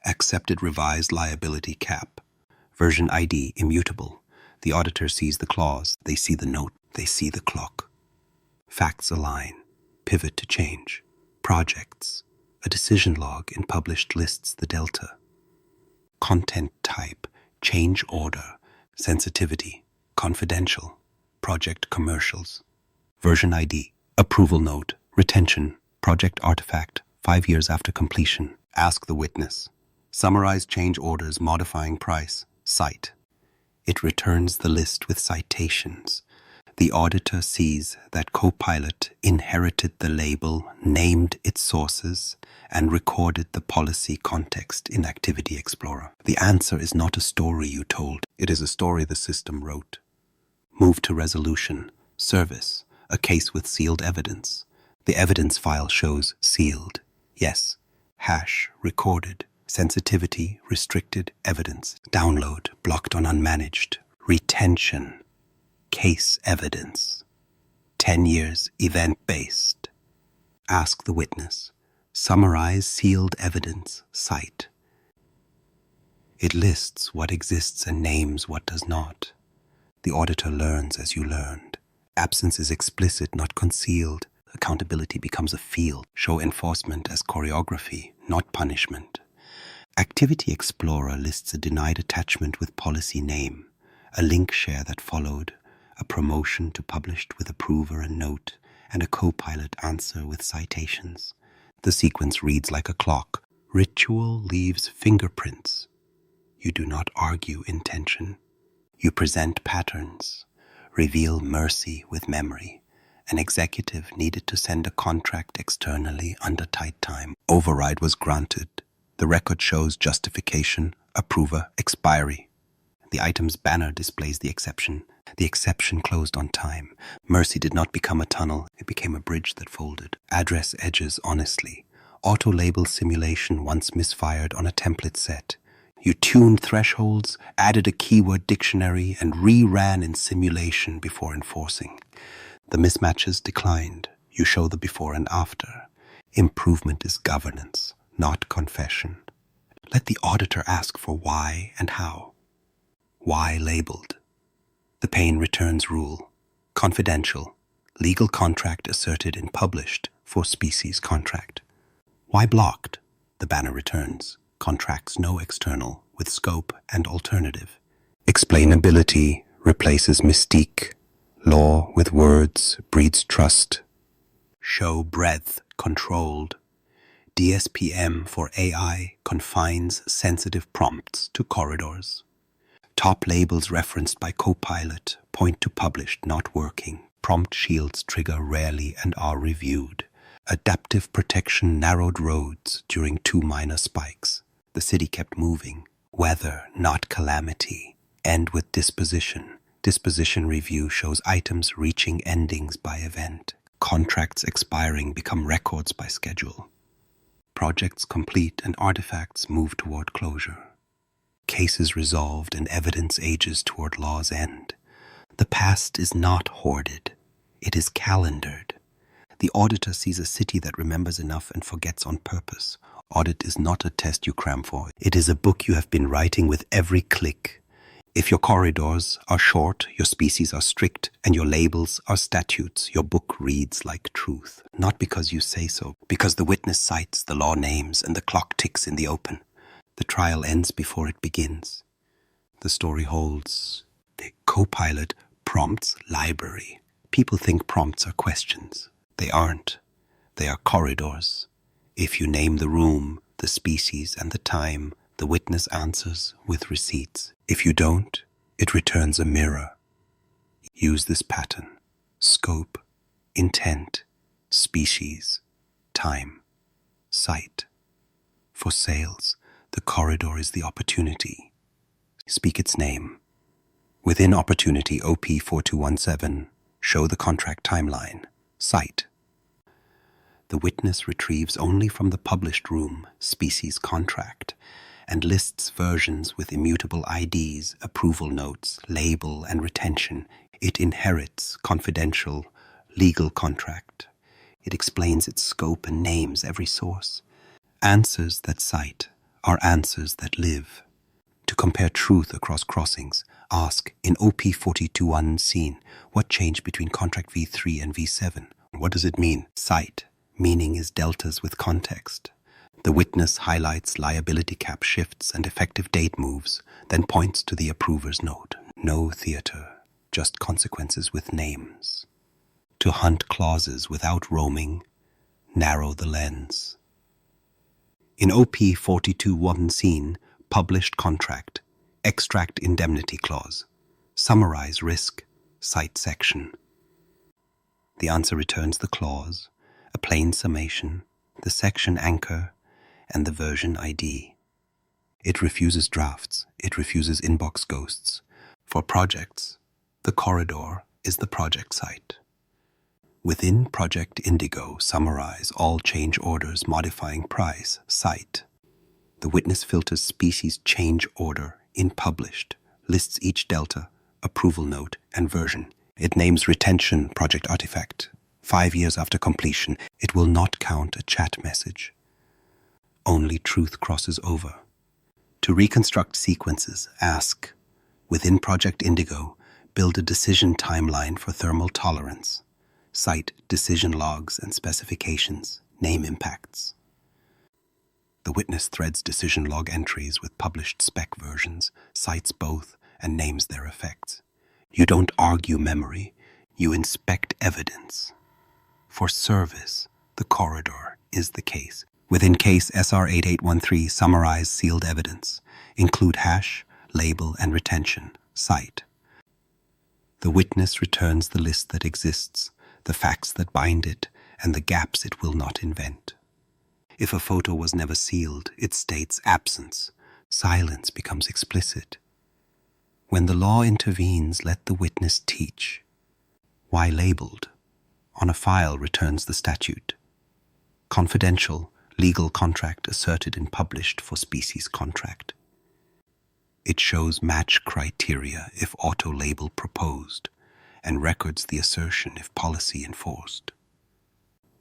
accepted revised liability cap. Version ID, immutable. The auditor sees the clause, they see the note, they see the clock. Facts align, pivot to change. Projects, a decision log in published lists the delta. Content type, change order. Sensitivity, confidential, project commercials. Version ID, approval note, retention, project artifact, 5 years after completion. Ask the witness. Summarize change orders modifying price. Cite. It returns the list with citations. The auditor sees that Copilot inherited the label, named its sources, and recorded the policy context in Activity Explorer. The answer is not a story you told. It is a story the system wrote. Move to resolution. Service. A case with sealed evidence. The evidence file shows sealed. Yes. Hash. Recorded. Sensitivity. Restricted. Evidence. Download. Blocked on unmanaged. Retention. Case evidence. 10 years. Event-based. Ask the witness. Summarize sealed evidence. Cite. It lists what exists and names what does not. The auditor learns as you learned. Absence is explicit, not concealed. Accountability becomes a field. Show enforcement as choreography, not punishment. Activity Explorer lists a denied attachment with policy name, a link share that followed, a promotion to published with approver and note, and a Copilot answer with citations. The sequence reads like a clock. Ritual leaves fingerprints. You do not argue intention. You present patterns. Reveal mercy with memory. An executive needed to send a contract externally under tight time. Override was granted. The record shows justification, approver, expiry. The item's banner displays the exception. The exception closed on time. Mercy did not become a tunnel. It became a bridge that folded. Address edges honestly. Auto-label simulation once misfired on a template set. You tuned thresholds, added a keyword dictionary, and re-ran in simulation before enforcing. The mismatches declined. You show the before and after. Improvement is governance, not confession. Let the auditor ask for why and how. Why labeled? The pane returns rule. Confidential. Legal contract asserted in published for species contract. Why blocked? The banner returns. Contracts no external with scope and alternative. Explainability replaces mystique. Law with words breeds trust. Show breadth controlled. DSPM for AI confines sensitive prompts to corridors. Top labels referenced by Copilot point to published, not working. Prompt shields trigger rarely and are reviewed. Adaptive protection narrowed roads during 2 minor spikes. The city kept moving. Weather, not calamity. End with disposition. Disposition review shows items reaching endings by event. Contracts expiring become records by schedule. Projects complete and artifacts move toward closure. Cases resolved and evidence ages toward law's end. The past is not hoarded. It is calendared. The auditor sees a city that remembers enough and forgets on purpose. Audit is not a test you cram for. It is a book you have been writing with every click. If your corridors are short, your species are strict, and your labels are statutes, your book reads like truth. Not because you say so, because the witness cites the law names and the clock ticks in the open. The trial ends before it begins. The story holds. The Copilot prompts library. People think prompts are questions. They aren't. They are corridors. If you name the room, the species, and the time, the witness answers with receipts. If you don't, it returns a mirror. Use this pattern. Scope, intent, species, time, site. For sales, the corridor is the opportunity. Speak its name. Within opportunity OP4217, show the contract timeline. Site. The witness retrieves only from the published room, species contract, and lists versions with immutable IDs, approval notes, label, and retention. It inherits confidential, legal contract. It explains its scope and names every source. Answers that cite are answers that live. To compare truth across crossings, ask, in OP421 scene, what changed between contract V3 and V7? What does it mean? Cite. Meaning is deltas with context. The witness highlights liability cap shifts and effective date moves, then points to the approver's note. No theater, just consequences with names. To hunt clauses without roaming, narrow the lens. In OP 42.1 scene, published contract, extract indemnity clause, summarize risk, cite section. The answer returns the clause, a plain summation, the section anchor, and the version ID. It refuses drafts. It refuses inbox ghosts. For projects, the corridor is the project site. Within Project Indigo, summarize all change orders modifying price, cite. The witness filters species change order in published, lists each delta, approval note, and version. It names retention project artifact. 5 years after completion, it will not count a chat message. Only truth crosses over. To reconstruct sequences, ask, within Project Indigo, build a decision timeline for thermal tolerance. Cite decision logs and specifications, name impacts. The witness threads decision log entries with published spec versions, cites both, and names their effects. You don't argue memory, you inspect evidence. For service, the corridor is the case. Within case SR 8813, summarize sealed evidence. Include hash, label, and retention. Cite. The witness returns the list that exists, the facts that bind it, and the gaps it will not invent. If a photo was never sealed, it states absence. Silence becomes explicit. When the law intervenes, let the witness teach. Why labeled? On a file returns the statute. Confidential, legal contract asserted and published for species contract. It shows match criteria if auto-label proposed, and records the assertion if policy enforced.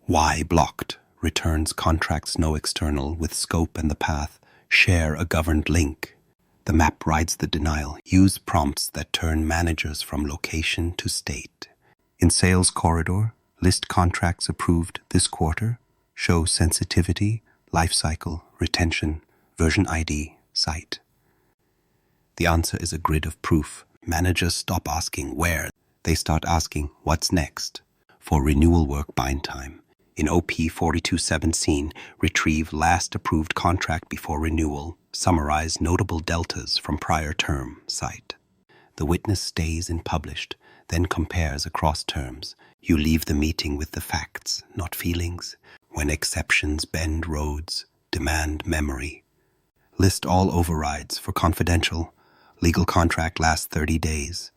Why blocked? Returns contracts no external with scope and the path. Share a governed link. The map rides the denial. Use prompts that turn managers from location to state. In sales corridor, list contracts approved this quarter. Show sensitivity, lifecycle, retention, version ID, cite. The answer is a grid of proof. Managers stop asking where. They start asking what's next. For renewal work bind time. In OP 42.7 scene, retrieve last approved contract before renewal. Summarize notable deltas from prior term, cite. The witness stays in published, then compares across terms. You leave the meeting with the facts, not feelings. When exceptions bend roads, demand memory. List all overrides for confidential. Legal contract lasts 30 days.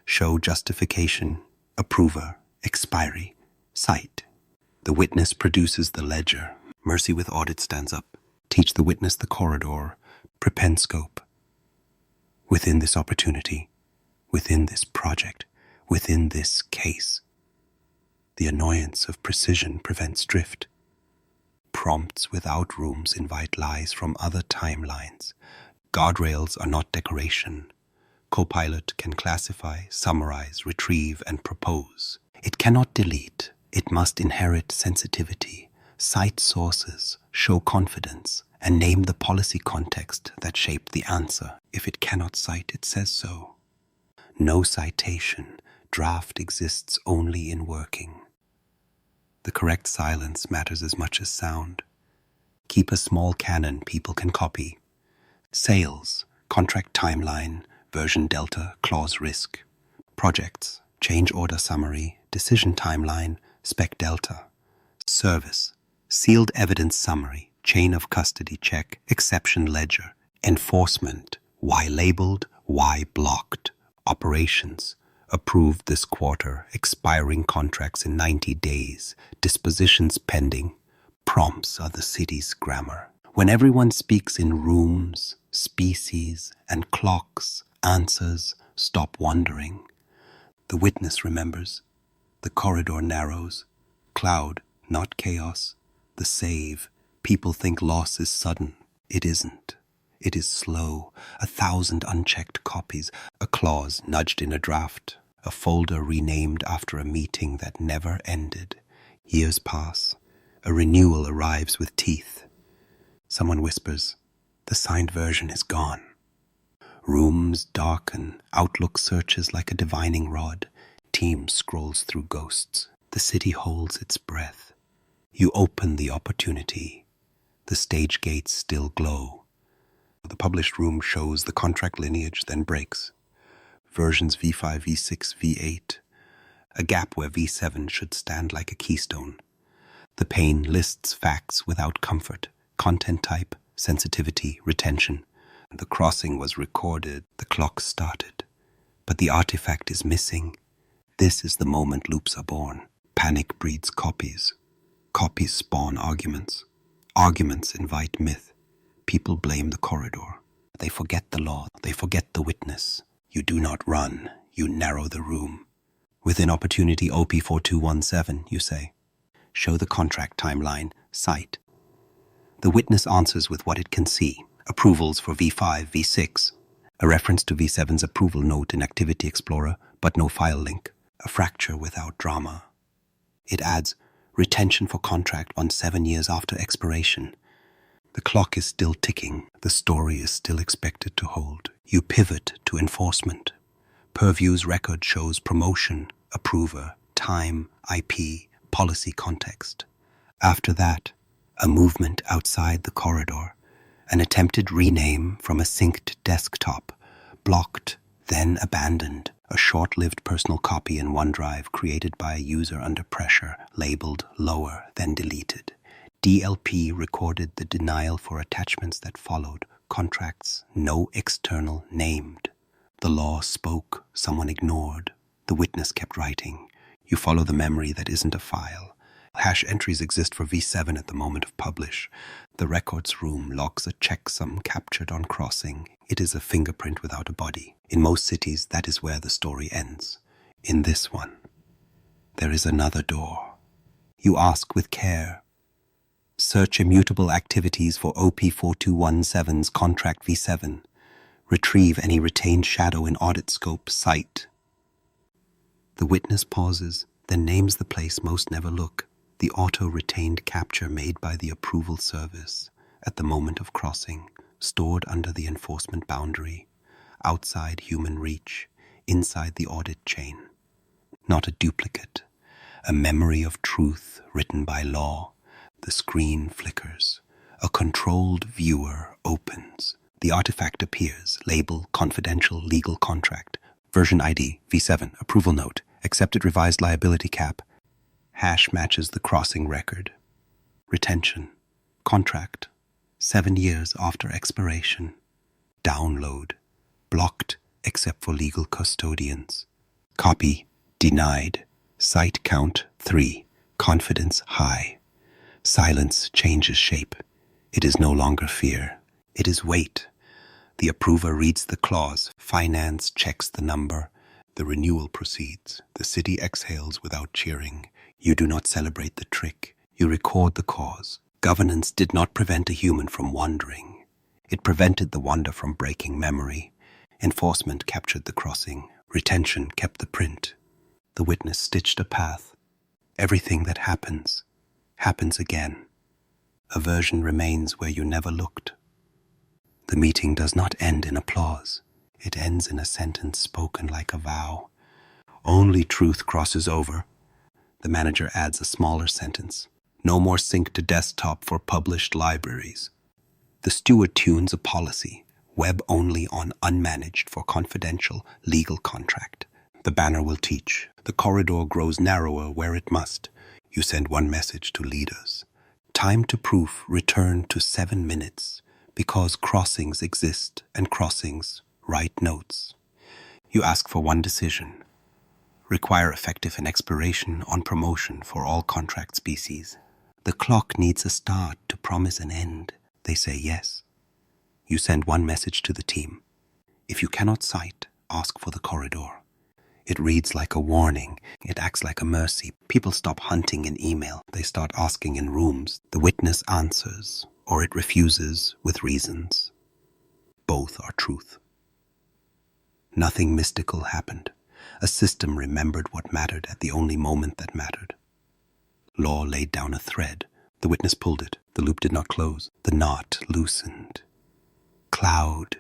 Show justification, approver, expiry, cite. The witness produces the ledger. Mercy with audit stands up. Teach the witness the corridor. Prepend scope. Within this opportunity, within this project, within this case. The annoyance of precision prevents drift. Prompts without rooms invite lies from other timelines. Guardrails are not decoration. Copilot can classify, summarize, retrieve, and propose. It cannot delete. It must inherit sensitivity, cite sources, show confidence, and name the policy context that shaped the answer. If it cannot cite, it says so. No citation. Draft exists only in working. The correct silence matters as much as sound. Keep a small canon people can copy. Sales, contract timeline, version delta, clause risk. Projects, change order summary, decision timeline, spec delta. Service, sealed evidence summary, chain of custody check, exception ledger. Enforcement, why labeled, why blocked. Operations, approved this quarter, expiring contracts in 90 days, dispositions pending. Prompts are the city's grammar. When everyone speaks in rooms, species, and clocks, answers, stop wondering. The witness remembers. The corridor narrows. Cloud, not chaos. The save. People think loss is sudden. It isn't. It is slow. 1,000 unchecked copies. A clause nudged in a draft. A folder renamed after a meeting that never ended. Years pass. A renewal arrives with teeth. Someone whispers, the signed version is gone. Rooms darken. Outlook searches like a divining rod. Team scrolls through ghosts. The city holds its breath. You open the opportunity. The stage gates still glow. The published room shows the contract lineage, then breaks. Versions V5, V6, V8. A gap where V7 should stand like a keystone. The pane lists facts without comfort, content type, sensitivity, retention. The crossing was recorded, the clock started. But the artifact is missing. This is the moment loops are born. Panic breeds copies. Copies spawn arguments. Arguments invite myth. People blame the corridor. They forget the law. They forget the witness. You do not run. You narrow the room. Within opportunity OP4217, you say. Show the contract timeline. Cite. The witness answers with what it can see. Approvals for V5, V6. A reference to V7's approval note in Activity Explorer, but no file link. A fracture without drama. It adds, retention for contract on 7 years after expiration. The clock is still ticking. The story is still expected to hold. You pivot to enforcement. Purview's record shows promotion, approver, time, IP, policy context. After that, a movement outside the corridor. An attempted rename from a synced desktop. Blocked, then abandoned. A short-lived personal copy in OneDrive created by a user under pressure, labeled lower, then deleted. DLP recorded the denial for attachments that followed. Contracts, no external named. The law spoke, someone ignored. The witness kept writing. You follow the memory that isn't a file. Hash entries exist for V7 at the moment of publish. The records room logs a checksum captured on crossing. It is a fingerprint without a body. In most cities, that is where the story ends. In this one, there is another door. You ask with care. Search immutable activities for OP4217's contract V7. Retrieve any retained shadow in audit scope. Cite. The witness pauses, then names the place most never look. The auto-retained capture made by the approval service at the moment of crossing, stored under the enforcement boundary, outside human reach, inside the audit chain. Not a duplicate, a memory of truth written by law. The screen flickers. A controlled viewer opens. The artifact appears, label confidential legal contract, version ID, V7, approval note, accepted revised liability cap. Hash matches the crossing record. Retention. Contract. 7 years after expiration. Download. Blocked except for legal custodians. Copy. Denied. Site count 3. Confidence high. Silence changes shape. It is no longer fear. It is weight. The approver reads the clause. Finance checks the number. The renewal proceeds. The city exhales without cheering. You do not celebrate the trick. You record the cause. Governance did not prevent a human from wandering. It prevented the wander from breaking memory. Enforcement captured the crossing. Retention kept the print. The witness stitched a path. Everything that happens again. A version remains where you never looked. The meeting does not end in applause. It ends in a sentence spoken like a vow. Only truth crosses over. The manager adds a smaller sentence. No more sync to desktop for published libraries. The steward tunes a policy. Web only on unmanaged for confidential legal contract. The banner will teach. The corridor grows narrower where it must. You send one message to leaders. Time to proof return to 7 minutes because crossings exist and crossings write notes. You ask for one decision. Require effective and expiration on promotion for all contract species. The clock needs a start to promise an end. They say yes. You send one message to the team. If you cannot cite, ask for the corridor. It reads like a warning. It acts like a mercy. People stop hunting in email. They start asking in rooms. The witness answers, or it refuses with reasons. Both are truth. Nothing mystical happened. A system remembered what mattered at the only moment that mattered. Law laid down a thread. The witness pulled it. The loop did not close. The knot loosened. Cloud,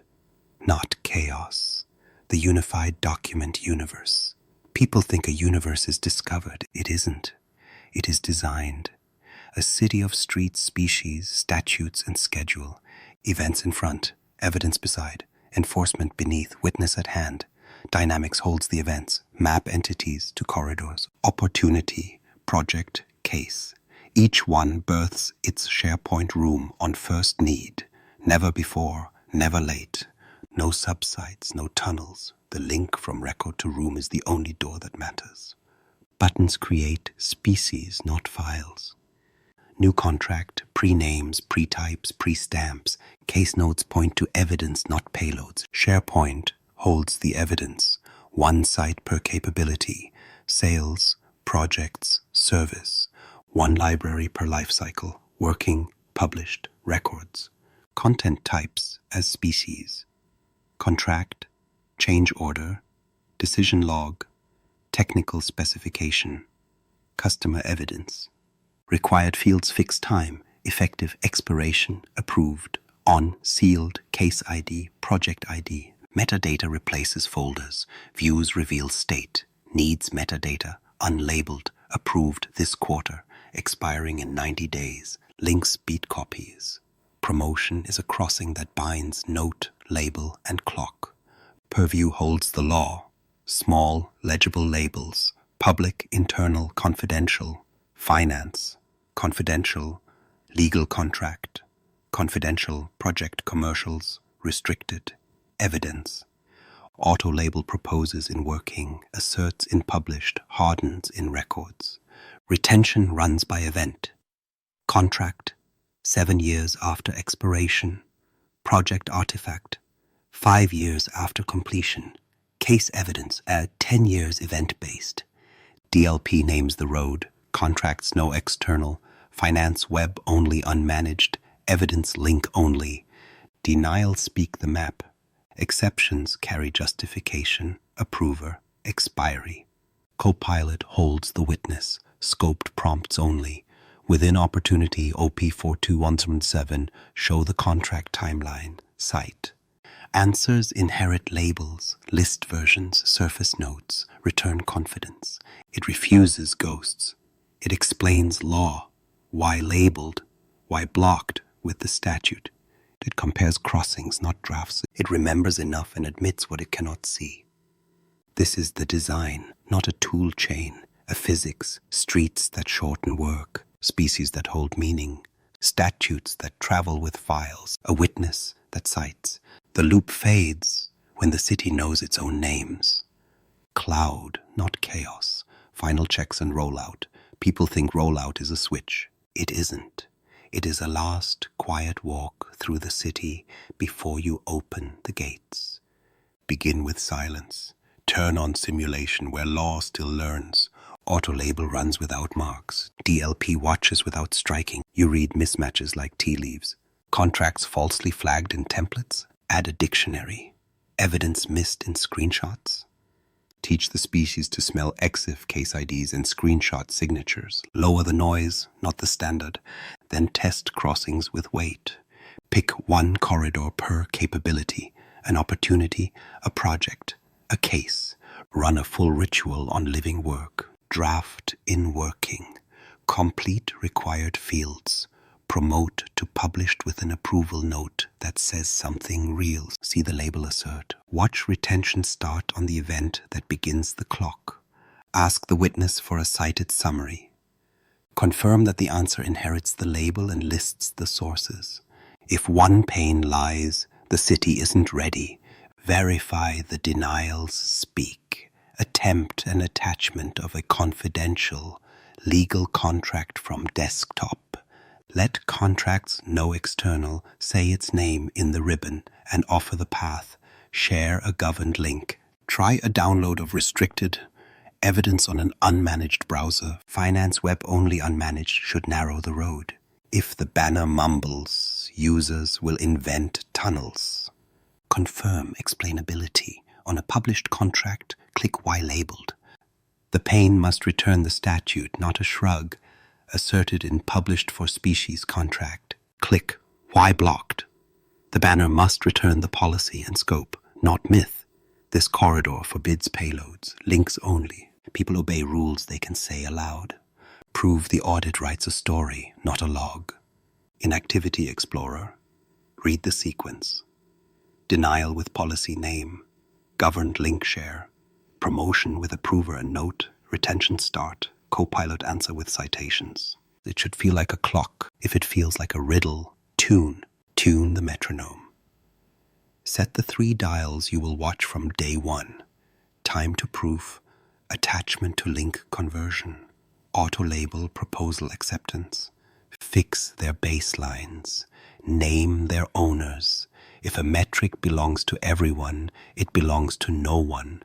not chaos. The unified document universe. People think a universe is discovered. It isn't. It is designed. A city of streets, species, statutes, and schedule. Events in front, evidence beside, enforcement beneath, witness at hand. Dynamics holds the events, map entities to corridors. Opportunity, project, case. Each one births its SharePoint room on first need. Never before, never late. No subsites, no tunnels. The link from record to room is the only door that matters. Buttons create species, not files. New contract, pre-names, pre-types, pre-stamps. Case notes point to evidence, not payloads. SharePoint holds the evidence. One site per capability. Sales, projects, service. One library per lifecycle. Working, published, records. Content types as species. Contract, change order, decision log, technical specification, customer evidence. Required fields fixed time, effective expiration, approved, on, sealed, case ID, project ID. Metadata replaces folders, views reveal state, needs metadata, unlabeled, approved this quarter, expiring in 90 days, links beat copies. Promotion is a crossing that binds note, label, and clock. Purview holds the law. Small, legible labels. Public, internal, confidential. Finance, confidential. Legal contract. Confidential, project commercials. Restricted. Evidence. Auto-label proposes in working, asserts in published, hardens in records. Retention runs by event. Contract, 7 years after expiration. Project artifact, 5 years after completion. Case evidence, 10 years event-based. DLP names the road, contracts no external, finance web only unmanaged, evidence link only. Denials speak the map. Exceptions carry justification, approver, expiry. Copilot holds the witness, scoped prompts only. Within opportunity OP 42177, show the contract timeline, cite. Answers inherit labels, list versions, surface notes, return confidence. It refuses ghosts. It explains law, why labeled, why blocked with the statute. It compares crossings, not drafts. It remembers enough and admits what it cannot see. This is the design, not a tool chain, a physics, streets that shorten work. Species that hold meaning, statutes that travel with files, a witness that cites. The loop fades when the city knows its own names. Cloud, not chaos. Final checks and rollout. People think rollout is a switch. It isn't. It is a last quiet walk through the city before you open the gates. Begin with silence. Turn on simulation where law still learns. Auto-label runs without marks. DLP watches without striking. You read mismatches like tea leaves. Contracts falsely flagged in templates. Add a dictionary. Evidence missed in screenshots. Teach the species to smell EXIF case IDs and screenshot signatures. Lower the noise, not the standard. Then test crossings with weight. Pick one corridor per capability. An opportunity, a project, a case. Run a full ritual on living work. Draft in working. Complete required fields. Promote to published with an approval note that says something real. See the label assert. Watch retention start on the event that begins the clock. Ask the witness for a cited summary. Confirm that the answer inherits the label and lists the sources. If one pane lies, the city isn't ready. Verify the denials speak. Attempt an attachment of a confidential, legal contract from desktop. Let contracts no external say its name in the ribbon and offer the path. Share a governed link. Try a download of restricted evidence on an unmanaged browser. Finance web only unmanaged should narrow the road. If the banner mumbles, users will invent tunnels. Confirm explainability. On a published contract, click Why labeled. The pane must return the statute, not a shrug. Asserted in published for species contract. Click Why blocked. The banner must return the policy and scope, not myth. This corridor forbids payloads, links only. People obey rules they can say aloud. Prove the audit writes a story, not a log. In Activity Explorer, read the sequence. Denial with policy name, governed link share, promotion with approver and note, retention start, Copilot answer with citations. It should feel like a clock. If it feels like a riddle, tune the metronome. Set the 3 dials you will watch from day 1. Time to proof, attachment to link conversion, auto-label proposal acceptance, fix their baselines, name their owners. If a metric belongs to everyone, it belongs to no one.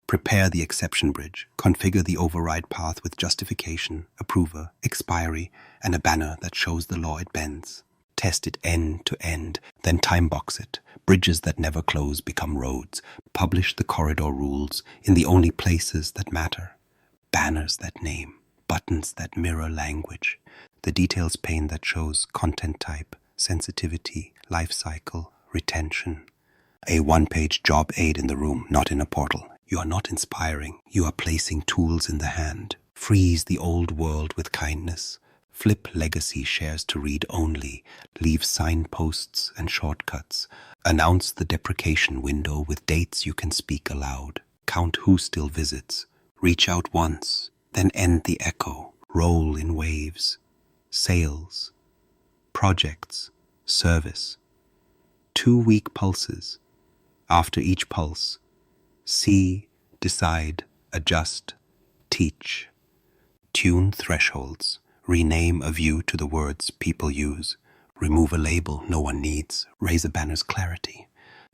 Prepare the exception bridge, configure the override path with justification, approver, expiry, and a banner that shows the law it bends. Test it end to end, then timebox it. Bridges that never close become roads. Publish the corridor rules in the only places that matter. Banners that name, buttons that mirror language. The details pane that shows content type, sensitivity, lifecycle, retention. A 1-page job aid in the room, not in a portal. You are not inspiring. You are placing tools in the hand. Freeze the old world with kindness. Flip legacy shares to read only. Leave signposts and shortcuts. Announce the deprecation window with dates you can speak aloud. Count who still visits. Reach out once, then end the echo. Roll in waves. Sales. Projects. Service. 2-week pulses. After each pulse, see, decide, adjust, teach. Tune thresholds. Rename a view to the words people use. Remove a label no one needs. Raise a banner's clarity.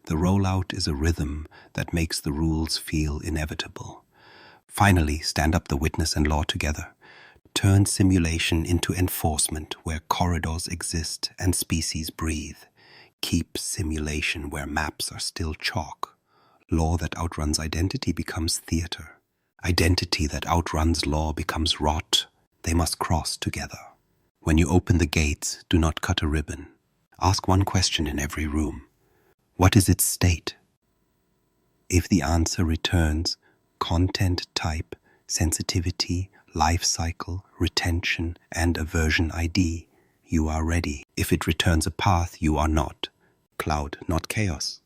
The rollout is a rhythm that makes the rules feel inevitable. Finally, stand up the witness and law together. Turn simulation into enforcement where corridors exist and species breathe. Keep simulation where maps are still chalk. Law that outruns identity becomes theater. Identity that outruns law becomes rot. They must cross together. When you open the gates, do not cut a ribbon. Ask one question in every room. What is its state? If the answer returns content type, sensitivity, lifecycle, retention, and a version ID, you are ready. If it returns a path, you are not. Cloud, not chaos.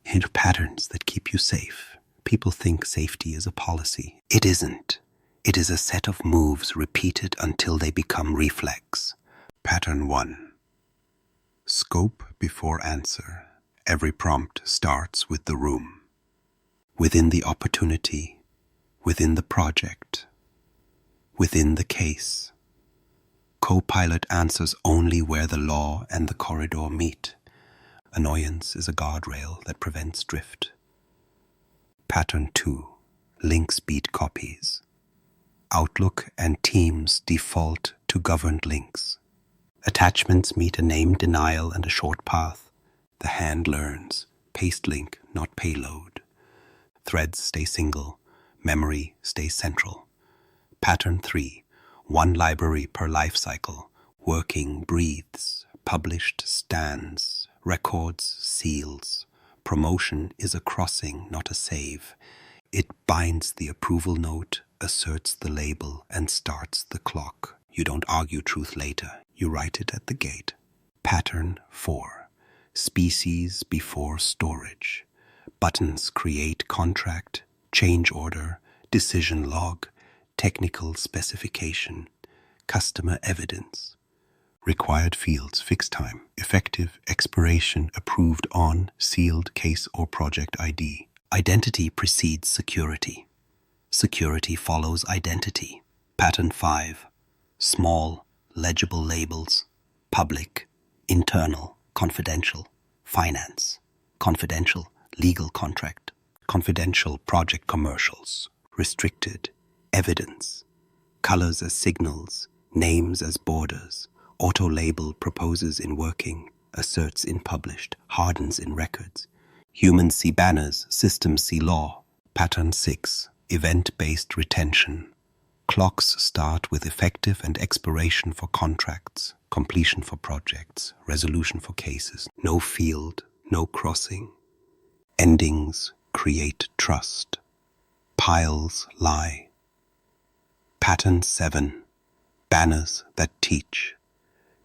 Hit patterns that keep you safe. People think safety is a policy. It isn't. It is a set of moves repeated until they become reflex. Pattern 1. Scope before answer. Every prompt starts with the room. Within the opportunity, within the project, within the case. Copilot answers only where the law and the corridor meet. Annoyance is a guardrail that prevents drift. Pattern 2. Link speed copies. Outlook and Teams default to governed links. Attachments meet a name denial and a short path. The hand learns. Paste link, not payload. Threads stay single. Memory stays central. Pattern 3. One library per lifecycle. Working breathes. Published stands. Records seals. Promotion is a crossing, not a save. It binds the approval note, asserts the label, and starts the clock. You don't argue truth later. You write it at the gate. Pattern 4. Species before storage. Buttons create contract, change order, decision log, technical specification, customer evidence. Required fields, fixed time, effective, expiration, approved on, sealed, case or project ID. Identity precedes security. Security follows identity. Pattern 5. Small, legible labels. Public, internal, confidential, finance, confidential, legal contract, confidential project commercials, restricted, evidence, colors as signals, names as borders, auto-label proposes in working, asserts in published, hardens in records. Humans see banners, systems see law. Pattern 6. Event-based retention. Clocks start with effective and expiration for contracts, completion for projects, resolution for cases. No field, no crossing. Endings create trust. Piles lie. Pattern 7. Banners that teach.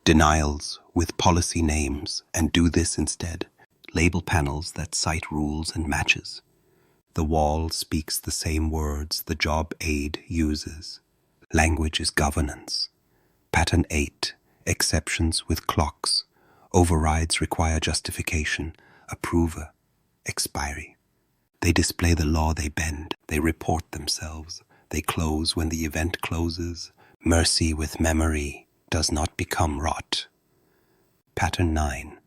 Denials with policy names and do this instead. Label panels that cite rules and matches. The wall speaks the same words the job aid uses. Language is governance. Pattern 8. Exceptions with clocks. Overrides require justification. Approver. Expiry. They display the law they bend. They report themselves. They close when the event closes. Mercy with memory does not become rot. Pattern 9.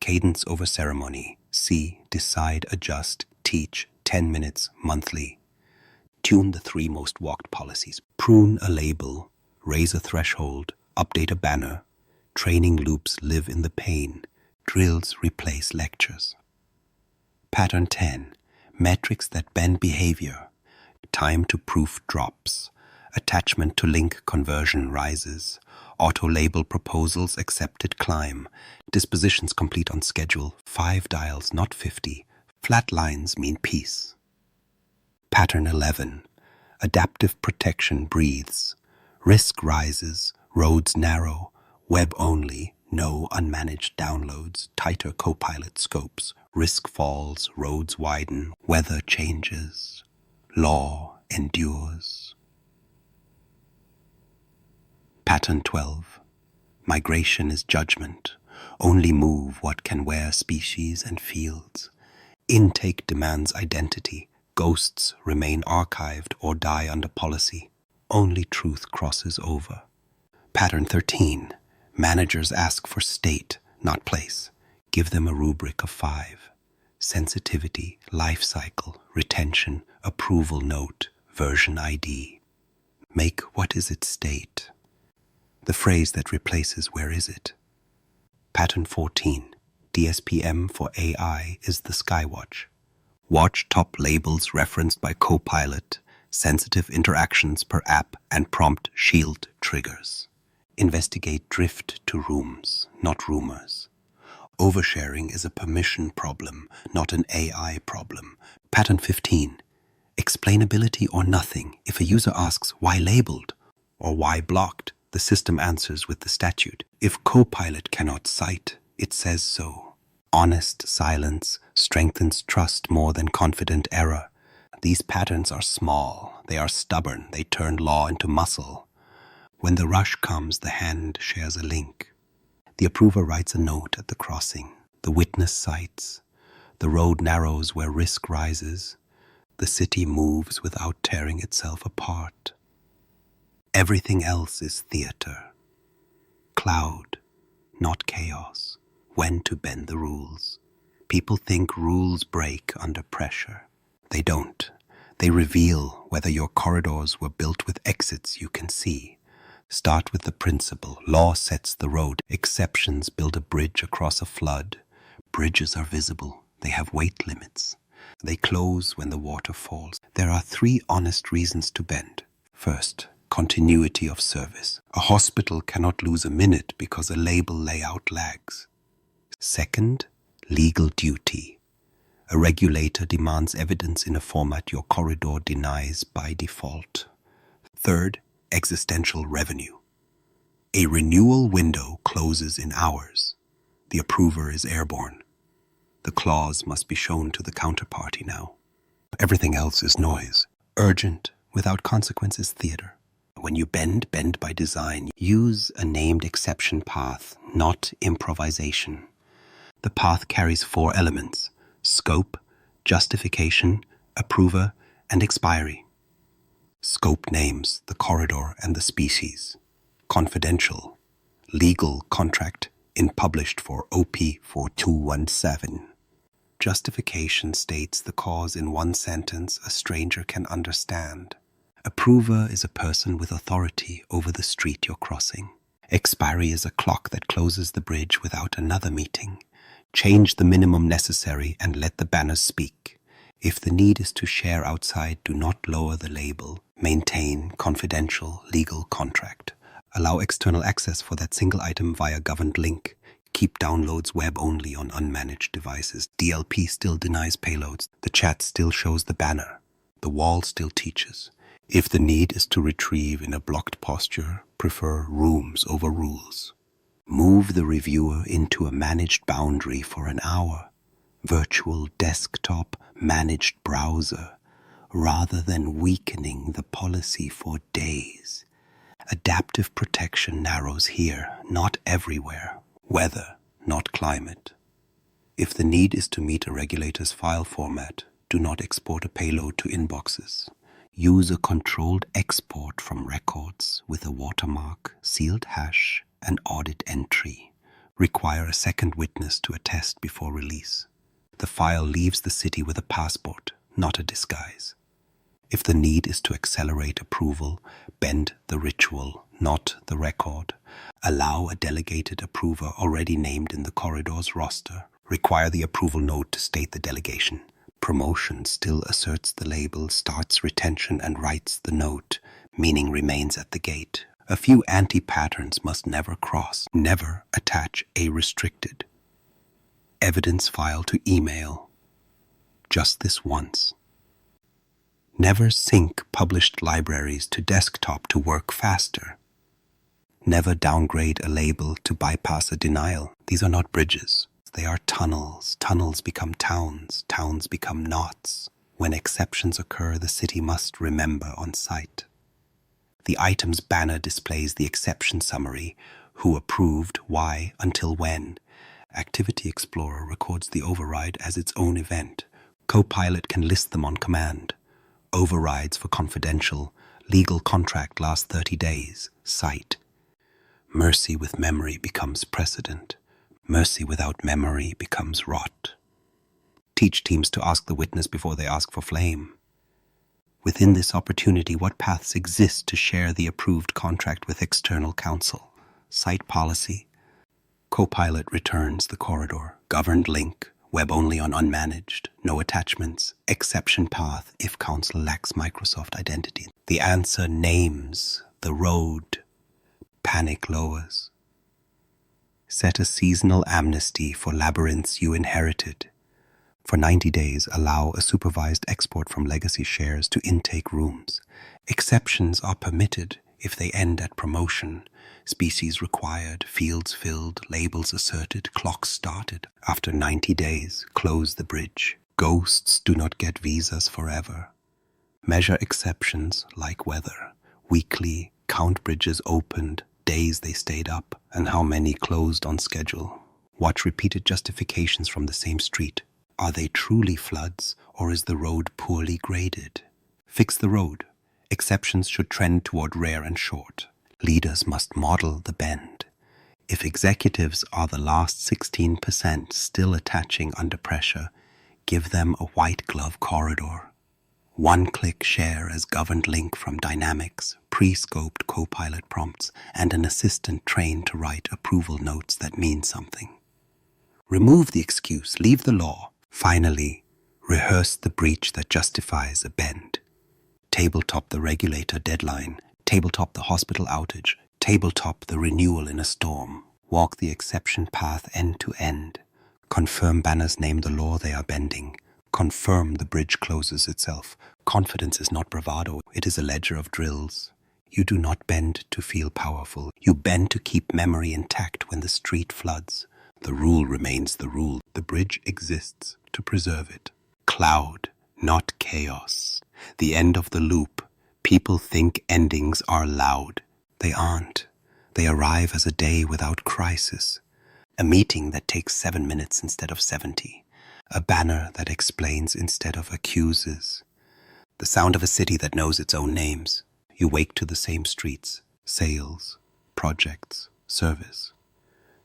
Cadence over ceremony. See, decide, adjust, teach, 10 minutes monthly. Tune the 3 most walked policies. Prune a label, raise a threshold, update a banner. Training loops live in the pain. Drills replace lectures. Pattern 10. Metrics that bend behavior. Time to proof drops. Attachment to link conversion rises. Auto-label proposals accepted climb. Dispositions complete on schedule. 5 dials, not 50. Flat lines mean peace. Pattern 11. Adaptive protection breathes. Risk rises. Roads narrow. Web only. No unmanaged downloads. Tighter Copilot scopes. Risk falls. Roads widen. Weather changes. Law endures. Pattern 12. Migration is judgment. Only move what can wear species and fields. Intake demands identity. Ghosts remain archived or die under policy. Only truth crosses over. Pattern 13. Managers ask for state, not place. Give them a rubric of 5. Sensitivity, lifecycle, retention, approval note, version ID. Make what is its state. The phrase that replaces where is it. Pattern 14. DSPM for AI is the Skywatch. Watch top labels referenced by Copilot, sensitive interactions per app, and prompt shield triggers. Investigate drift to rooms, not rumors. Oversharing is a permission problem, not an AI problem. Pattern 15. Explainability or nothing. If a user asks why labeled or why blocked, the system answers with the statute. If Copilot cannot cite, it says so. Honest silence strengthens trust more than confident error. These patterns are small, they are stubborn, they turn law into muscle. When the rush comes, the hand shares a link. The approver writes a note at the crossing. The witness cites. The road narrows where risk rises. The city moves without tearing itself apart. Everything else is theater. Cloud, not chaos. When to bend the rules. People think rules break under pressure. They don't. They reveal whether your corridors were built with exits you can see. Start with the principle. Law sets the road. Exceptions build a bridge across a flood. Bridges are visible. They have weight limits. They close when the water falls. There are 3 honest reasons to bend. First, continuity of service. A hospital cannot lose a minute because a label layout lags. Second, legal duty. A regulator demands evidence in a format your corridor denies by default. Third, existential revenue. A renewal window closes in hours. The approver is airborne. The clause must be shown to the counterparty now. Everything else is noise. Urgent, without consequence, is theater. When you bend by design. Use a named exception path, not improvisation. The path carries 4 elements: scope, justification, approver, and expiry. Scope names the corridor and the species. Confidential, legal contract in published for OP 4217. Justification states the cause in 1 sentence a stranger can understand. Approver is a person with authority over the street you're crossing. Expiry is a clock that closes the bridge without another meeting. Change the minimum necessary and let the banners speak. If the need is to share outside, do not lower the label. Maintain confidential legal contract. Allow external access for that single item via governed link. Keep downloads web only on unmanaged devices. DLP still denies payloads. The chat still shows the banner. The wall still teaches. If the need is to retrieve in a blocked posture, prefer rooms over rules. Move the reviewer into a managed boundary for an hour, virtual desktop, managed browser, rather than weakening the policy for days. Adaptive protection narrows here, not everywhere. Weather, not climate. If the need is to meet a regulator's file format, do not export a payload to inboxes. Use a controlled export from records with a watermark, sealed hash, and audit entry. Require a second witness to attest before release. The file leaves the city with a passport, not a disguise. If the need is to accelerate approval, bend the ritual, not the record. Allow a delegated approver already named in the corridor's roster. Require the approval node to state the delegation. Promotion still asserts the label, starts retention, and writes the note. Meaning remains at the gate. A few anti-patterns must never cross. Never attach a restricted evidence file to email. Just this once. Never sync published libraries to desktop to work faster. Never downgrade a label to bypass a denial. These are not bridges. They are tunnels. Tunnels become towns. Towns become knots. When exceptions occur, the city must remember on site. The item's banner displays the exception summary, who approved, why, until when. Activity Explorer records the override as its own event. Copilot can list them on command. Overrides for confidential, legal contract last 30 days, cite. Mercy with memory becomes precedent. Mercy without memory becomes rot. Teach teams to ask the witness before they ask for flame. Within this opportunity, what paths exist to share the approved contract with external counsel? Site policy. Copilot returns the corridor. Governed link. Web only on unmanaged. No attachments. Exception path if counsel lacks Microsoft identity. The answer names the road. Panic lowers. Set a seasonal amnesty for labyrinths you inherited. For 90 days, allow a supervised export from legacy shares to intake rooms. Exceptions are permitted if they end at promotion. Species required, fields filled, labels asserted, clocks started. After 90 days, close the bridge. Ghosts do not get visas forever. Measure exceptions like weather. Weekly, count bridges opened, days they stayed up, and how many closed on schedule. Watch repeated justifications from the same street. Are they truly floods, or is the road poorly graded? Fix the road. Exceptions should trend toward rare and short. Leaders must model the bend. If executives are the last 16% still attaching under pressure, give them a white glove corridor. One-click share as governed link from Dynamics, pre-scoped Copilot prompts, and an assistant trained to write approval notes that mean something. Remove the excuse, leave the law. Finally, rehearse the breach that justifies a bend. Tabletop the regulator deadline, tabletop the hospital outage, tabletop the renewal in a storm. Walk the exception path end to end. Confirm banners name the law they are bending. Confirm the bridge closes itself. Confidence is not bravado, it is a ledger of drills. You do not bend to feel powerful. You bend to keep memory intact when the street floods. The rule remains the rule. The bridge exists to preserve it. Cloud, not chaos. The end of the loop. People think endings are loud. They aren't. They arrive as a day without crisis. A meeting that takes 7 minutes instead of 70. A banner that explains instead of accuses. The sound of a city that knows its own names. You wake to the same streets. Sales, projects, service.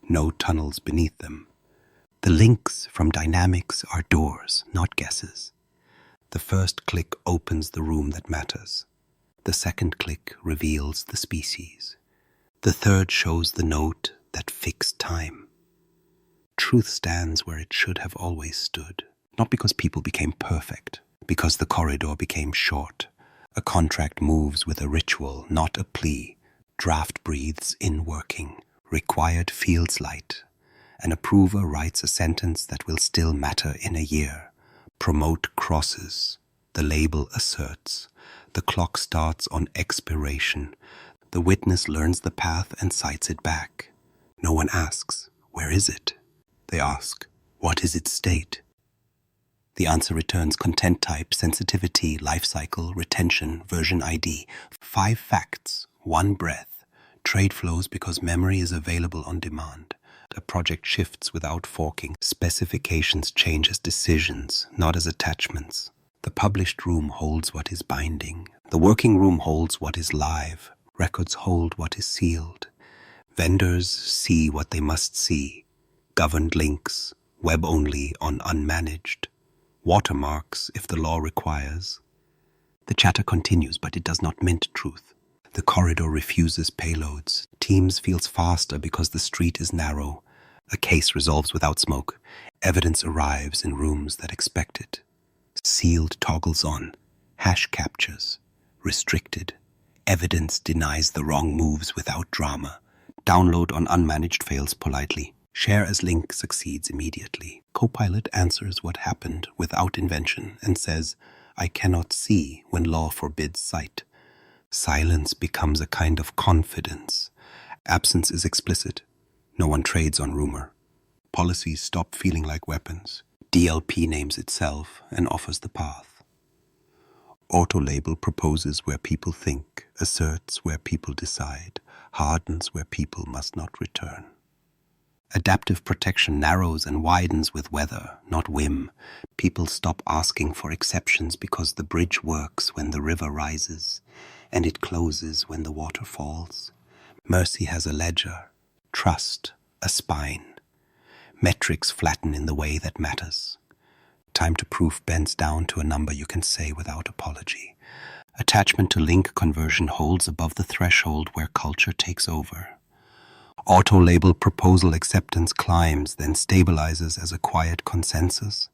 No tunnels beneath them. The links from Dynamics are doors, not guesses. The first click opens the room that matters. The second click reveals the species. The third shows the note that fixed time. Truth stands where it should have always stood, not because people became perfect, because the corridor became short. A contract moves with a ritual, not a plea. Draft breathes in working. Required fields light. An approver writes a sentence that will still matter in a year. Promote crosses. The label asserts. The clock starts on expiration. The witness learns the path and cites it back. No one asks, "Where is it?" They ask, "What is its state?" The answer returns content type, sensitivity, lifecycle, retention, version ID. 5 facts, 1 breath. Trade flows because memory is available on demand. A project shifts without forking. Specifications change as decisions, not as attachments. The published room holds what is binding. The working room holds what is live. Records hold what is sealed. Vendors see what they must see. Governed links, web only on unmanaged. Watermarks if the law requires. The chatter continues, but it does not mint truth. The corridor refuses payloads. Teams feels faster because the street is narrow. A case resolves without smoke. Evidence arrives in rooms that expect it. Sealed toggles on. Hash captures. Restricted. Evidence denies the wrong moves without drama. Download on unmanaged fails politely. Share as link succeeds immediately. Copilot answers what happened without invention and says, "I cannot see when law forbids sight." Silence becomes a kind of confidence. Absence is explicit. No one trades on rumor. Policies stop feeling like weapons. DLP names itself and offers the path. Autolabel proposes where people think, asserts where people decide, hardens where people must not return. Adaptive protection narrows and widens with weather, not whim. People stop asking for exceptions because the bridge works when the river rises, and it closes when the water falls. Mercy has a ledger, trust a spine. Metrics flatten in the way that matters. Time to proof bends down to a number you can say without apology. Attachment to link conversion holds above the threshold where culture takes over. Auto-label proposal acceptance climbs, then stabilizes as a quiet consensus.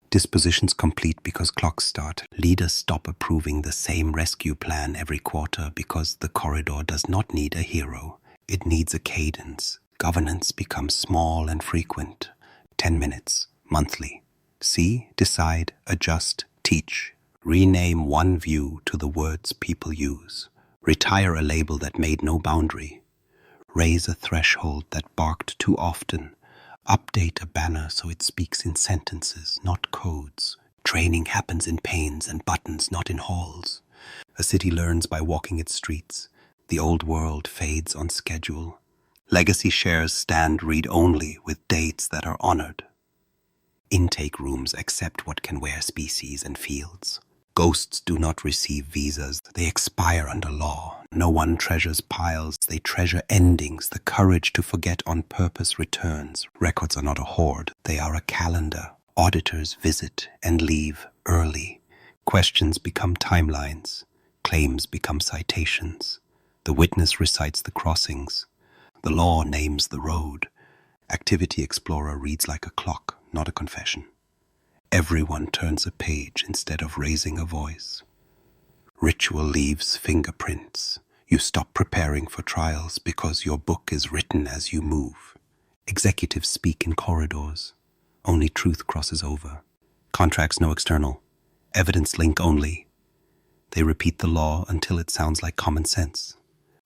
Dispositions complete because clocks start. Leaders stop approving the same rescue plan every quarter because the corridor does not need a hero. It needs a cadence. Governance becomes small and frequent. 10 minutes, monthly. See, decide, adjust, teach. Rename one view to the words people use. Retire a label that made no boundary. Raise a threshold that barked too often. Update a banner so it speaks in sentences, not codes. Training happens in panes and buttons, not in halls. A city learns by walking its streets. The old world fades on schedule. Legacy shares stand read-only with dates that are honored. Intake rooms accept what can wear species and fields. Ghosts do not receive visas. They expire under law. No one treasures piles. They treasure endings. The courage to forget on purpose returns. Records are not a hoard. They are a calendar. Auditors visit and leave early. Questions become timelines. Claims become citations. The witness recites the crossings. The law names the road. Activity Explorer reads like a clock, not a confession. Everyone turns a page instead of raising a voice. Ritual leaves fingerprints. You stop preparing for trials because your book is written as you move. Executives speak in corridors. Only truth crosses over. Contracts no external. Evidence link only. They repeat the law until it sounds like common sense.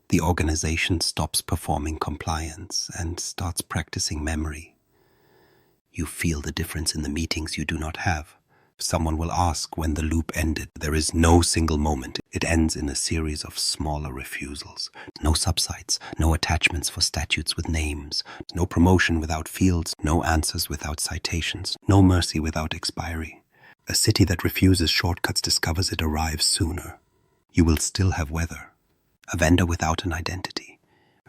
The organization stops performing compliance and starts practicing memory. You feel the difference in the meetings you do not have. Someone will ask when the loop ended. There is no single moment. It ends in a series of smaller refusals. No subsites, no attachments for statutes with names, no promotion without fields, no answers without citations, no mercy without expiry. A city that refuses shortcuts discovers it arrives sooner. You will still have weather. A vendor without an identity.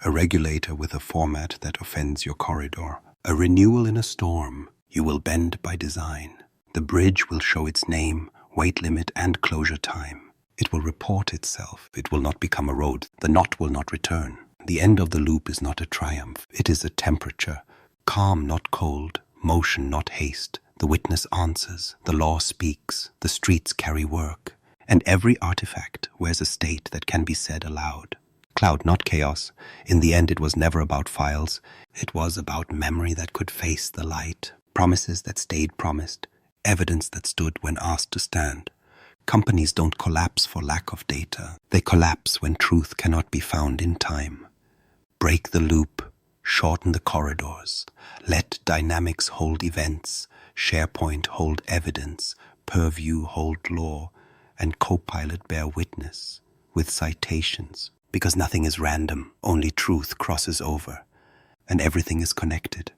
A regulator with a format that offends your corridor. A renewal in a storm. You will bend by design. The bridge will show its name, weight limit, and closure time. It will report itself. It will not become a road. The knot will not return. The end of the loop is not a triumph. It is a temperature. Calm, not cold. Motion, not haste. The witness answers. The law speaks. The streets carry work. And every artifact wears a state that can be said aloud. Cloud, not chaos. In the end, it was never about files. It was about memory that could face the light. Promises that stayed promised. Evidence that stood when asked to stand. Companies don't collapse for lack of data. They collapse when truth cannot be found in time. Break the loop, shorten the corridors. Let Dynamics hold events, SharePoint hold evidence, Purview hold law, and Copilot bear witness with citations. Because nothing is random, only truth crosses over, and everything is connected.